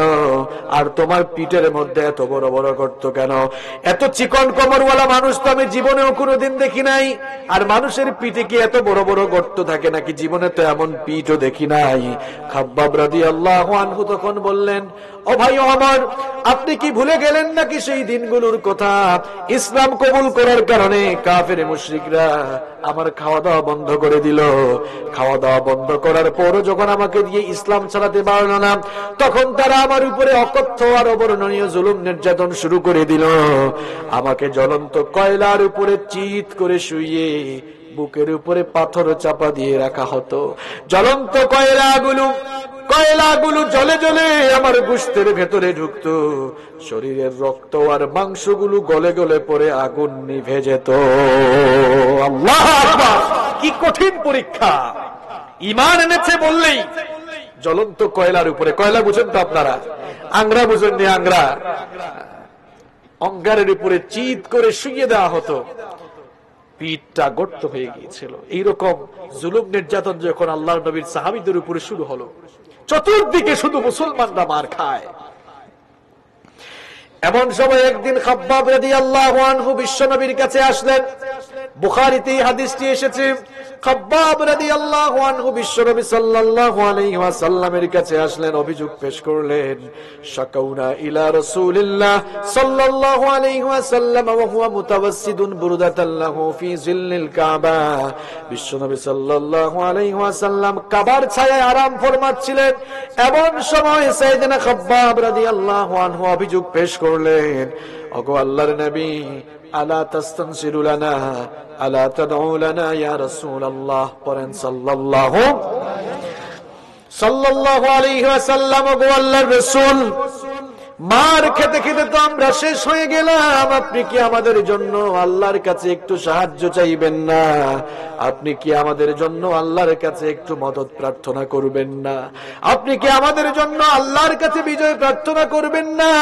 আর তোমার পিঠের মধ্যে এত বড় বড় গর্ত কেন? এত চিকন কোমরওয়ালা মানুষ তো আমি জীবনেও কোনোদিন দেখি নাই। আর মানুষের পিঠে কি এত বড় বড় গর্ত থাকে নাকি? জীবনে তো এমন পিঠও দেখি নাই। খাব্বাব রাদিয়াল্লাহু আনহু তখন বললেন, ও ভাই ওমর, আপনি কি ভুলে গেলেন নাকি সেই দিনগুলোর কথা? ইসলাম কবুল করার কারণে কাফের মুশরিকরা আমার খাওয়া দাওয়া বন্ধ করে দিল। খাওয়া দাওয়া বন্ধ করার পরও যখন আমাকে দিয়ে ইসলাম ছাড়াতে পারল না, তখন তারা আমার উপরে অকথ্য আর অবর্ণনীয় জুলুম নির্যাতন শুরু করে দিল। আমাকে জ্বলন্ত কয়লার উপরে চিৎ করে শুইয়ে বুকের উপরে পাথর চাপা দিয়ে রাখা হতো। জ্বলন্ত কয়লাগুলো জ্বলে জ্বলে আমার গোশতের ভেতরে ঢুকতো, শরীরের রক্ত আর মাংসগুলো গলে গলে পড়ে আগুন নিভে যেত। আল্লাহু আকবার! কি কঠিন পরীক্ষা! ঈমান এনেছে বললেই জ্বলন্ত কয়লার উপরে, কয়লা বুঝেন তো আপনারা, আংরা বুঝেন নি, আংরা, অঙ্গারের উপরে চিৎ করে শুইয়ে দেওয়া হতো, পিঠটা গর্ত হয়ে গিয়েছিল। এইরকম জুলুম নির্যাতন যখন আল্লাহর নবীর সাহাবীদের উপরে শুরু হলো, চতুর্দিকে শুধু মুসলমানরা মার খায়। এমন সময় একদিন খাব্বাব রাদিয়াল্লাহু আনহু বিশ্ব নবীর কাছে আসলেন। বুখারীতে এই হাদিসটি এসেছে। খাব্বাব রাদিয়াল্লাহু আনহু বিশ্ব নবী সাল্লাল্লাহু আলাইহি ওয়াসাল্লামের কাছে আসলেন, অভিযোগ পেশ করলেন। শাকাউনা ইলা রাসূলিল্লাহ সাল্লাল্লাহু আলাইহি ওয়াসাল্লাম ওয়া হুয়া মুতাওয়াসসিদুন বুরদাতান লাহু ফি জিল্লিল কাবা। বিশ্ব নবী সাল্লাল্লাহু আলাইহি ওয়াসাল্লাম কাবার ছায়ায় আরাম ফরমাচ্ছিলেন। এমন সময় সাইয়েদনা খাব্বাব রাদিয়াল্লাহু আনহু অভিযোগ পেশ করলেন, ওগো আল্লাহর নবী, আলা তাস্তানসিরু লানা, আলা তাদউ লানা ইয়া রাসূলুল্লাহ, পড়েন সাল্লাল্লাহু আলাইহি ওয়াসাল্লাম, ওগো আল্লাহর রাসূল, মার খেতে খেতে তো আমরা শেষ হয়ে গেলাম, আপনি কি আমাদের জন্য আল্লাহর কাছে একটু সাহায্য চাইবেন না? আপনি কি আমাদের জন্য আল্লাহর কাছে একটু মদদ প্রার্থনা করবেন না? আপনি কি আমাদের জন্য আল্লাহর কাছে বিজয় প্রার্থনা করবেন না?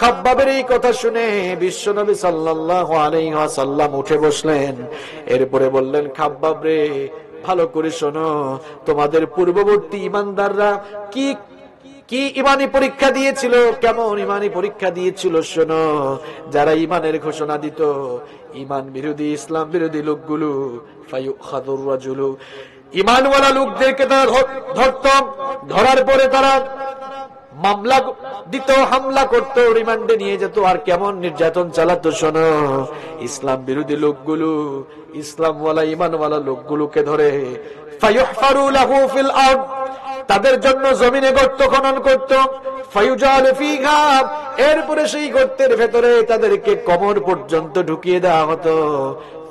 খাব্বাবের এই কথা শুনে বিশ্বনবী সাল্লাল্লাহু আলাইহি ওয়াসাল্লাম উঠে বসলেন। এরপরে বললেন, খাব্বাব রে, ভালো করে শোনো, তোমাদের পূর্ববর্তী ঈমানদাররা কি কি ইমানি পরীক্ষা দিয়েছিল, কেমন ইমানি পরীক্ষা দিয়েছিল শোনো। যারা ইমানের ঘোষণা দিত, ইমান বিরোধী, ইসলাম বিরোধী লোকগুলো, ফায়ুখাযুর রাজুলু, ইমানওয়ালা লোকদেরকে তারা ধরত, ধরার পরে তারা মামলা দিত, হামলা করত, রিমান্ডে নিয়ে যেত। আর কেমন নির্যাতন চালাতো শোনো, ইসলাম বিরোধী লোকগুলো, ইসলামওয়ালা ইমানওয়ালা লোকগুলোকে ধরে ফায়ুহফারু লাহু ফিল আরদ, তাদের জন্য জমিনে গর্ত খনন করত, ফায়ুজালু ফিহা, এরপরে সেই গর্তের ভেতরে তাদেরকে কোমর পর্যন্ত ঢুকিয়ে দেওয়া হতো।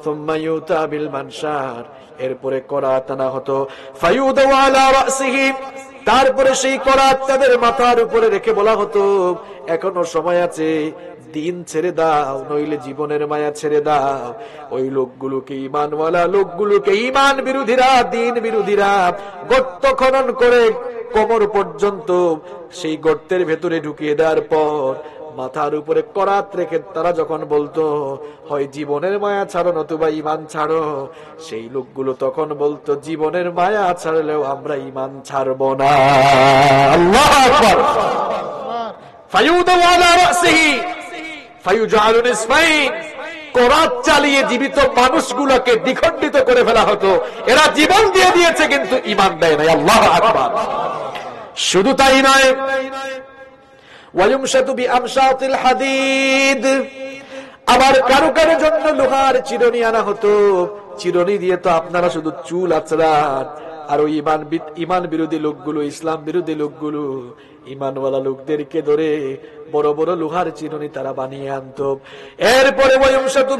সুম্মা ইউতা বিল মানশার, এরপরে করাত আনা হতো, ফায়ুদাউ আলা রাসিহি, তারপরে সেই করাত তাদের মাথার উপরে রেখে বলা হতো এখনো সময় আছে, দিন ছেড়ে দাও, নইলে জীবনের মায়া ছেড়ে দাও। ওই লোকগুলোকে, ইমানওয়ালা লোকগুলোকে ইমান বিরোধীরা, দিন বিরোধীরা গর্ত খনন করে কোমর পর্যন্ত সেই গর্তের ভেতরে ঢুকিয়ে দেওয়ার পর মাথার উপরে করাত রেখে তারা যখন বলতো হয় জীবনের মায়া ছাড়ো নতুবা ইমান ছাড়ো, সেই লোকগুলো তখন বলতো জীবনের মায়া ছাড়লেও আমরা ইমান ছাড়বো না। আল্লাহু আকবার। ফায়ুদাউ আলা রাসিহি ফায়ুজালু নিসফাইন, করাত চালিয়ে জীবিত মানুষগুলোকে দ্বিখণ্ডিত করে ফেলা হতো। এরা জীবন দিয়ে দিয়েছে কিন্তু ইমান দেয় নাই। আল্লাহু আকবার। শুধু তাই নয়, ওয়ায়ুমশাতু বিআমশাতিল হাদিদ, আবার কারো কারো জন্য লোহার চিরুনি আনা হতো। চিরুনি দিয়ে তো আপনারা শুধু চুল আঁচড়ান, আর ওই ইমান বিরোধী লোকগুলো, ইসলাম বিরোধী লোকগুলো ইমানওয়ালা লোকদেরকে ধরে বড় বড় লোহার চিরুনি তারা বানিয়ে আনতো। এরপরে ওয়ায়ুমশাতু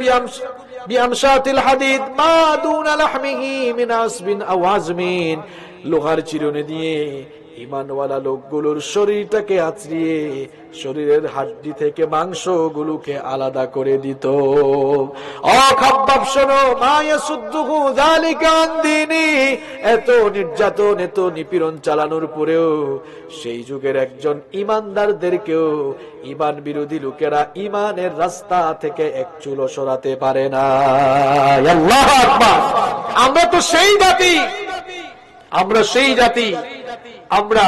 বিআমশাতিল হাদিদ মা দুনা লাহমিহি মিন আসবিন আও আজমিন, লোহার চিরুনি দিয়ে ইমানওয়ালা লোকগুলোর শরীরটাকে আঁচড়িয়ে শরীরের হাড্ডি থেকে মাংসগুলোকে আলাদা করে দিত। অখাব্বাব শোনো, মা ইয়াসুদ্দুহু যালিকা আন দীনি, এত নির্যাতন, এত নিপীড়ন চালানোর পরেও সেই যুগের একজন ইমানদারদেরকেও ইমান বিরোধী লোকেরা ইমানের রাস্তা থেকে এক চুলও সরাতে পারে না। আল্লাহু আকবার। আমরা তো সেই জাতি, আমরা সেই জাতি, আমরা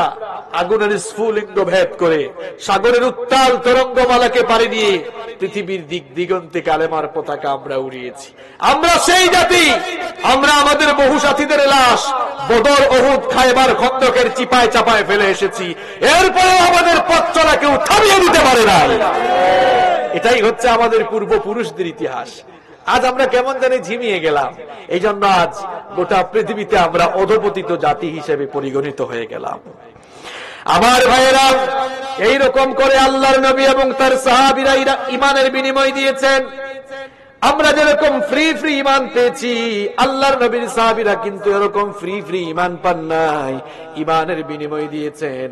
আগুনের স্ফুলিঙ্গ ভেদ করে সাগরের উত্তাল তরঙ্গমালাকে পাড়ি দিয়ে পৃথিবীর দিক দিগন্তে কালেমার পতাকা আমরা উড়িয়েছি। আমরা সেই জাতি, আমরা আমাদের বহু সাথীদের লাশ বদর, উহুদ, খায়বার, খন্দকের চিপায় চাপায় ফেলে এসেছি, এরপরেও আমাদের পথ চলা কেউ থামিয়ে দিতে পারে না। এটাই হচ্ছে আমাদের পূর্বপুরুষদের ইতিহাস। আজ আমরা কেমন জানি ঝিমিয়ে গেলাম, এই জন্য আজ গোটা পৃথিবীতে আমরা অধপতিত জাতি হিসেবে পরিগণিত হয়ে গেলাম। আমার ভাইয়েরা, এইরকম করে আল্লাহর নবী এবং তার সাহাবীরা ইমানের বিনিময় দিয়েছেন। আমরা যেরকম ফ্রি ফ্রি ইমান পেয়েছি, আল্লাহর নবীর সাহাবীরা কিন্তু এরকম ফ্রি ফ্রি ইমান পান নাই, ইমানের বিনিময় দিয়েছেন।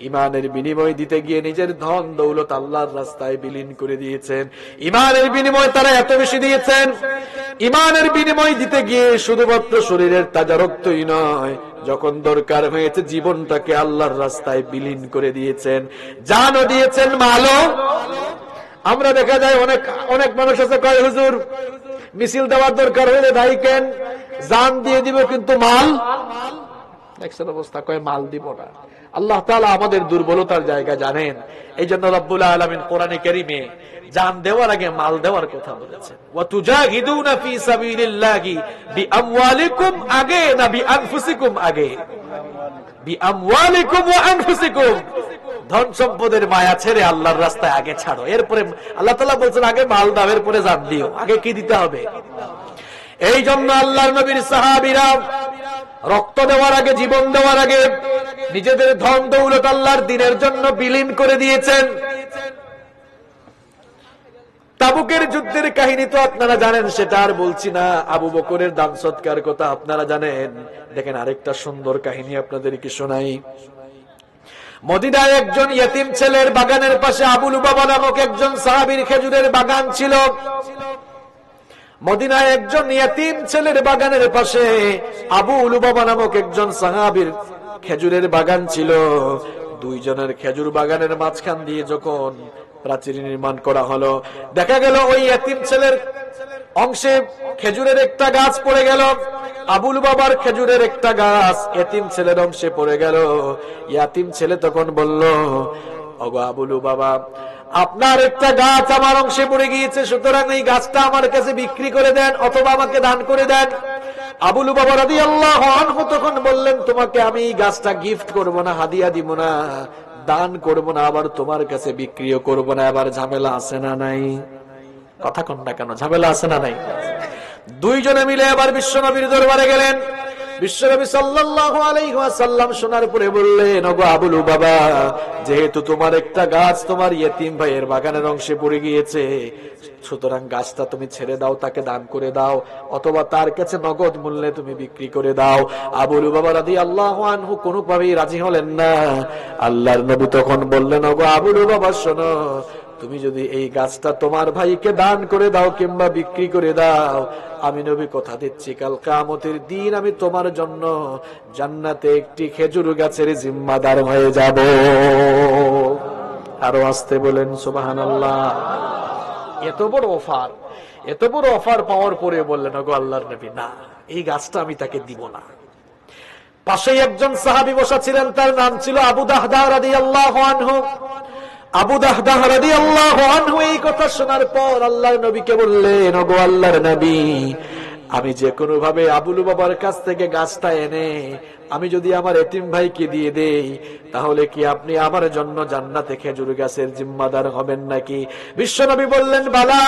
ইমানের বিনিময় দিতে গিয়ে নিজের ধন দৌলত আল্লাহর রাস্তায় বিলীন করে দিয়েছেন। ইমানের বিনিময় তারা এত বেশি দিয়েছেন, ইমানের বিনিময় দিতে গিয়ে শুধুমাত্র শরীরের তাজা রক্তই নয়, যখন দরকার হয়েছে জীবনটাকে আল্লাহর রাস্তায় বিলীন করে দিয়েছেন, জানও দিয়েছেন, মালও। আমরা দেখা যায় অনেক অনেক মানুষ আছে কয় হুজুর মিছিল দেওয়ার দরকার হলে দায়িকেন জান দিয়ে দিব কিন্তু মাল, দেখছেন অবস্থা, কয় মাল দিব না। আল্লাহ তাআলা আমাদের দুর্বলতার জায়গা জানেন, এই জন্য রব্বুল আলামিন কোরআনে কারীমে জান দেওয়ার আগে মাল দেওয়ার কথা বলেছেন। ওয়া তুজাহিদুনা ফি সাবিলিল্লাহি বিআমওয়ালিকুম আগে না বিআনফুসিকুম আগে? বিআমওয়ালিকুম ওয়া আনফুসিকুম, ধন সম্পদের মায়া ছেড়ে আল্লাহর রাস্তায় আগে ছাড়ো। এরপরে আল্লাহ তাআলা বলছেন আগে মাল দাও, এরপরে জান দিও। আগে কি দিতে হবে? এই জন্য আল্লাহর নবীর সাহাবীরা রক্ত দেওয়ার আগে, জীবন দেওয়ার আগে নিজেদের ধন দৌলত আল্লাহর দ্বীনের জন্য বিলীন করে দিয়েছেন। তাবুকের যুদ্ধের কাহিনী তো আপনারা জানেন, সেটা আর বলছি না। আবু বকরের দান সৎকার কথা আপনারা জানেন। দেখেন আরেকটা সুন্দর কাহিনী আপনাদেরকে শোনাই। মদিনায় একজন ইয়েতিম ছেলের বাগানের পাশে আবু লুবাবা নামক একজন সাহাবীর খেজুরের বাগান ছিল। মদিনায় একজন ইয়েতিম ছেলের বাগানের পাশে আবু লুবাবা নামক একজন সাহাবীর খেজুরের বাগান ছিল। দুইজনের খেজুর বাগানের মাঝখান দিয়ে যখন প্রাচীর নির্মাণ করা হলো, দেখা গেল ওই ইয়েতিম ছেলের অংশে খেজুরের একটা গাছ পড়ে গেল। আবুল বাবার খেজুরের একটা গাছ ইয়েতিম ছেলের অংশে পড়ে গেল। ইয়েতিম ছেলে তখন বলল, ওগো আবুল বাবা, আপনার একটা গাছ আমার অংশে পড়ে গিয়েছে, সুতরাং এই গাছটা আমার কাছে বিক্রি করে দেন অথবা আমাকে দান করে দেন। আবু লুবাবা রাদিয়াল্লাহু আনহু তখন বললেন, তোমাকে আমি এই গাছটা গিফট করব না, হাদিয়া দিব না, দান করব না, আবার তোমার কাছে বিক্রিও করব না। আবার ঝামেলা আছে না নাই? কথা কোন না কেন, ঝামেলা আছে না নাই? দুইজনে মিলে আবার বিশ্বনবীর দরবারে গেলেন। বিশ্বনবী সাল্লাল্লাহু আলাইহি ওয়াসাল্লাম শোনার পরে বললেন, ওগো আবু লুবাবা, যেহেতু তোমার একটা গাছ তোমার ইয়েতিম ভাইয়ের বাগানের অংশে পড়ে গিয়েছে, সুতরাং গাছটা তুমি ছেড়ে দাও, তাকে দান করে দাও, অথবা তার কাছে নগদ মূল্যে তুমি বিক্রি করে দাও। আবু লুবাবা রাদিয়াল্লাহু আনহু কোনোভাবেই রাজি হলেন না। আল্লাহর নবী তখন বললেন, ওগো আবু লুবাবা, শোনো, তুমি যদি এই গাছটা তোমার ভাইকে দান করে দাও কিংবা বিক্রি করে দাও, আমি নবী কথা দিচ্ছি কাল কিয়ামতের দিন আমি তোমার জন্য জান্নাতে একটি খেজুর গাছের জিম্মাদার হয়ে যাব। আরো আসতে বলেন সুবহানাল্লাহ। এত বড় অফার, এত বড় অফার পাওয়ার পরে বললেন, ওগো আল্লাহর নবী, না, এই গাছটা আমি তাকে দিব না। পাশেই একজন সাহাবী বসা ছিলেন, তার নাম ছিল আবু দাহদা রাদিয়াল্লাহু আনহু। আবু দাহদা রাদিয়াল্লাহু আনহু এই কথা শোনার পর আল্লাহর নবীকে বললেন, ওগো আল্লাহর নবী, আমি যে কোনো ভাবে আবু লুবাবার কাছ থেকে গাছটা এনে আমি যদি আমার এতিম ভাইকে দিয়ে দেই, তাহলে কি আপনি আমার জন্য জান্নাতে খেজুর গাছের জিম্মাদার হবেন নাকি? বিশ্বনবী বললেন, বালা,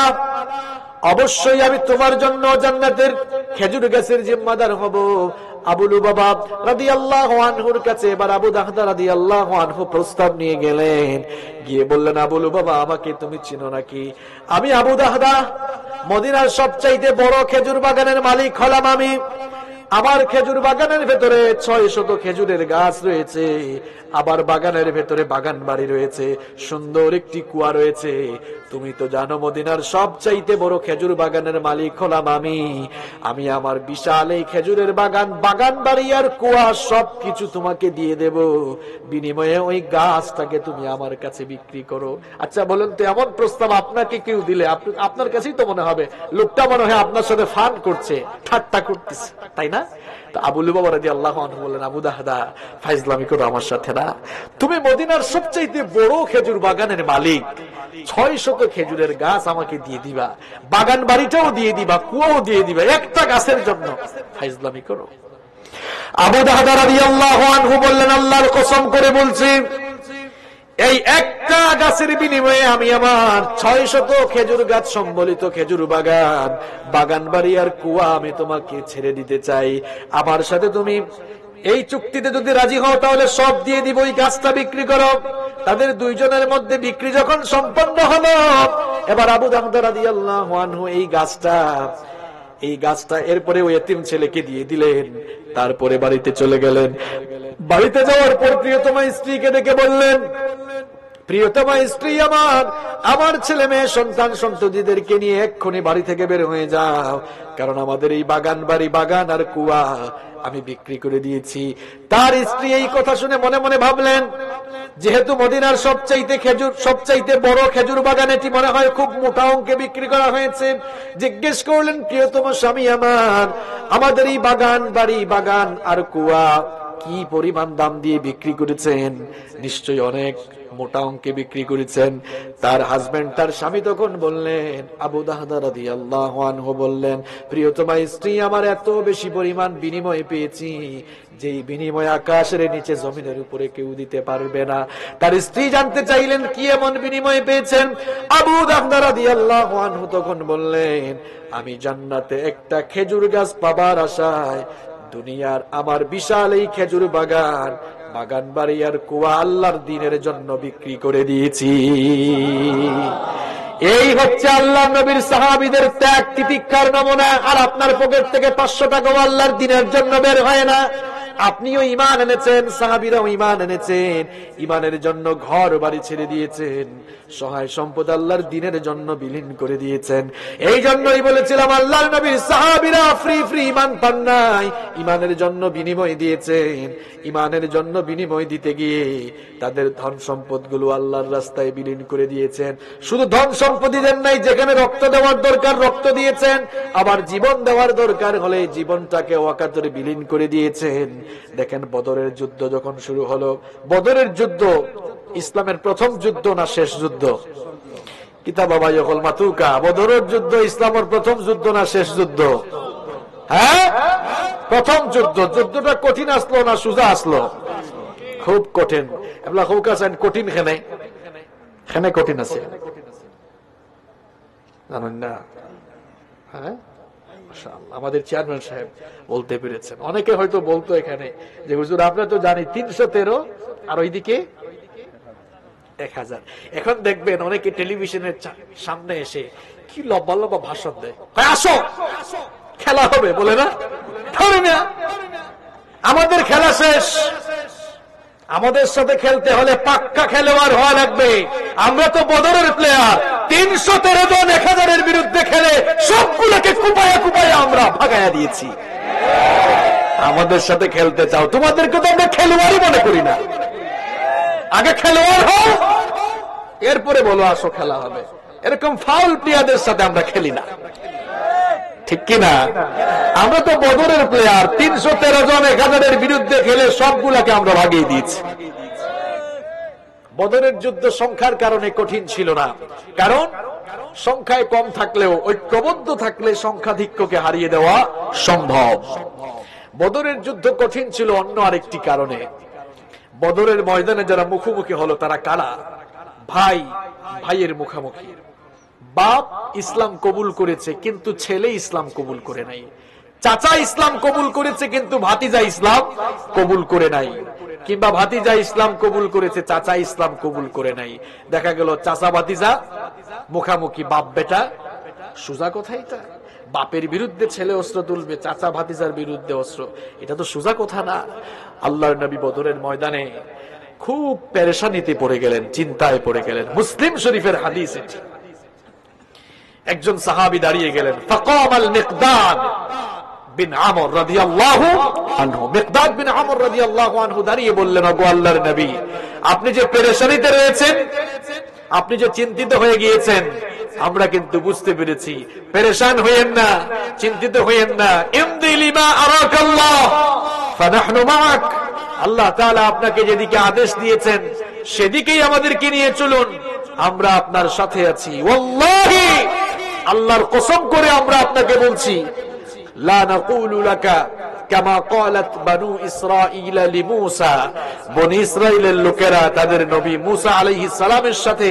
অবশ্যই আমি তোমার জন্য জান্নাতের খেজুর গাছের জিম্মাদার হব। আবু লুবাবা রাদিয়াল্লাহু আনহুর কাছে এবার আবু দাহদা রাদিয়াল্লাহু আনহু প্রস্তাব নিয়ে গেলেন, গিয়ে বললেন, আবু লুবাবা, আমাকে তুমি চিনো নাকি? আমি আবু দাহদা, মদিনার সবচাইতে বড় খেজুর বাগানের মালিক হলাম আমি। আমার খেজুর বাগানের ভেতরে 600 খেজুরের গাছ রয়েছে, আবার বাগানের ভেতরে বাগান বাড়ি রয়েছে, সুন্দর একটি কুয়া রয়েছে। তুমি তো জানো মদিনার সবচাইতে বড় খেজুর বাগানের মালিক হলাম আমি। আমি আমার বিশাল এই খেজুরের বাগান, বাগান বাড়ি আর কুয়া সবকিছু তোমাকে দিয়ে দেব, বিনিময়ে ওই গাছটাকে তুমি আমার কাছে বিক্রি করো। আচ্ছা বলেন তো, এমন প্রস্তাব আপনাকে কেউ দিলে আপনার কাছেই তো মনে হবে লোকটা মনে হয় আপনার সাথে ফান করছে, ঠাট্টা করতেছে, তাই না? আবু লুবাবা রাদিয়াল্লাহু আনহু বললেন, আবু দাহদা, ফাইজলামি করো আমার সাথে না। তুমি মদিনার সবচাইতে বড় খেজুর বাগানের মালিক, 600 খেজুরের গাছ আমাকে দিয়ে দিবা, বাগান বাড়িটাও দিয়ে দিবা, কুয়াও দিয়ে দিবা, একটা গাছের জন্য ফাইজলামি করো? আবু দাহদা রাদিয়াল্লাহু আনহু বললেন, আল্লাহর কসম করে বলছি, এই একটা গাছের বিনিময়ে আমি আমার 600 খেজুর গাছ সম্বলিত খেজুর বাগান, বাগান বাড়ি আর কুয়া আমি তোমাকে ছেড়ে দিতে চাই। আমার সাথে তুমি এই চুক্তিতে যদি রাজি হও তাহলে সব দিয়ে দিব, এই গাছটা বিক্রি করো। তাদের দুইজনের মধ্যে বিক্রি যখন সম্পন্ন হলো, এবার আবু দাহদা রাদিয়াল্লাহু আনহু এই গাছটা এরপরে ওই এতিম ছেলেকে দিয়ে দিলেন। তারপরে বাড়িতে চলে গেলেন। বাড়িতে যাওয়ার পর প্রিয়তমা স্ত্রীকে ডেকে বললেন, প্রিয়তমা স্ত্রী, আমার ছেলে মেয়ে সন্তান সন্ততিদেরকে নিয়ে এক্ষুনি বাড়ি থেকে বের হয়ে যাও, কারণ আমাদের এই বাগান বাড়ি, বাগান আর কুয়া আমি বিক্রি করে দিয়েছি। তার স্ত্রী এই কথা শুনে মনে মনে ভাবলেন, যেহেতু মদিনার সবচাইতে বড় খেজুর বাগান এটি, মনে হয় খুব মোটা অঙ্কে বিক্রি করা হয়েছে। জিজ্ঞেস করলেন, প্রিয়তম স্বামী আমাদের এই বাগান বাড়ি, বাগান আর কুয়া কি পরিমাণ দাম দিয়ে বিক্রি করেছেন? নিশ্চয়ই অনেক মোটা অঙ্কে বিক্রি করেছেন। তার হাজবেন্ড, তার স্বামী তখন বললেন, আবু দাহদা রাদিয়াল্লাহু আনহু বললেন, প্রিয়তমা স্ত্রী, আমার এত বেশি পরিমাণ বিনিময় পেয়েছি, যেই বিনিময় আকাশের নিচে জমিনের উপরে কেউ দিতে পারবে না। তার স্ত্রী জানতে চাইলেন, কি এমন বিনিময় পেয়েছেন? আবু দাহদা রাদিয়াল্লাহু আনহু তখন বললেন, আমি জান্নাতে একটা খেজুর গাছ পাবার আশায় দুনিয়ার আমার বিশাল এই খেজুর বাগান, বাগান বাড়ি আর কুয়া আল্লাহর দ্বীনের জন্য বিক্রি করে দিয়েছি। এই হচ্ছে আল্লাহ নবীর সাহাবীদের ত্যাগ তিতিক্ষার নমুনা। আর আপনার পকেট থেকে 500 টাকাও আল্লাহর দ্বীনের জন্য বের হয় না। আপনিও ঈমান এনেছেন, সাহাবীরাও ঈমান এনেছেন, ঈমানের জন্য ঘর বাড়ি ছেড়ে দিয়েছেন, সহায় সম্পদ আল্লাহর দ্বীনের জন্য বিলীন করে দিয়েছেন। এই জন্যই বলেছিলাম, আল্লাহর নবীর সাহাবীরা ফ্রি ঈমান পান নাই, ঈমানের জন্য বিনিময় দিয়েছেন। ঈমানের জন্য বিনিময় দিতে গিয়ে তাদের ধন সম্পদ গুলো আল্লাহর রাস্তায় বিলীন করে দিয়েছেন। শুধু ধন সম্পত্তি দেন নাই, যেখানে রক্ত দেওয়ার দরকার রক্ত দিয়েছেন, আবার জীবন দেওয়ার দরকার হলে জীবনটাকে ওয়াকাতরে বিলীন করে দিয়েছেন। দেখেন, বদরের যুদ্ধ যখন শুরু হলো, বদরের যুদ্ধ ইসলামের প্রথম যুদ্ধ না শেষ যুদ্ধ? কিতাব বাবা যখন মাতুকা বদরের যুদ্ধ ইসলামের প্রথম যুদ্ধ না শেষ যুদ্ধ? হ্যাঁ, প্রথম যুদ্ধ। যুদ্ধটা কঠিন আসলো না সুজা আসলো? খুব কঠিন। এগুলা খুব কাছে কঠিন খেনে খেনে কঠিন আছে জানেন না? হ্যাঁ, আমাদের চেয়ারম্যান সাহেব বলতে পেরেছেন। অনেকে হয়তো বলতো এখানে যে হুজুর আমরা তো জানি 313 আর ওইদিকে 1000। এখন দেখবেন অনেকে টেলিভিশনের সামনে এসে কি লম্বা লম্বা ভাষণ দেয়, আসো খেলা হবে বলে না, ধরে না আমাদের খেলা শেষ, আমাদের সাথে খেলতে হলে পাক্কা খেলোয়াড় হওয়া লাগবে। আমরা তো বদরের প্লেয়ার, 313 জন 1000-এর বিরুদ্ধে খেলে সবগুলোকে কুপায়া কুপায়া আমরা ভাগায়া দিয়েছি। আমাদের সাথে খেলতে চাও, তোমাদেরকে তো আমরা খেলোয়াড়ই মনে করি না। আগে খেলোয়াড় হও, এরপরে বলো আসো খেলা হবে। এরকম ফাউল প্লেয়ারদের সাথে আমরা খেলি না, ঠিক কিনা? আমরা তো বদরের প্লেয়ার, 313 জন 1000-এর বিরুদ্ধে খেলে সবগুলাকে আমরা ভাগিয়ে দিয়েছি। বদরের যুদ্ধ সংখ্যার কারণে কঠিন ছিল না, কারণ সংখ্যায় কম থাকলেও ঐক্যবদ্ধ থাকলে সংখ্যাধিক্যকে হারিয়ে দেওয়া সম্ভব। বদরের যুদ্ধ কঠিন ছিল অন্য আরেকটি কারণে। বদরের ময়দানে যারা মুখোমুখি হলো তারা কারা? ভাই ভাইয়ের মুখোমুখি। বাপ ইসলাম কবুল করেছে কিন্তু ছেলে ইসলাম কবুল করে নাই। চাচা ইসলাম কবুল করেছে কিন্তু ভাতিজা ইসলাম কবুল করে নাই, কিংবা ভাতিজা ইসলাম কবুল করেছে চাচা ইসলাম কবুল করে নাই। দেখা গেল চাচা ভাতিজা মুখামুখি, বাপ বেটা। সোজা কথা এটা? বাপের বিরুদ্ধে ছেলে অস্ত্র তুলবে, চাচা ভাতিজার বিরুদ্ধে অস্ত্র, এটা তো সোজা কথা না। আল্লাহর নবী বদরের ময়দানে খুব পেরেশানিতে পড়ে গেলেন, চিন্তায় পড়ে গেলেন। মুসলিম শরীফের হাদিস এটি। একজন সাহাবী দাঁড়িয়ে গেলেন, ফাকামাল মিকদাদ বিন আমর রাদিয়াল্লাহু আনহু। মিকদাদ বিন আমর রাদিয়াল্লাহু আনহু দাঁড়িয়ে বললেন, ওগো আল্লাহর নবী, আপনি যে পেরেশানিতে রয়েছেন, আপনি যে চিন্তিত হয়ে গিয়েছেন, আমরা কিন্তু বুঝতে পেরেছি। পেরেশান হইয়েন না, চিন্তিত হইয়েন না। ইমদি লিমা আরাকাল্লাহ ফানাহনু মাআক। আল্লাহ তাআলা আপনাকে যেদিকে আদেশ দিয়েছেন সেদিকেই আমাদেরকে নিয়ে চলুন, আমরা আপনার সাথে আছি। ওয়াল্লাহি, আল্লাহর কসম করে আমরা আপনাকে বলছি, লা নাকুলু লাকা কামা ক্বালাত বানু ইসরাঈল লিমূসা। বনি ইসরাঈলের লোকেরা তাদের নবী মূসা আলাইহিস সালামের সাথে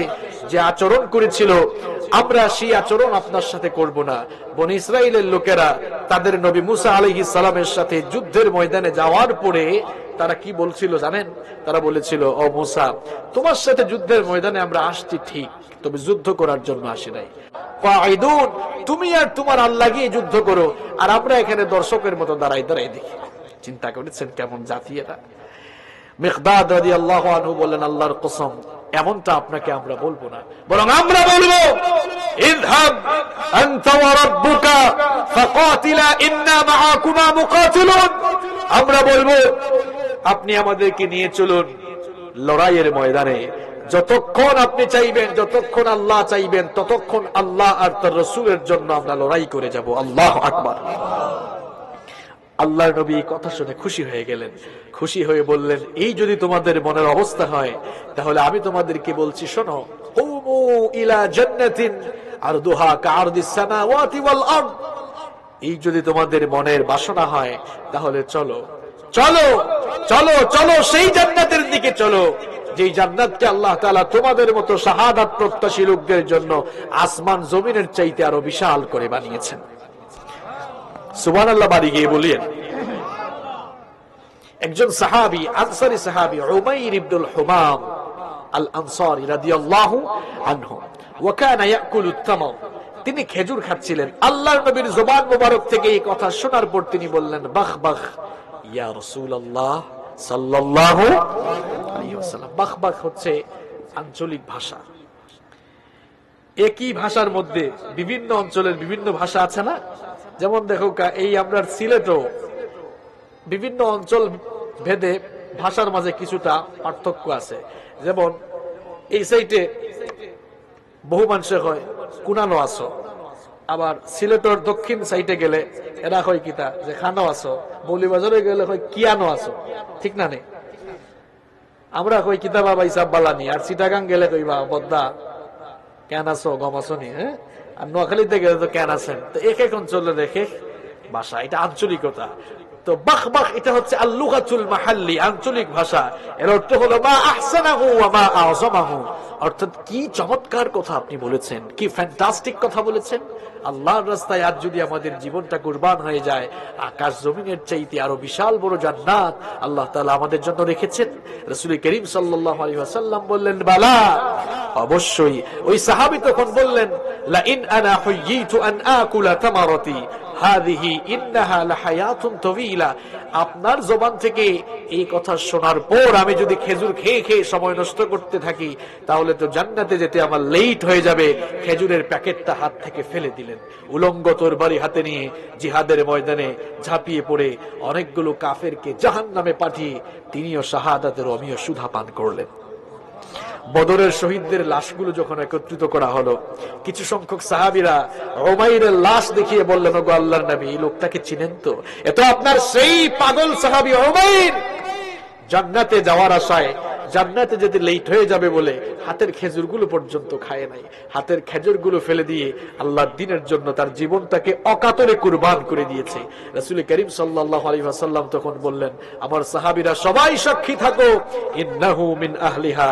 যে আচরণ করেছিল, আমরা সেই আচরণ আপনার সাথে করব না। বনি ইসরাঈলের লোকেরা তাদের নবী মূসা আলাইহিস সালামের সাথে যুদ্ধের ময়দানে যাওয়ার পরে তারা কি বলছিল জানেন? তারা বলেছিল, ও মূসা, তোমার সাথে যুদ্ধের ময়দানে আমরা আসছি ঠিক, তবে যুদ্ধ করার জন্য আসি নাই। ফাইদুন, তুমি আর তোমার আল্লাহ গিয়ে যুদ্ধ করো, আর আমরা এখানে দর্শকের মতো দাঁড়াই দাঁড়াই দেখি। চিন্তা করেছেন কেমন জাতি এরা? মিকদাদ রাদিয়াল্লাহু আনহু বললেন, আল্লাহর কসম, এমনটা আপনাকে আমরা বলবো না, বরং আমরা বলবো, ইযহাব আনতা ওয়া রাব্বুকা ফাকাতিলা ইন্না মাআকুমা মুকাতিলুন। আমরা বলবো, আপনি আমাদেরকে নিয়ে চলুন লড়াইয়ের ময়দানে। যতক্ষণ আপনি চাইবেন, যতক্ষণ আল্লাহ চাইবেন, ততক্ষণ আল্লাহ আর তার রাসূলের জন্য আমরা লড়াই করে যাব। আল্লাহু আকবার। আল্লাহর নবী কথা শুনে খুশি হয়ে গেলেন। খুশি হয়ে বললেন, এই যদি তোমাদের মনের অবস্থা হয়, তাহলে আমি তোমাদেরকে বলছি, শোনো, কুমু ইলা জান্নাতিন আরদুহা কাআরদিস সামাওয়াতি ওয়াল আরদ। এই যদি তোমাদের মনের বাসনা হয়, তাহলে চলো চলো চলো চলো সেই জান্নাতের দিকে চলো, যে জান্নাতকে আল্লাহ তাআলা তোমাদের মতো শাহাদাত প্রত্যাশী লোকদের জন্য আসমান জমিনের চাইতে আরো বিশাল করে বানিয়েছেন। সুবহানাল্লাহ। বাড়ি গিয়ে বলেন, একজন সাহাবী, আনসারী সাহাবী উমাইর ইবনুল হুমাম আল আনসারী রাদিয়াল্লাহু আনহু, ওয়া কানা ইয়াকুলুত তামার, তিনি খেজুর খাচ্ছিলেন। আল্লাহর নবীর জবান মোবারক থেকে এই কথা শোনার পর তিনি বললেন, বাখ বাখ ইয়া রাসূলুল্লাহ সাল্লাল্লাহু আলাইহি ওয়াসাল্লাম। বাখ বাখ হচ্ছে আঞ্চলিক ভাষা। একই ভাষার মধ্যে বিভিন্ন অঞ্চলের বিভিন্ন ভাষা আছে না? যেমন দেখো, এই আমরা সিলেটও বিভিন্ন অঞ্চল ভেদে ভাষার মাঝে কিছুটা পার্থক্য আছে। যেমন এই সাইটে বহু মানুষের হয় কুনানো আসো, আবার সিলেটের দক্ষিণ সাইটে গেলে এরা হয় কিতা যে খানো আসো, মৌলিবাজারে গেলে হয় কিয়ানো আসো, ঠিক না? নেই, আমরা কই কিতা বাবা ইসাব বালানি, আর চিটাগাং গেলে কইবা বদ্দা কেন আছো গম আছো নি? হ্যাঁ, আর নোয়াখালীতে গেলে তো কেন আছেন। তো এক এক অঞ্চলে দেখে ভাষা, এটা আঞ্চলিকতা। তো বাখ বাখ এটা হচ্ছে আল-লুগাতুল মাহাল্লি, আঞ্চলিক ভাষা। এর অর্থ হলো মা আহসানাহু ওয়া মা আযমাহু, অর্থাৎ কি চমৎকার কথা আপনি বলেছেন, কি ফ্যান্টাস্টিক কথা বলেছেন। আল্লাহর রাস্তায় আজ যদি আমাদের জীবনটা কুরবান হয়ে যায়, আকাশ জমিনের চাইতে আরো বিশাল বড় জান্নাত আল্লাহ তাআলা আমাদের জন্য রেখেছেন। রাসূল করিম সাল্লাল্লাহু আলাইহি ওয়াসাল্লাম বললেন, বালা, অবশ্যই। ওই সাহাবী তখন বললেন, লা ইন আনা হুয়্যিতু আন আকুলা তামারাতি হাযিহি ইন্নাহা লাহায়াতুন তাওয়িলা, আপনার জবান থেকে এই কথা শোনার পর আমি যদি খেজুর খেয়ে খেয়ে সময় নষ্ট করতে থাকি, তাহলে তো জান্নাতে যেতে আমার লেট হয়ে যাবে। খেজুরের প্যাকেটটা হাত থেকে ফেলে দিলেন, উলঙ্গ তরবারি হাতে নিয়ে জিহাদের ময়দানে ঝাঁপিয়ে পড়ে অনেকগুলো কাফেরকে জাহান্নামে পাঠিয়ে তিনিও শাহাদাতের অমীয় সুধা পান করলেন। বদরের শহীদদের লাশগুলো যখন একত্রিত করা হলো, কিছু সংখ্যক সাহাবীরা উমাইরের লাশ দেখিয়ে বললেন, ওগো আল্লাহর নবী, এই লোকটাকে চিনেন তো? এ তো আপনার সেই পাগল সাহাবী উমাইর, জান্নাতে যাওয়ার আশায় জান্নাতে যেতে লেট হয়ে যাবে বলে হাতের খেজুরগুলো পর্যন্ত খায় নাই। হাতের খেজুরগুলো ফেলে দিয়ে আল্লাহর দ্বীনের জন্য তার জীবনটাকে অকাতরে কুরবান করে দিয়েছে। রাসূল করিম সাল্লাল্লাহু আলাইহি ওয়াসাল্লাম তখন বললেন, আমার সাহাবীরা সবাই সাক্ষী থাকো, ইন্নাহু মিন আহলিহা,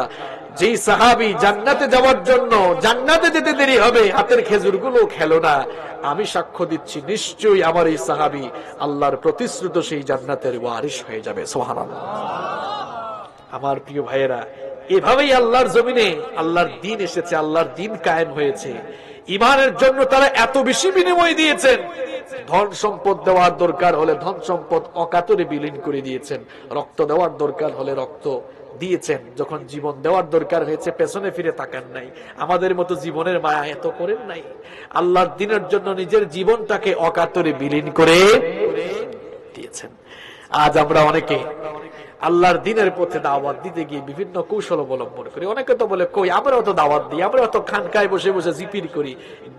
যেই সাহাবী জান্নাতে যাওয়ার জন্য জান্নাতে যেতে দেরি হবে হাতের খেজুরগুলো খেলো না, আমি সাক্ষ্য দিচ্ছি নিশ্চয়ই আমার এই সাহাবী আল্লাহর প্রতিশ্রুত সেই জান্নাতের ওয়ারিস হয়ে যাবে। সুবহানাল্লাহ। আমার প্রিয় ভাইয়েরা, এভাবেই আল্লাহর জমিনে আল্লাহর দ্বীন এসেছে, আল্লাহর দ্বীন কায়েম হয়েছে। ঈমানের জন্য তারা এত বেশি বিনিময় দিয়েছেন, ধন সম্পদ দেওয়ার দরকার হলে ধন সম্পদ অকাতরে বিলীন করে দিয়েছেন, রক্ত দেওয়ার দরকার হলে রক্ত দিয়েছেন, যখন জীবন দেওয়ার দরকার হয়েছে পেছনে ফিরে তাকান নাই। আমাদের মতো জীবনের মায়া এত করেন নাই, আল্লাহর দ্বীনের জন্য নিজের জীবনটাকে অকাতরে বিলীন করে দিয়েছেন। আজ আমরা অনেকে আল্লাহর দ্বীনের পথে দাওয়াত দিতে গিয়ে বিভিন্ন কৌশল অবলম্বন করি। অনেকে তো বলে, কই আমরাও তো দাওয়াত দিই, আমরাও তো খানকায় বসে বসে জিকির করি,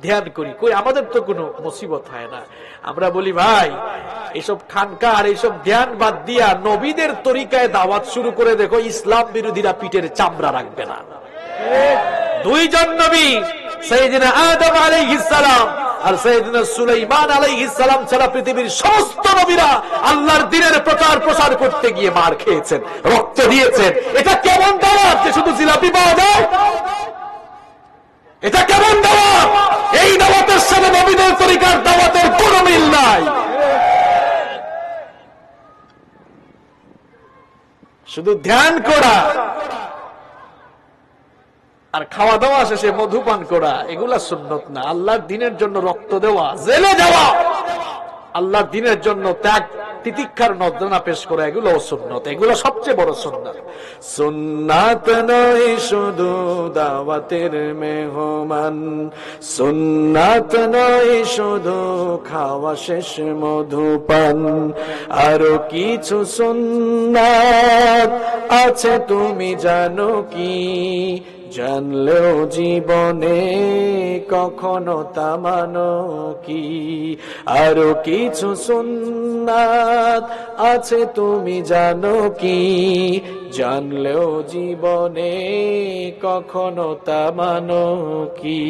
ধ্যান করি, কই আমাদের তো কোনো মুসিবত হয় না। আমরা বলি, ভাই, এইসব খানকা আর এইসব ধ্যান বাদ দিয়া নবীদের তরিকায় দাওয়াত শুরু করে দেখো, ইসলাম বিরোধীরা পিঠের চামড়া রাখবে না। দুইজন নবী, সাইয়েদনা আদম আলাইহিস সালাম আর সাইয়েদনা সুলাইমান আলাইহিস সালাম ছাড়া পৃথিবীর সমস্ত নবীরা আল্লাহর দ্বীনের প্রচার প্রসার করতে গিয়ে মার খেয়েছেন, রক্ত দিয়েছেন। এটা কেমন দাওয়াত যে শুধু জিলাপি পাওয়া যায়? এটা কেমন দাওয়াত? এই দাওয়াতের সাথে নবীদের তরিকার দাওয়াতের কোনো মিল নাই। শুধু ধ্যান করা আর খাওয়া দাওয়া শেষে মধুপান করা, এগুলা সুন্নত না। আল্লাহর দ্বীনের জন্য রক্ত দেওয়া, জেলে যাওয়া, আল্লাহর দ্বীনের জন্য ত্যাগ তিতিক্ষার নজরানা পেশ করা, এগুলো সুন্নত, এগুলো সবচেয়ে বড় সুন্নাত। সুন্নাত নয় শুধু দাওয়াতের মেহমান, সুন্নাত নয় শুধু খাওয়া শেষ মধুপান, আরো কিছু সুন্নাত আছে তুমি জানো কি? জানলেও জীবনে কখনো তা মানো কি? আরো কিছু সুন্নাত আছে তুমি জানো কি? জানলেও জীবনে কখনো তা মানো কি?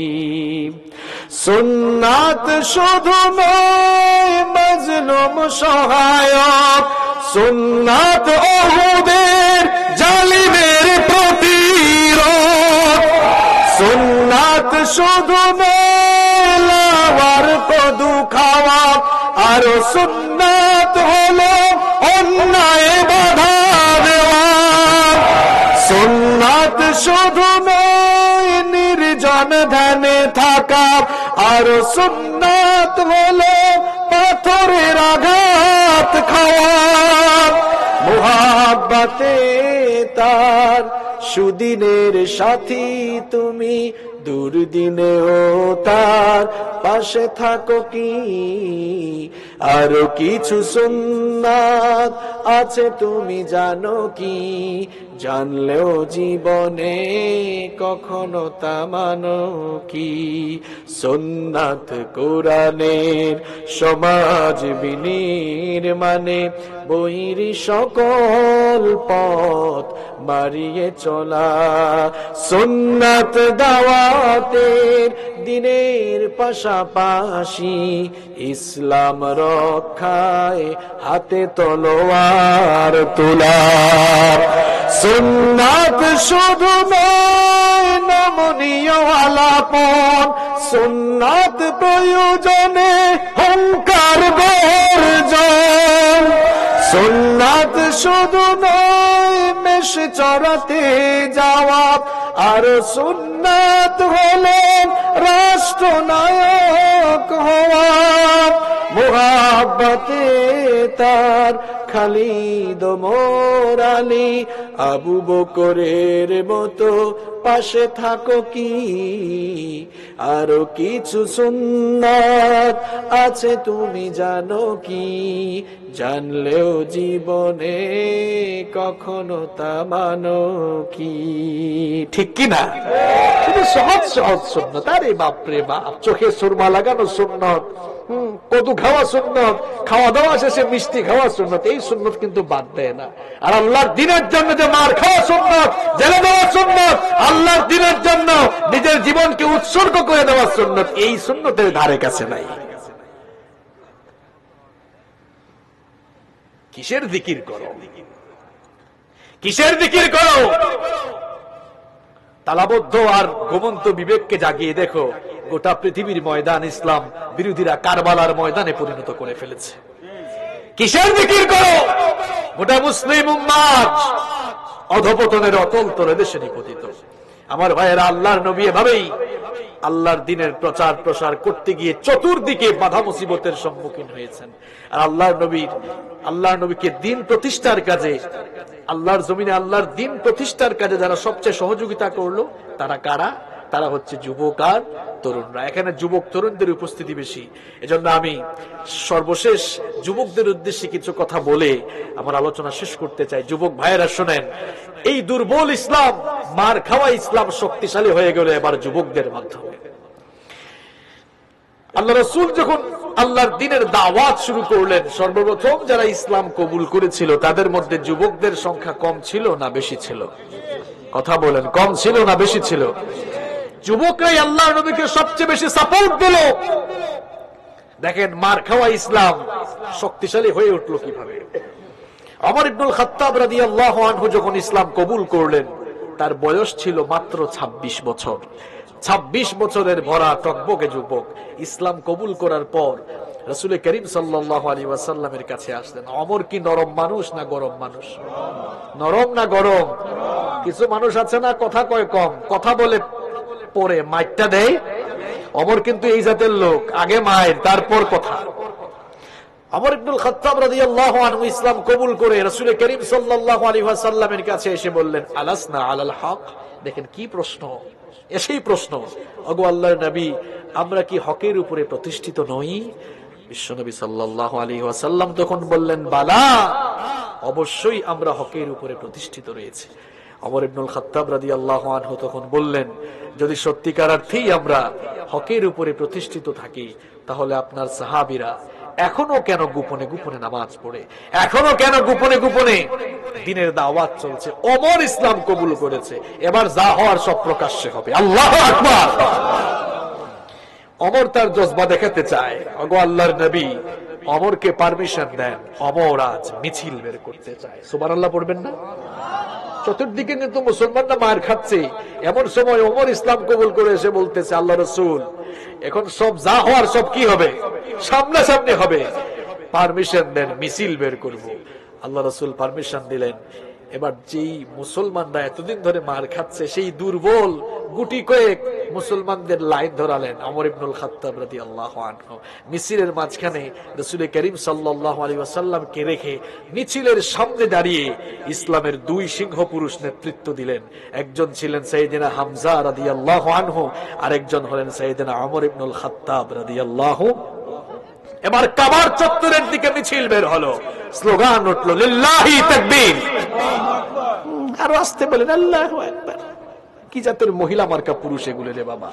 সুন্নাত শুধু নয় মাজলুম সহায়ক, সুন্নাত ওহুদের জালিমের প্রতিরোধ, সুন্নাত শুধু নয় লাওয়ার কদু খাওয়া, আর সুন্নাত হলো অন্যায় বাধা দেওয়া, সুন্নাত শুধু নয় নির্জন ধ্যানে থাকা, আর সুন্নাত হলো পাথরের আঘাত খাওয়া, মুহাব্বতে তার সুদিনের সাথী তুমি, দুর্দিনেও তার পাশে থাকো কি? আরো কিছু সুন্নাত আছে তুমি জানো কি? জানলেও জীবনে কখনো তা মানো কি? সুন্নাত কোরআনের সমাজ বিনির্মাণে বৈরী সকল পথ মারিয়ে চলা, সুন্নাত দাওয়া রাতের দিনের পাশাপাশি ইসলাম রক্ষায় হাতে তলোয়ার তোলা। সুন্নাত শুধু নয় নমনীয় আলাপন, সুন্নাত প্রয়োজনে হুঙ্কার গর্জন। সুন্নাত শুধু নয় মেষ চড়াতে যাওয়া, আর সুন্নাত হলেন রাষ্ট্রনায়ক হওয়া। মুহাব্বতে তার খালিদ ওমর আলী আবু বকরের মতো পাশে থাকো কি। আরো কিছু সুন্নাত আছে তুমি জানো কি, জানলেও জীবনে কখনো তা মানো কি। ঠিক কিনা? শুধু সহজ সহজ সুন্নত। আরে বাপরে বাপ, চোখে সুরমা লাগানো সুন্নত, কদু খাওয়া সুন্নত, খাওয়া দাওয়া শেষে মিষ্টি খাওয়া সুন্নত, এই সুন্নত কিন্তু বাদ দেয় না। আর আল্লাহর দিনের জন্য যে মার খাওয়া সুন্নত, জেলে দেওয়া সুন্নত, আল্লাহর দিনের জন্য নিজের জীবনকে উৎসর্গ করে দেওয়া সুন্নত, এই সুন্নতের ধারে কাছে নাই। কিসের জিকির করো, কিসের জিকির করো? তালাবদ্ধ আর ঘুমন্ত বিবেককে জাগিয়ে দেখো, গোটা পৃথিবীর ময়দান ইসলাম বিরোধীরা কারবালার ময়দানে পরিণত করে ফেলেছে। কিসের জিকির করো? গোটা মুসলিম উম্মাহ অধপতনের অতল তলদেশে নিপতিত। আমার ভাইয়েরা, আল্লাহর নবী এভাবেই আল্লাহর দিনের প্রচার প্রসার করতে গিয়ে চতুর্দিকে বাধা মুসিবতের সম্মুখীন হয়েছেন। আর আল্লাহর নবীকে দিন প্রতিষ্ঠার কাজে, আল্লাহর জমিনে আল্লাহর দিন প্রতিষ্ঠার কাজে যারা সবচেয়ে সহযোগিতা করলো তারা কারা? তারা হচ্ছে যুবক আর তরুণরা। এখানে যুবক তরুণদের উপস্থিতি বেশি। এজন্য আমি সর্বশেষ যুবকদের উদ্দেশ্যে কিছু কথা বলে আমার আলোচনা শেষ করতে চাই। যুবক ভাইয়েরা শোনেন, এই দুর্বল ইসলাম, মার খাওয়া ইসলাম শক্তিশালী হয়ে গেল এবার যুবকদের মাধ্যমে। আল্লাহ রাসূল যখন আল্লাহর দ্বীনের দাওয়াত শুরু করলেন, সর্বপ্রথম যারা ইসলাম কবুল করেছিল তাদের মধ্যে যুবকদের সংখ্যা কম ছিল না বেশি ছিল? কথা বলেন, কম ছিল না বেশি ছিল? যুবকরাই আল্লাহর নবীকে সবচেয়ে বেশি সাপোর্ট দিল। দেখেন মার খাওয়া ইসলাম শক্তিশালী হয়ে উঠল কিভাবে। ওমর ইবনুল খাত্তাব রাদিয়াল্লাহু আনহু যখন ইসলাম কবুল করলেন, তার বয়স ছিল মাত্র 26 বছর। 26 বছরের ভরা টকবকে যুবক ইসলাম কবুল করার পর রাসূল করিম সাল্লাল্লাহু আলাইহি ওয়াসাল্লামের কাছে আসলেন। ওমর কি নরম মানুষ না গরম মানুষ? নরম না গরম? কিছু মানুষ আছে না, কথা কয় কম, কথা বলে পরে মাইরটা দেয়। ওমর কিন্তু এই জাতের লোক, আগে মায়ের তারপর কথা। ওমর ইবনুল খাত্তাব রাদিয়াল্লাহু আনহু ইসলাম কবুল করে রাসূল করিম সাল্লাল্লাহু আলাইহি ওয়াসাল্লামের কাছে এসে বললেন, আলাসনা আলাল হক। দেখেন কি প্রশ্ন, এসেই প্রশ্ন, ওগো আল্লাহর নবী, আমরা কি হকের উপরে প্রতিষ্ঠিত নই? বিশ্বনবী সাল্লাল্লাহু আলাইহি ওয়াসাল্লাম তখন বললেন, বালা, অবশ্যই আমরা হকের উপরে প্রতিষ্ঠিত রয়েছে। ওমর ইবনুল খাত্তাব রাদিয়াল্লাহু আনহু তখন বললেন, যদি সত্যিকার অর্থেই আমরা হকের উপরে প্রতিষ্ঠিত থাকি, তাহলে আপনার সাহাবীরা এখনো কেন গোপনে গোপনে নামাজ পড়ে, এখনো কেন গোপনে গোপনে দ্বীনের দাওয়াত চলছে? ওমর ইসলাম কবুল করেছে, এবার যা হওয়ার সব প্রকাশ্যে হবে। আল্লাহু আকবার। ওমর তার জজবা দেখাতে চায়। ওগো আল্লাহর নবী, ওমরকে পারমিশন দেন, ওমর আজ মিছিল বের করতে চায়। সুবহানাল্লাহ পড়বেন না? চতুর্দিকে কিন্তু মুসলমানরা মার খাচ্ছে, এমন সময় ওমর ইসলাম কবুল করে এসে বলতেছে, আল্লাহ রাসূল, এখন সব যা হওয়ার সব কি হবে? সামনাসামনি হবে। পারমিশন দেন, মিছিল বের করব। আল্লাহ রাসূল পারমিশন দিলেন। এবার যেই মুসলমানরা এতদিন ধরে মার খাচ্ছে, সেই দুর্বল গুটি কয়েক মুসলমানদের লাইন ধরালেন ওমর ইবনুল খাত্তাব রাদিয়াল্লাহু আনহু। মিছিলের মাঝখানে রাসূল করিম সাল্লাল্লাহু আলাইহি ওয়াসাল্লামকে রেখে মিছিলের সামনে দাঁড়িয়ে ইসলামের দুই সিংহ পুরুষ নেতৃত্ব দিলেন। একজন ছিলেন সাইয়েদনা হামজা রাদিয়াল্লাহু আনহু, আরেকজন হলেন সাইয়েদনা ওমর ইবনুল খাত্তাব রাদিয়াল্লাহু। এবার কাবার চত্বরের দিকে মিছিল বের হলো, স্লোগান উঠলো, লিল্লাহি তাকবীর। আরো আসতে বলেন, আল্লাহু আকবার। কি জাতের মহিলা মার্কা পুরুষ এগুলো রে বাবা!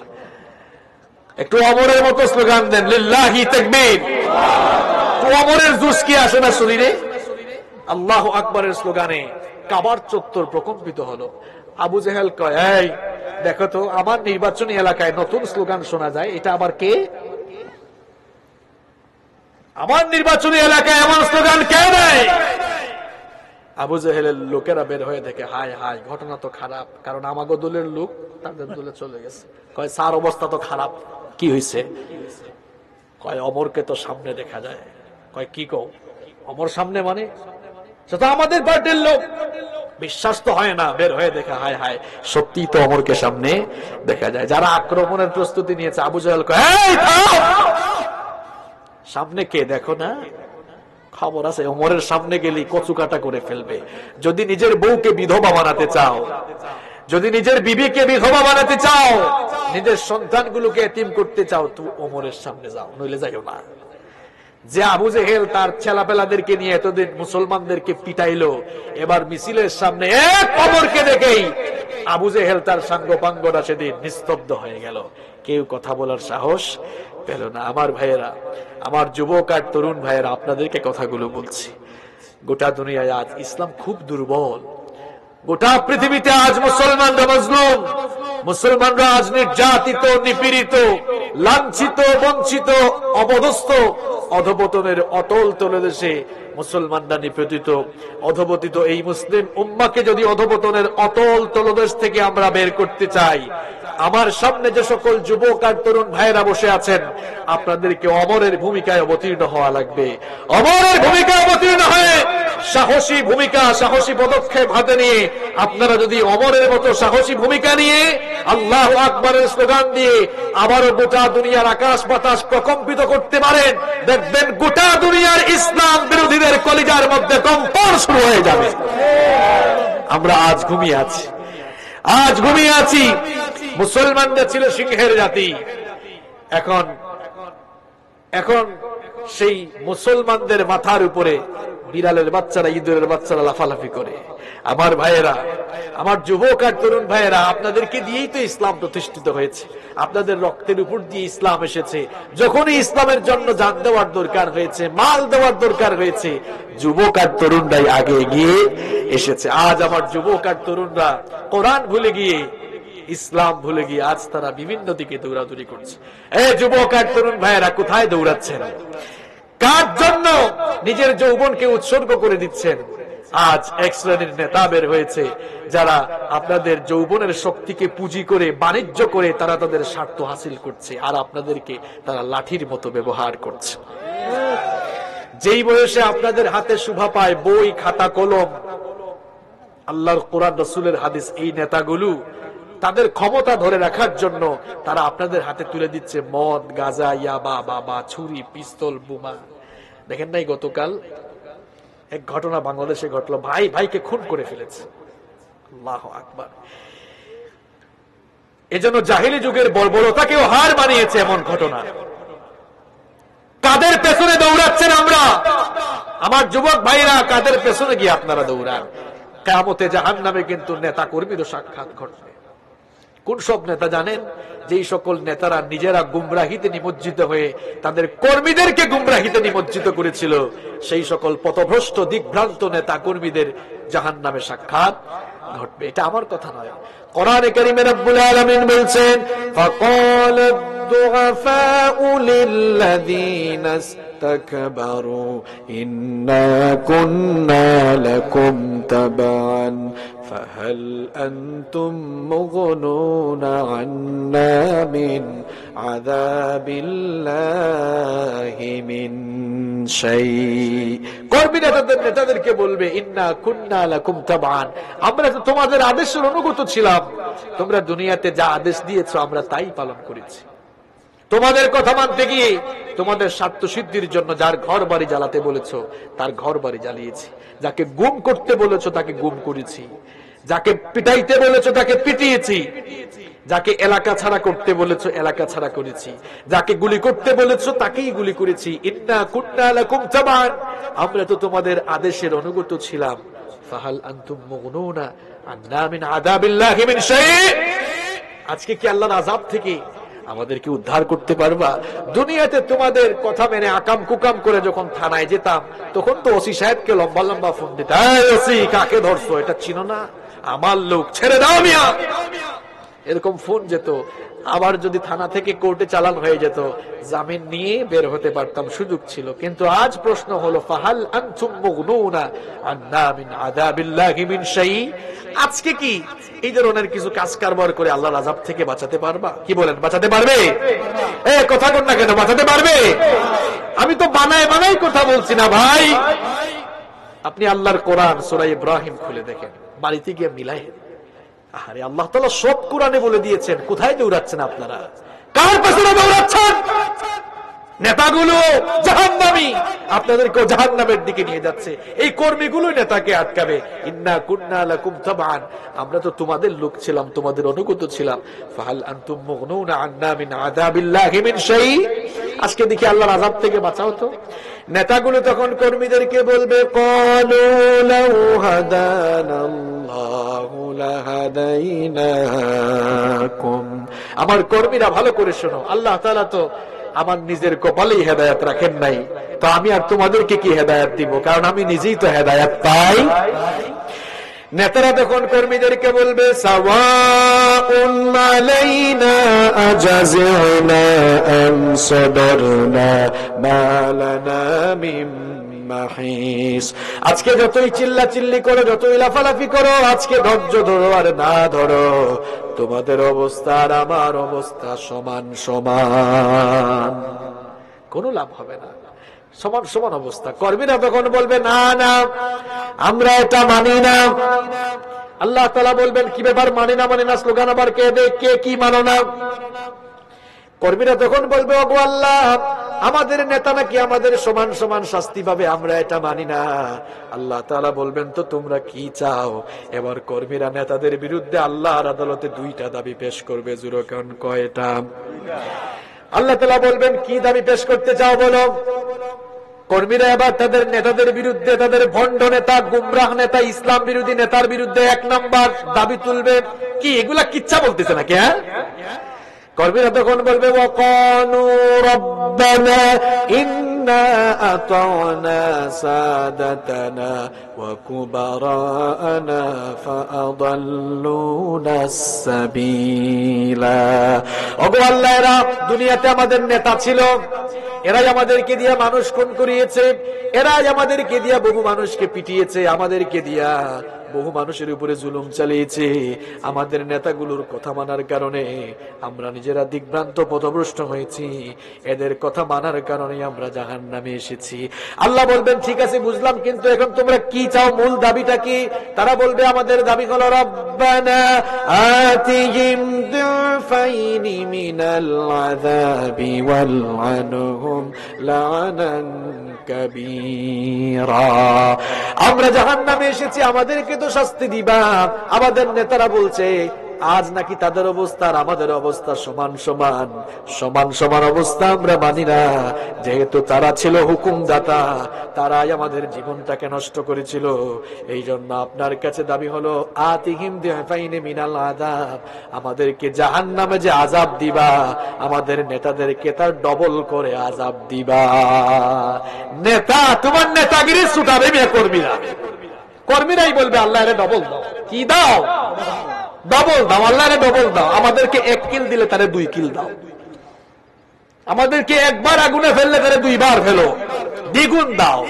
একটু ওমরের মতো স্লোগান দেন, লিল্লাহি তাকবীর। তো ওমরের জোশ কি আসে না শরীরে? আল্লাহু আকবারের স্লোগানে কাবার চত্বর প্রকম্পিত হলো। আবু জেহেল কয়, এই দেখো তো, আমার নির্বাচনী এলাকায় নতুন স্লোগান শোনা যায়, এটা আবার কে? আমার নির্বাচনী এলাকায় এমন স্লোগান কে দেয়? আবু জেহেলের লোকেরা বের হয়ে দেখে, হায় হায়, ঘটনা তো খারাপ, কারণ আমাগো দলের লোক তাদের দলে চলে গেছে। কয়, স্যার অবস্থা তো খারাপ। কি হয়েছে? কয়, অমরকে তো সামনে দেখা যায়। কয়, কি কও? অমর সামনে মানে? সে তো আমাদের পার্টির লোক। বিশ্বাস তো হয় না, বের হয়ে দেখা, হায় হায়, সত্যি তো অমরকে সামনে দেখা যায়। যারা আক্রমণের প্রস্তুতি নিয়েছে, আবু জেহেল কয়, এই থাম! সামনে কে দেখো না? খবর আছে ওমরের সামনে গেলেই কচু কাটা করে ফেলবে। যদি নিজের বউকে বিধবা বানাতে চাও, যদি নিজের বিবিকে বিধবা বানাতে চাও, নিজের সন্তানগুলোকে এতিম করতে চাও, তো ওমরের সামনে যাও, নইলে যাইও না। যে আবু জেহেল তার ছেলাপেলাদেরকে নিয়ে এতদিন মুসলমানদেরকে পিটাইলো, এবার মিছিলের সামনে এক ওমরকে দেখেই আবু জেহেল তার সাঙ্গপাঙ্গরা সেদিন নিস্তব্ধ হয়ে গেল। কেউ কথা বলার সাহস পেল না। আমার ভাইয়েরা, আমার যুবক আর তরুণ ভাইয়েরা, আপনাদেরকে কথাগুলো বলছি। গোটা দুনিয়ায় আজ ইসলাম খুব দুর্বল। গোটা পৃথিবীতে আজ মুসলমানরা মজলুম, মুসলমানরা আজ নির্যাতিত, নিপীড়িত, লাঞ্ছিত, বঞ্চিত, অবদস্থ, অধপতনের অতল তলদেশে মুসলমানরা নিপীড়িত, অধপতিত। এই মুসলিম উম্মাকে যদি অধপতনের অতল তলদেশ থেকে আমরা বের করতে চাই, আমার সামনে যে সকল যুবক আর তরুণ ভাইয়েরা বসে আছেন, আপনাদেরকে অমরের ভূমিকায় অবতীর্ণ হওয়া লাগবে। অমরের ভূমিকায় অবতীর্ণ হয়ে সাহসী ভূমিকা, সাহসী পদক্ষেপ হাতে নিয়ে আপনারা যদি অমরের মতো সাহসী ভূমিকা নিয়ে আল্লাহু আকবারের স্লোগান দিয়ে আবারও গোটা দুনিয়ার আকাশ বাতাস প্রকম্পিত করতে পারেন, দেখবেন গোটা দুনিয়ার ইসলাম বিরোধীদের কলিজার মধ্যে কম্পন শুরু হয়ে যাবে। আমরা আজ ঘুমিয়ে আছি, আজ ঘুমিয়ে আছি। মুসলমানরা ছিল সিংহের জাতি, এখন এখন সেই মুসলমানদের মাথার উপরে বিড়ালের বাচ্চারা, ইঁদুরের বাচ্চারা লাফালাফি করে। আমার ভাইয়েরা, আমার যুবক আর তরুণ ভাইয়েরা, আপনাদেরকে দিয়েই তো ইসলাম প্রতিষ্ঠিত হয়েছে, আপনাদের রক্তের উপর দিয়ে ইসলাম এসেছে। যখনই ইসলামের জন্য জান দেওয়ার দরকার হয়েছে, মাল দেওয়ার দরকার হয়েছে, যুবক আর তরুণরাই আগে এগিয়ে এসেছে। আজ আমার যুবক আর তরুণরা কোরআন ভুলে গিয়ে, ইসলাম ভুলে গিয়ে আজ তারা বিভিন্ন দিকে দৌড়াদৌড়ি করছে। এই যুবক আর তরুণ ভাইয়েরা, কোথায় দৌড়াচ্ছেন? কার জন্য নিজের যৌবনকে উৎসর্গ করে দিচ্ছেন? আজ এক শ্রেণীর নেতা বের হয়েছে, যারা আপনাদের যৌবনের শক্তিকে পুঁজি করে, বাণিজ্য করে তারা তাদের স্বার্থ হাসিল করছে, আর আপনাদেরকে তারা লাঠির মতো ব্যবহার করছে। যেই বয়সে আপনাদের হাতে শোভা পায় বই, খাতা, কলম, আল্লাহর কোরআন, রাসূলের হাদিস, এই নেতাগুলো তাদের ক্ষমতা ধরে রাখার জন্য তারা আপনাদের হাতে তুলে দিচ্ছে মদ, গাঁজা, ইয়াবা, বাবা, ছুরি, পিস্তল, বোমা। দেখেন নাই গতকাল এক ঘটনা বাংলাদেশে ঘটলো, ভাই ভাইকে খুন করে ফেলেছে। আল্লাহু আকবার। এজন্য জাহেলি যুগের বর্বরতাকেও হার মানিয়েছে এমন ঘটনা। কাদের পেছনে দৌড়াচ্ছেন আমরা? আমার যুবক ভাইরা, কাদের পেছনে গিয়ে আপনারা দৌড়ান? কিয়ামতে জাহান্নামে কিন্তু নেতা কর্মীরও সাক্ষাৎ ঘটবে। কোন সব নেতা জানেন? যেই সকল নেতারা নিজেরা গুমরাহিতে নিমজ্জিত হয়ে তাদের কর্মীদেরকে গুমরাহিতে নিমজ্জিত করেছিল, সেই সকল পথভ্রষ্ট, দিকভ্রান্ত নেতা কর্মীদের জাহান্নামে সাক্ষাৎ ঘটবে। এটা আমার কথা নয়, কোরআনে কারীমে রব্বুল আলামিন বলছেন, ফাকাল الضعفاء للذين استكبروا إنا كنا لكم تبعا فهل أنتم مغنون عنا من عذاب الله من شيء। কর্মীরা তাদের নেতাদেরকে বলবে, ইন্না কুন্না লাকুম তাবআন, আমরা তো তোমাদের আদেশের অনুগত ছিলাম, তোমরা দুনিয়াতে যা আদেশ দিয়েছো আমরা তাই পালন করেছি। তোমাদের কথা মানতে গিয়ে তোমাদের স্বার্থ সিদ্ধির জন্য যার ঘর বাড়ি জ্বালাতে বলেছো তার ঘর বাড়ি জ্বালিয়েছি, যাকে গুম করতে বলেছো তাকে গুম করেছি, যাকে পিটাইতে বলেছো তাকে পিটিয়েছি, যাকে এলাকা ছাড়া করতে বলেছো এলাকা ছাড়া করেছি, যাকে গুলি করতে বলেছো তাকেই গুলি করেছি। ইন্না কুন্না লাকুম তাবআন, আমরা তো তোমাদের আদেশের অনুগত ছিলাম। ফাহাল আনতুম মুগনুনা আন্না মিন আযাবিল্লাহি মিন শাই, আজকে কি আল্লাহর আযাব থেকে আমাদেরকে উদ্ধার করতে পারবা? দুনিয়াতে তোমাদের কথা মেনে আকাম কুকাম করে যখন থানায় যেতাম, তখন তো ওসি সাহেবকে লম্বা লম্বা ফোন দিত, ওসি কাকে ধরছো, এটা চিনো না, আমার লোক, ছেড়ে দাও মিয়া, এরকম ফোন যেত। আবার যদি থানা থেকে কোর্টে চালান হয়ে যেত, জামিন নিয়ে বের হতে পারতাম, সুযোগ ছিল। কিন্তু আজ প্রশ্ন হলো, ফাহাল আনতুম মুগনুনা আন্না মিন আযাবিল্লাহি মিন শাই? আজকে কি এই ধরনের কিছু কাজ কারবার করে আল্লাহর আযাব থেকে বাঁচাতে পারবা? কি বলেন, বাঁচাতে পারবে? কথা বল না কেন, বাঁচাতে পারবে? আমি তো বানায় বানাই কথা বলছি না ভাই। আপনি আল্লাহর কোরআন সূরা ইব্রাহিম খুলে দেখেন, বাড়িতে গিয়ে মিলাই। আরে আল্লাহ তাআলা সব কোরআনে বলে দিয়েছেন, কোথায় দৌড়াচ্ছেন আপনারা? কার পেছনে দৌড়াচ্ছেন? নেতাগুলো জাহান্নামী, আপনাদেরকে জাহান্নামের দিকে নিয়ে যাচ্ছে। এই কর্মীগুলো নেতাকে আটকাবে। ইন্না কুন্না লাকুম তাবান, আমরা তো তোমাদের লোক ছিলাম, তোমাদের অনুগত ছিলাম। ফাহাল আনতুম মুগনুনা আন্না মিন আযাবিল্লাহি মিন শাই? আজকে দেখি আল্লাহর আযাব থেকে বাঁচাও তো। নেতাগুলো তখন কর্মীদেরকে বলবে, ক্বালু লাউ হাদানাল্লাহু লাহাদাইনাকুম। আমার কর্মীরা ভালো করে শোনো, আল্লাহ তাআলা তো আমার নিজের কপালেই হেদায়েত রাখেন নাই, তো আমি আর তোমাদেরকে কি হেদায়েত দিব, কারণ আমি নিজেই তো হেদায়েত পাই। নেতারা তখন কর্মীদেরকে বলবে, সাওয়াউন আলাইনা আজাযনা আম সাদারনা মা লানা মিন মাহিস। আজকে যতই চিল্লা চিল্লি করো, যতই লাফালাফি করো, আজকে ধৈর্য ধরো আর না ধরো, তোমাদের অবস্থা আর আমার অবস্থা সমান সমান, কোনো লাভ হবে না, সমান সমান অবস্থা। কর্মীরা তখন বলবে, না না, আমরা এটা মানি না। আল্লাহ তাআলা বলবেন, কি ব্যাপার, মানি না মানি না স্লোগান আবার কে দেয়, কে কি মানো না? কর্মীরা তখন বলবে, ওগো আল্লাহ, আমাদের নেতা নাকি আমাদের সমান সমান শাস্তি পাবে, আমরা এটা মানি না। আল্লাহ তাআলা বলবেন, তো তোমরা কি চাও? এবার কর্মীরা নেতাদের বিরুদ্ধে আল্লাহর আদালতে দুইটা দাবি পেশ করবে। জুরকান কয়টা? আল্লাহ তাআলা বলবেন, কি দাবি পেশ করতে চাও বলো। কর্মীরা এবার তাদের নেতাদের বিরুদ্ধে, তাদের ভণ্ড নেতা, গুমরাহ নেতা, ইসলাম বিরোধী নেতার বিরুদ্ধে 1 নাম্বার দাবি তুলবে। কি এগুলা কিচ্ছা বলতেছে নাকি? হ্যাঁ, কর্মীরা তখন বলবে, ওয়াকানু রাব্বানা ইন্না আতা'না সাদাতানা ওয়া কুবারানা ফাআদাল্লুনা সাবিলা। ওগো আল্লাহ, এরা দুনিয়াতে আমাদের নেতা ছিল, এরাই আমাদেরকে দিয়া মানুষ খুন করিয়েছে, এরাই আমাদেরকে দিয়া বহু মানুষকে পিটিয়েছে, আমাদেরকে দিয়া বহু মানুষের উপরে জুলুম চালিয়েছে। আমাদের নেতাগুলোর কথা মানার কারণে আমরা নিজেরা দিগ্ভ্রান্ত পথভ্রষ্ট হয়েছি, এদের কথা মানার কারণে আমরা জাহান্নামে এসেছি। আল্লাহ বলবেন, ঠিক আছে বুঝলাম, কিন্তু এখন তোমরা কি চাও, মূল দাবিটা কি? তারা বলবে, আমাদের দাবি হলো, রব্বানা আতিহিম দুফাইনি মিনাল আযাবি ওয়ালআনহুম লা'নান কাবীরা। আমরা জাহান্নামে এসেছি, আমাদেরকে তো শাস্তি দিবা। আমাদের নেতারা বলছে, আজ নাকি তাদের অবস্থা আর আমাদের অবস্থা সমান সমান, সমান সমান অবস্থা আমরা মানি না। যেহেতু তারা ছিল হুকুমদাতা, তারাই আমাদের জীবনটাকে নষ্ট করেছিল, এই জন্য আপনার কাছে দাবি হলো, আতিহিম দিফাইনি মিনাল আযাব, আমাদেরকে জাহান্নামে যে আযাব দিবা, আমাদের নেতাদেরকে তার ডবল করে আযাব দিবা। নেতা তোমার নেতাগিরি ছুটাবে মেয়ে কর্মীরা, কর্মীরাই বলবে, আল্লাহ এর ডবল দাও। কি দাও? ডবল দাও, আল্লাহ এর ডবল দাও। আমাদেরকে 1 কিল দিলে তারে 2 কিল দাও, আমাদেরকে একবার আগুনে ফেললে তারে 2 বার ফেলো, দ্বিগুণ দাও।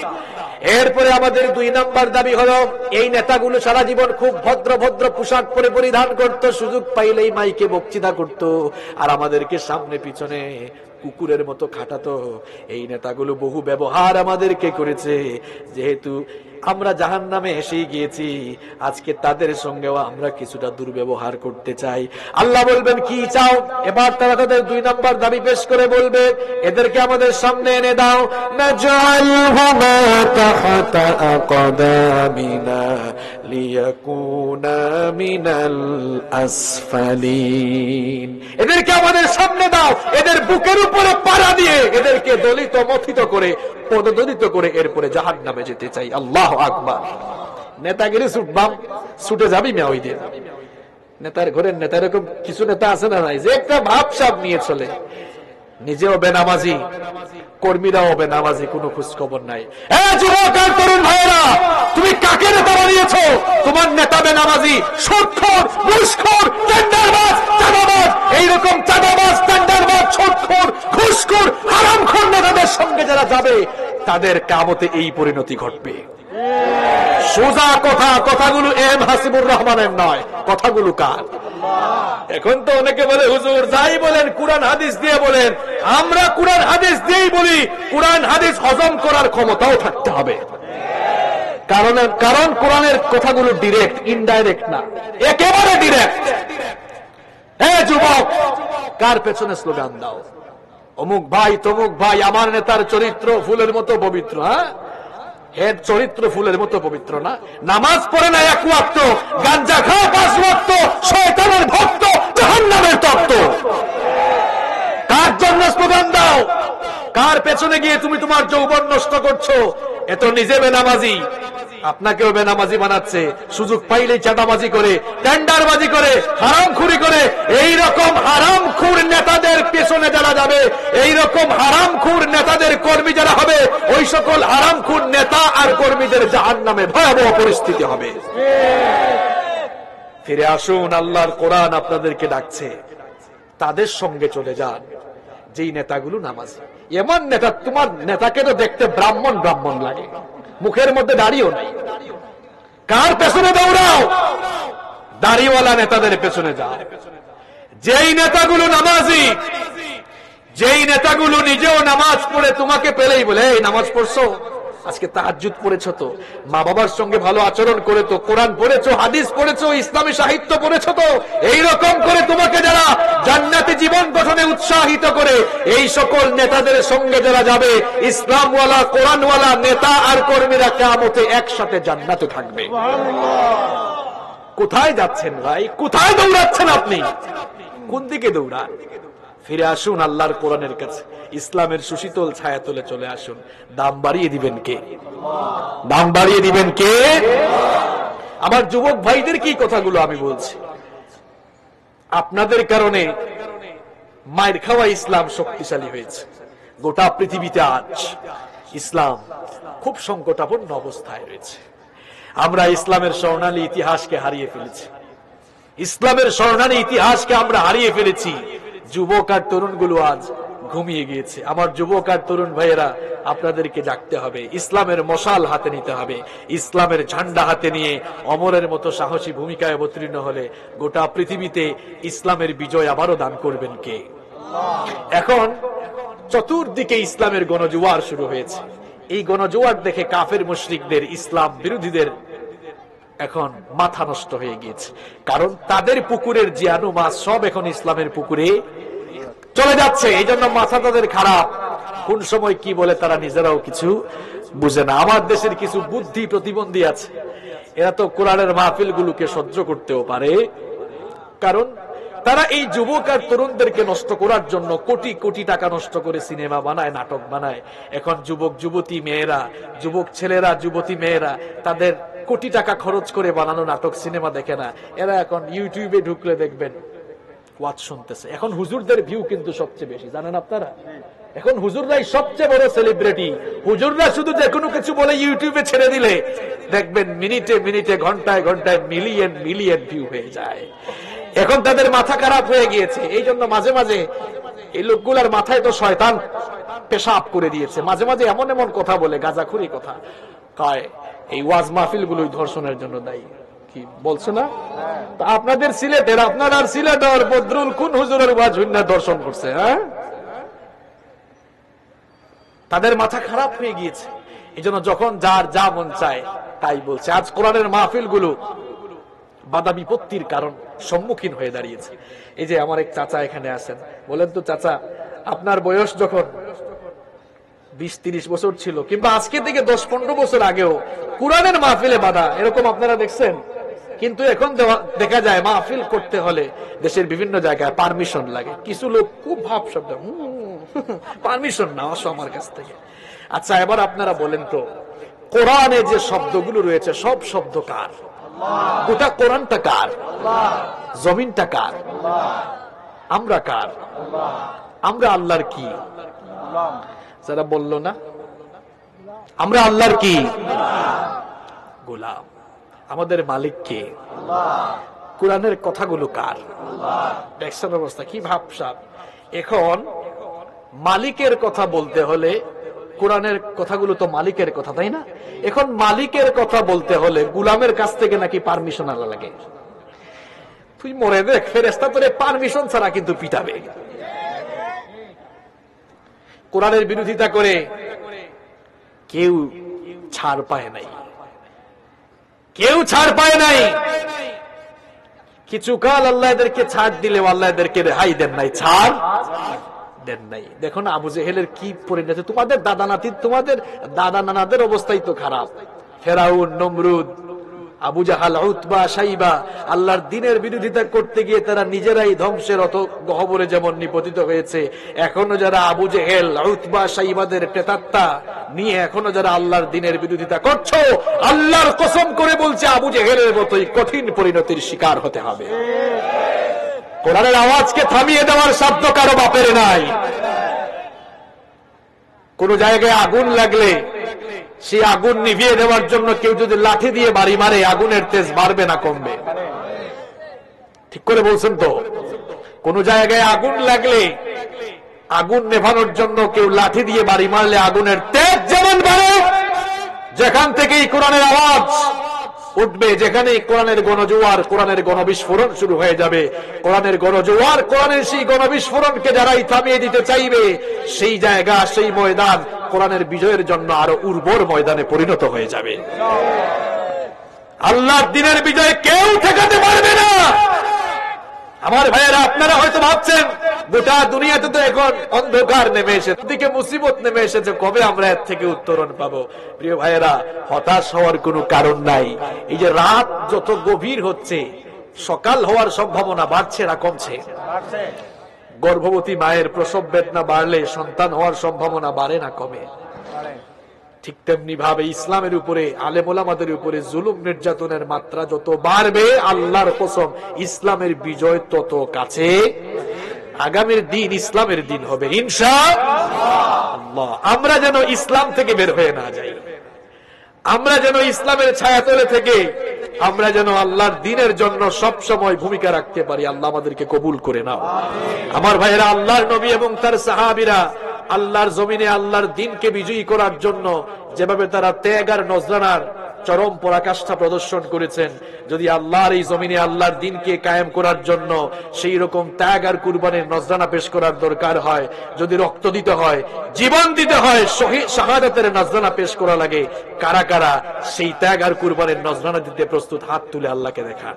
এরপরে আমাদের 2 নাম্বার দাবি হলো, এই নেতাগুলো সারা জীবন খুব ভদ্র ভদ্র পোশাক পরে পরিধান করত, সুযোগ পাইলেই মাইকে বক্তৃতা করত, আর আমাদেরকে সামনে পিছনে কুকুরের মতো খাটাতো। এই নেতাগুলো বহু ব্যবহার আমাদেরকে করেছে, যেহেতু আমরা জাহান্নামে এসে গিয়েছি, আজকে তাদের সঙ্গেও আমরা কিছুটা দুর্ব্যবহার করতে চাই। আল্লাহ বলবেন, কি চাও? এবার তারা তাদের 2 নাম্বার দাবি পেশ করে বলবে, এদেরকে আমাদের সামনে এনে দাও। নাজআলহুমা তাহতা আকদামিনা লিয়াকুনা মিনাল আসফালিন। এদেরকে আমাদের সামনে দাও, এদের বুকের উপরে পাড়া দিয়ে এদেরকে দলিত মথিত করে, পদদলিত করে এরপরে জাহান্নামে যেতে চাই। আল্লাহু আকবার। নেতাগিরি ছুটবাম, ছুটে যাবি মেয়া ওই দিন। নেতার ঘরের নেতা, এরকম কিছু নেতা আছে না নাই, যে একটা ভাবসাব নিয়ে চলে, নিজেও বেনামাজি, কর্মীরাও বেনামাজি, কোনো খোঁজ খবর নাই। যুবক আর তরুণ ভাইয়েরা, তুমি কাকে নেতা বানিয়েছো? তোমার নেতা বেনামাজি, সুদখোর, ঘুষখোর, টেন্ডারবাজ, চাঁদাবাজ, এইরকম চাঁদাবাজ, টেন্ডারবাজ, সুদখোর, ঘুষখোর, হারামখোর নেতাদের সঙ্গে যারা যাবে তাদের কিয়ামতে এই পরিণতি ঘটবে। সোজা কথা, কথাগুলো এম হাসিবুর রহমানের নয়, কথাগুলো কার? এখন তো অনেকে বলে হুজুর যাই বলেন কুরআন হাদিস দিয়ে বলেন। আমরা কুরআন হাদিস দিয়েই বলি, কুরআন হাদিস হজম করার ক্ষমতাও থাকতে হবে। কারণ কোরআনের কথাগুলো ডিরেক্ট, ইনডাইরেক্ট না, একেবারে ডিরেক্ট। যুবক, কার পেছনে স্লোগান দাও? অমুক ভাই, তমুক ভাই, আমার নেতার চরিত্র ফুলের মতো পবিত্র। এর চরিত্র ফুলের মতো পবিত্র না? নামাজ পড়ে না এক ওয়াক্ত, গাঞ্জা খাও 5 ওয়াক্ত, শয়তানের ভক্ত, জাহান্নামের তত্ত্ব। কার জন্য স্লোগান দাও? কার পেছনে গিয়ে তুমি তোমার যৌবন নষ্ট করছো? এত নিজে বেনামাজি, আপনাকেও বেনামাজি বানাচ্ছে। সুযোগ পাইলেই চাঁদাবাজি করে, টেন্ডারবাজি করে, হারামখুরি করে। এইরকম হারামখুর নেতাদের পেছনে যারা যাবে, এইরকম হারামখুর নেতাদের কর্মী যারা হবে, ওই সকল হারামখুর নেতা আর কর্মীদের জাহান্নামে ভয়াবহ পরিস্থিতি হবে। ফিরে আসুন, আল্লাহর কোরআন আপনাদেরকে ডাকছে, তাদের সঙ্গে চলে যান যেই নেতাগুলো নামাজি। এমন নেতা, তোমার নেতাকে তো দেখতে ব্রাহ্মণ ব্রাহ্মণ লাগে, মুখের মধ্যে দাড়িও নাই। কার পেছনে দৌড়াও? দাড়িওয়ালা নেতাদের পেছনে যাও। যেই নেতাগুলো নামাজি, যেই নেতাগুলো নিজেও নামাজ পড়ে তোমাকে পেলেই বলে এই নামাজ পড়ছো, আজকে তাহাজ্জুদ পড়েছো তো, মা বাবার সঙ্গে ভালো আচরণ করে তো, কোরআন পড়েছো, হাদিস পড়েছো, ইসলামী সাহিত্য পড়েছো তো, এইরকম করে তোমাকে যারা জান্নাতি জীবন গঠনে উৎসাহিত করে, এই সকল নেতাদের সঙ্গে যারা যাবে, ইসলামওয়ালা, কোরআনওয়ালা নেতা আর কর্মীরা কিয়ামতে একসাথে জান্নাতে থাকবে। কোথায় যাচ্ছেন ভাই? কোথায় দৌড়াচ্ছেন আপনি? কোন দিকে দৌড়ান? ফিরে আসুন আল্লাহর কোরআনের কাছে, ইসলামের সুশীতল ছায়া তলে চলে আসুন। দাম বাড়িয়ে দিবেন কে? দাম বাড়িয়ে দিবেন কে? আমার যুবক ভাইদের কি কথাগুলো আমি বলছি, আপনাদের কারণে মায়ের খাওয়া ইসলাম শক্তিশালী হয়েছে। গোটা পৃথিবীতে আজ ইসলাম খুব সংকটাপন্ন অবস্থায় রয়েছে। আমরা ইসলামের স্বর্ণালী ইতিহাসকে হারিয়ে ফেলেছি। ইসলামের স্বর্ণালী ইতিহাসকে আমরা হারিয়ে ফেলেছি। যুবক আর তরুণগুলো আজ ঘুমিয়ে গিয়েছে। আমার যুবক আর তরুণ ভাইয়েরা, আপনাদেরকে জাগতে হবে, ইসলামের মশাল হাতে নিতে হবে। ইসলামের ঝান্ডা হাতে নিয়ে অমরের মতো সাহসী ভূমিকায় অবতীর্ণ হলে গোটা পৃথিবীতে ইসলামের বিজয় আবারও দান করবেন কে? এখন চতুর্দিকে ইসলামের গণজোয়ার শুরু হয়েছে। এই গণজোয়ার দেখে কাফের মুশরিকদের, ইসলাম বিরোধীদের এখন মাথা নষ্ট হয়ে গিয়েছে। কারণ তাদের পুকুরের জিয়ানু মাছ সব এখন ইসলামের পুকুরে চলে যাচ্ছে। এই জন্য মাথা তাদের খারাপ। কোন সময় কি বলে তারা নিজেরাও কিছু বুঝে না। আমার দেশের কিছু বুদ্ধি প্রতিবন্ধী আছে, এরা তো কোরআনের মাহফিল গুলোকে সহ্য করতেও পারে। কারণ তারা এই যুবক আর তরুণদেরকে নষ্ট করার জন্য কোটি কোটি টাকা নষ্ট করে সিনেমা বানায়, নাটক বানায়। এখন যুবক যুবতী মেয়েরা, যুবক ছেলেরা, যুবতী মেয়েরা তাদের কোটি টাকা খরচ করে বানানো নাটক, সিনেমা দেখে না। এরা এখন ইউটিউবে ঢুকলে দেখবেন ওয়াজ শুনতেছে। এখন হুজুরদের ভিউ কিন্তু সবচেয়ে বেশি, জানেন আপনারা? এখন হুজুররাই সবচেয়ে বড় সেলিব্রিটি। হুজুররা শুধু যে কোনো কিছু বলে ইউটিউবে ছেড়ে দিলে দেখবেন মিনিটে মিনিটে, ঘন্টায় ঘন্টায় মিলিয়ন মিলিয়ন ভিউ হয়ে যায়। এখন তাদের মাথা খারাপ হয়ে গিয়েছে। এই জন্য মাঝে মাঝে এই লোকগুলার মাথায় তো শয়তান পেশাব করে দিয়েছে। মাঝে মাঝে এমন এমন কথা বলে, গাঁজাখুরি কথা কয়, এই ওয়াজ মাহফিল গুলোই ধর্ষণের জন্য দায়ী। কি বলছে না? আপনাদের সিলেটের, আপনার আর সিলেটের বদরুল কোন হুজুরের ওয়াজ হইনা দর্শন করছে? হ্যাঁ, তাদের মাথা খারাপ হয়ে গিয়েছে। এই জন্য যখন যার যা মন চায় তাই বলছে। আজ কোরআনের মাহফিল গুলো বাধা বিপত্তির কারণ সম্মুখীন হয়ে দাঁড়িয়েছে। এই যে আমার এক চাচা এখানে আছেন, বলেন তো চাচা, আপনার বয়স যখন 20-30 বছর ছিল, কিংবা আজকে থেকে 10-15 বছর আগেও কোরআনের মাহফিলে বাধা এরকম আপনারা দেখছেন? কিন্তু এখন দেখা যায় মাহফিল করতে হলে দেশের বিভিন্ন জায়গায় পারমিশন লাগে। কিছু লোক খুব ভাব শব্দ, পারমিশন না, আসো আমার কাছ থেকে। আচ্ছা, এবার আপনারা বলেন তো, কোরআনে যে শব্দগুলো রয়েছে সব শব্দ কার? গোটা কোরআনটা কার? জমিনটা কার? আমরা কার? আমরা আল্লাহর কি? যারা বলল না আমরা আল্লাহর কি? গোলাম। আমাদের মালিক কে? কোরআনের কথাগুলো কার? দেখছেন অবস্থা কি ভাবসাব। এখন মালিকের কথা বলতে হলে কোরআনের কথাগুলো তো মালিকের কথা, তাই না? এখন মালিকের কথা বলতে হলে গোলামের কাছ থেকে নাকি পারমিশন আলা লাগে। তুই মরে দেখ, ফেরেশতা তোরে পারমিশন ছাড়া কিন্তু পিটাবে। কোরআনের বিরোধিতা করে কেউ ছাড় পায় নাই, কেউ ছাড় পায় নাই। কিছুকাল আল্লাহ এদেরকে ছাড় দিলেও আল্লাহ এদেরকে রেহাই দেন নাই, ছাড় দেন নাই। দেখো না আবু জেহেলের কি পরিণতি। তোমাদের দাদা নাতি, তোমাদের দাদা নানাদের অবস্থাই তো খারাপ। ফেরাউন, নমরুদ, আবু জাহাল, উতবা, সাইবা আল্লাহর দ্বীনের বিরোধিতা করতে গিয়ে তারা নিজেরাই ধ্বংসের গহ্বরে যেমন নিপতিত হয়েছে, এখনো যারা আবু জেহেল, উতবা, সাইবাদের প্রেতাত্মা নিয়ে এখনো যারা আল্লাহর দ্বীনের বিরোধিতা করছো, আল্লাহর কসম করে বলছে আবু জেহেলের মতোই কঠিন পরিণতির শিকার হতে হবে। কোরআনের আওয়াজকে থামিয়ে দেওয়ার শব্দ কারো বাপের নাই। কোন জায়গায় আগুন লাগলে সেই আগুন নিভিয়ে দেওয়ার জন্য কেউ যদি লাঠি দিয়ে বাড়ি মারে, আগুনের তেজ বাড়বে না কমবে? ঠিক করে বলছেন তো? কোন জায়গায় আগুন লাগলে আগুন নেভানোর জন্য কেউ লাঠি দিয়ে বাড়ি মারলে আগুনের তেজ যেমন বাড়ে, যেখান থেকেই কোরআনের আওয়াজ উঠবে, যেখানেই কোরআনের গণজোয়ার, কোরআনের গণবিস্ফোরণ শুরু হয়ে যাবে, কোরআনের গণজোয়ার, কোরআনের সেই গণবিস্ফোরণকে যারাই থামিয়ে দিতে চাইবে, সেই জায়গা, সেই ময়দান কোরআনের বিজয়ের জন্য আরো উর্বর ময়দানে পরিণত হয়ে যাবে। আল্লাহর দ্বীনের বিজয় কেউ ঠেকাতে পারবে না। আমার ভাইয়েরা, আপনারা হয়তো ভাবছেন গোটা দুনিয়াতে তো এখন অন্ধকার নেমে এসেছে, দিকে মুসিবত নেমে এসেছে, কবে আমরা এর থেকে উত্তরণ পাবো? প্রিয় ভাইয়েরা, হতাশ হওয়ার কোনো কারণ নাই। এই যে রাত যত গভীর হচ্ছে, সকাল হওয়ার সম্ভাবনা বাড়ছে না কমছে? গর্ভবতী মায়ের প্রসব বেদনা বাড়লে সন্তান হওয়ার সম্ভাবনা বাড়ে না কমে? ঠিক তেমনি ভাবে ইসলামের উপরে, আলেম ওলামাদের উপরে জুলুম নির্যাতনের মাত্রা যত বাড়বে, আল্লাহর কসম ইসলামের বিজয় তত কাছে। আগামীর দিন ইসলামের দিন হবে ইনশাআল্লাহ। আমরা যেন ইসলাম থেকে বের হয়ে না যাই, আমরা যেন ইসলামের ছায়াতলে থেকে আমরা যেন আল্লাহর দ্বীনের জন্য সব সময় ভূমিকা রাখতে পারি। আল্লাহ আমাদেরকে কবুল করে নাও। আমার ভাইয়েরা, আল্লাহর নবী এবং তার সাহাবীরা আল্লাহর জমিনে আল্লাহর দ্বীনকে বিজয়ী করার জন্য যেভাবে তারা ত্যাগ আর নজরানার চরম পরাকাষ্ঠা প্রদর্শন করেছেন, যদি আল্লাহর এই জমিনে আল্লাহর দ্বীনকে কায়েম করার জন্য সেই রকম ত্যাগ আর কুরবানির নজরানা পেশ করার দরকার হয়, যদি রক্ত দিতে হয়, জীবন দিতে হয়, শাহাদাতের নজরানা পেশ করা লাগে, কারা কারা সেই ত্যাগ আর কুরবানির নজরানা দিতে প্রস্তুত? হাত তুলে আল্লাহকে দেখান।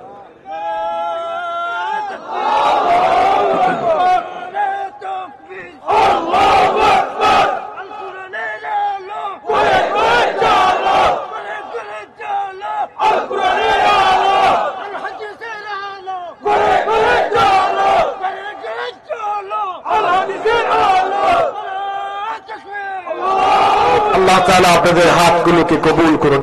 আল্লাহ তাআলা আপনাদের হাতগুলোকে কবুল করুন।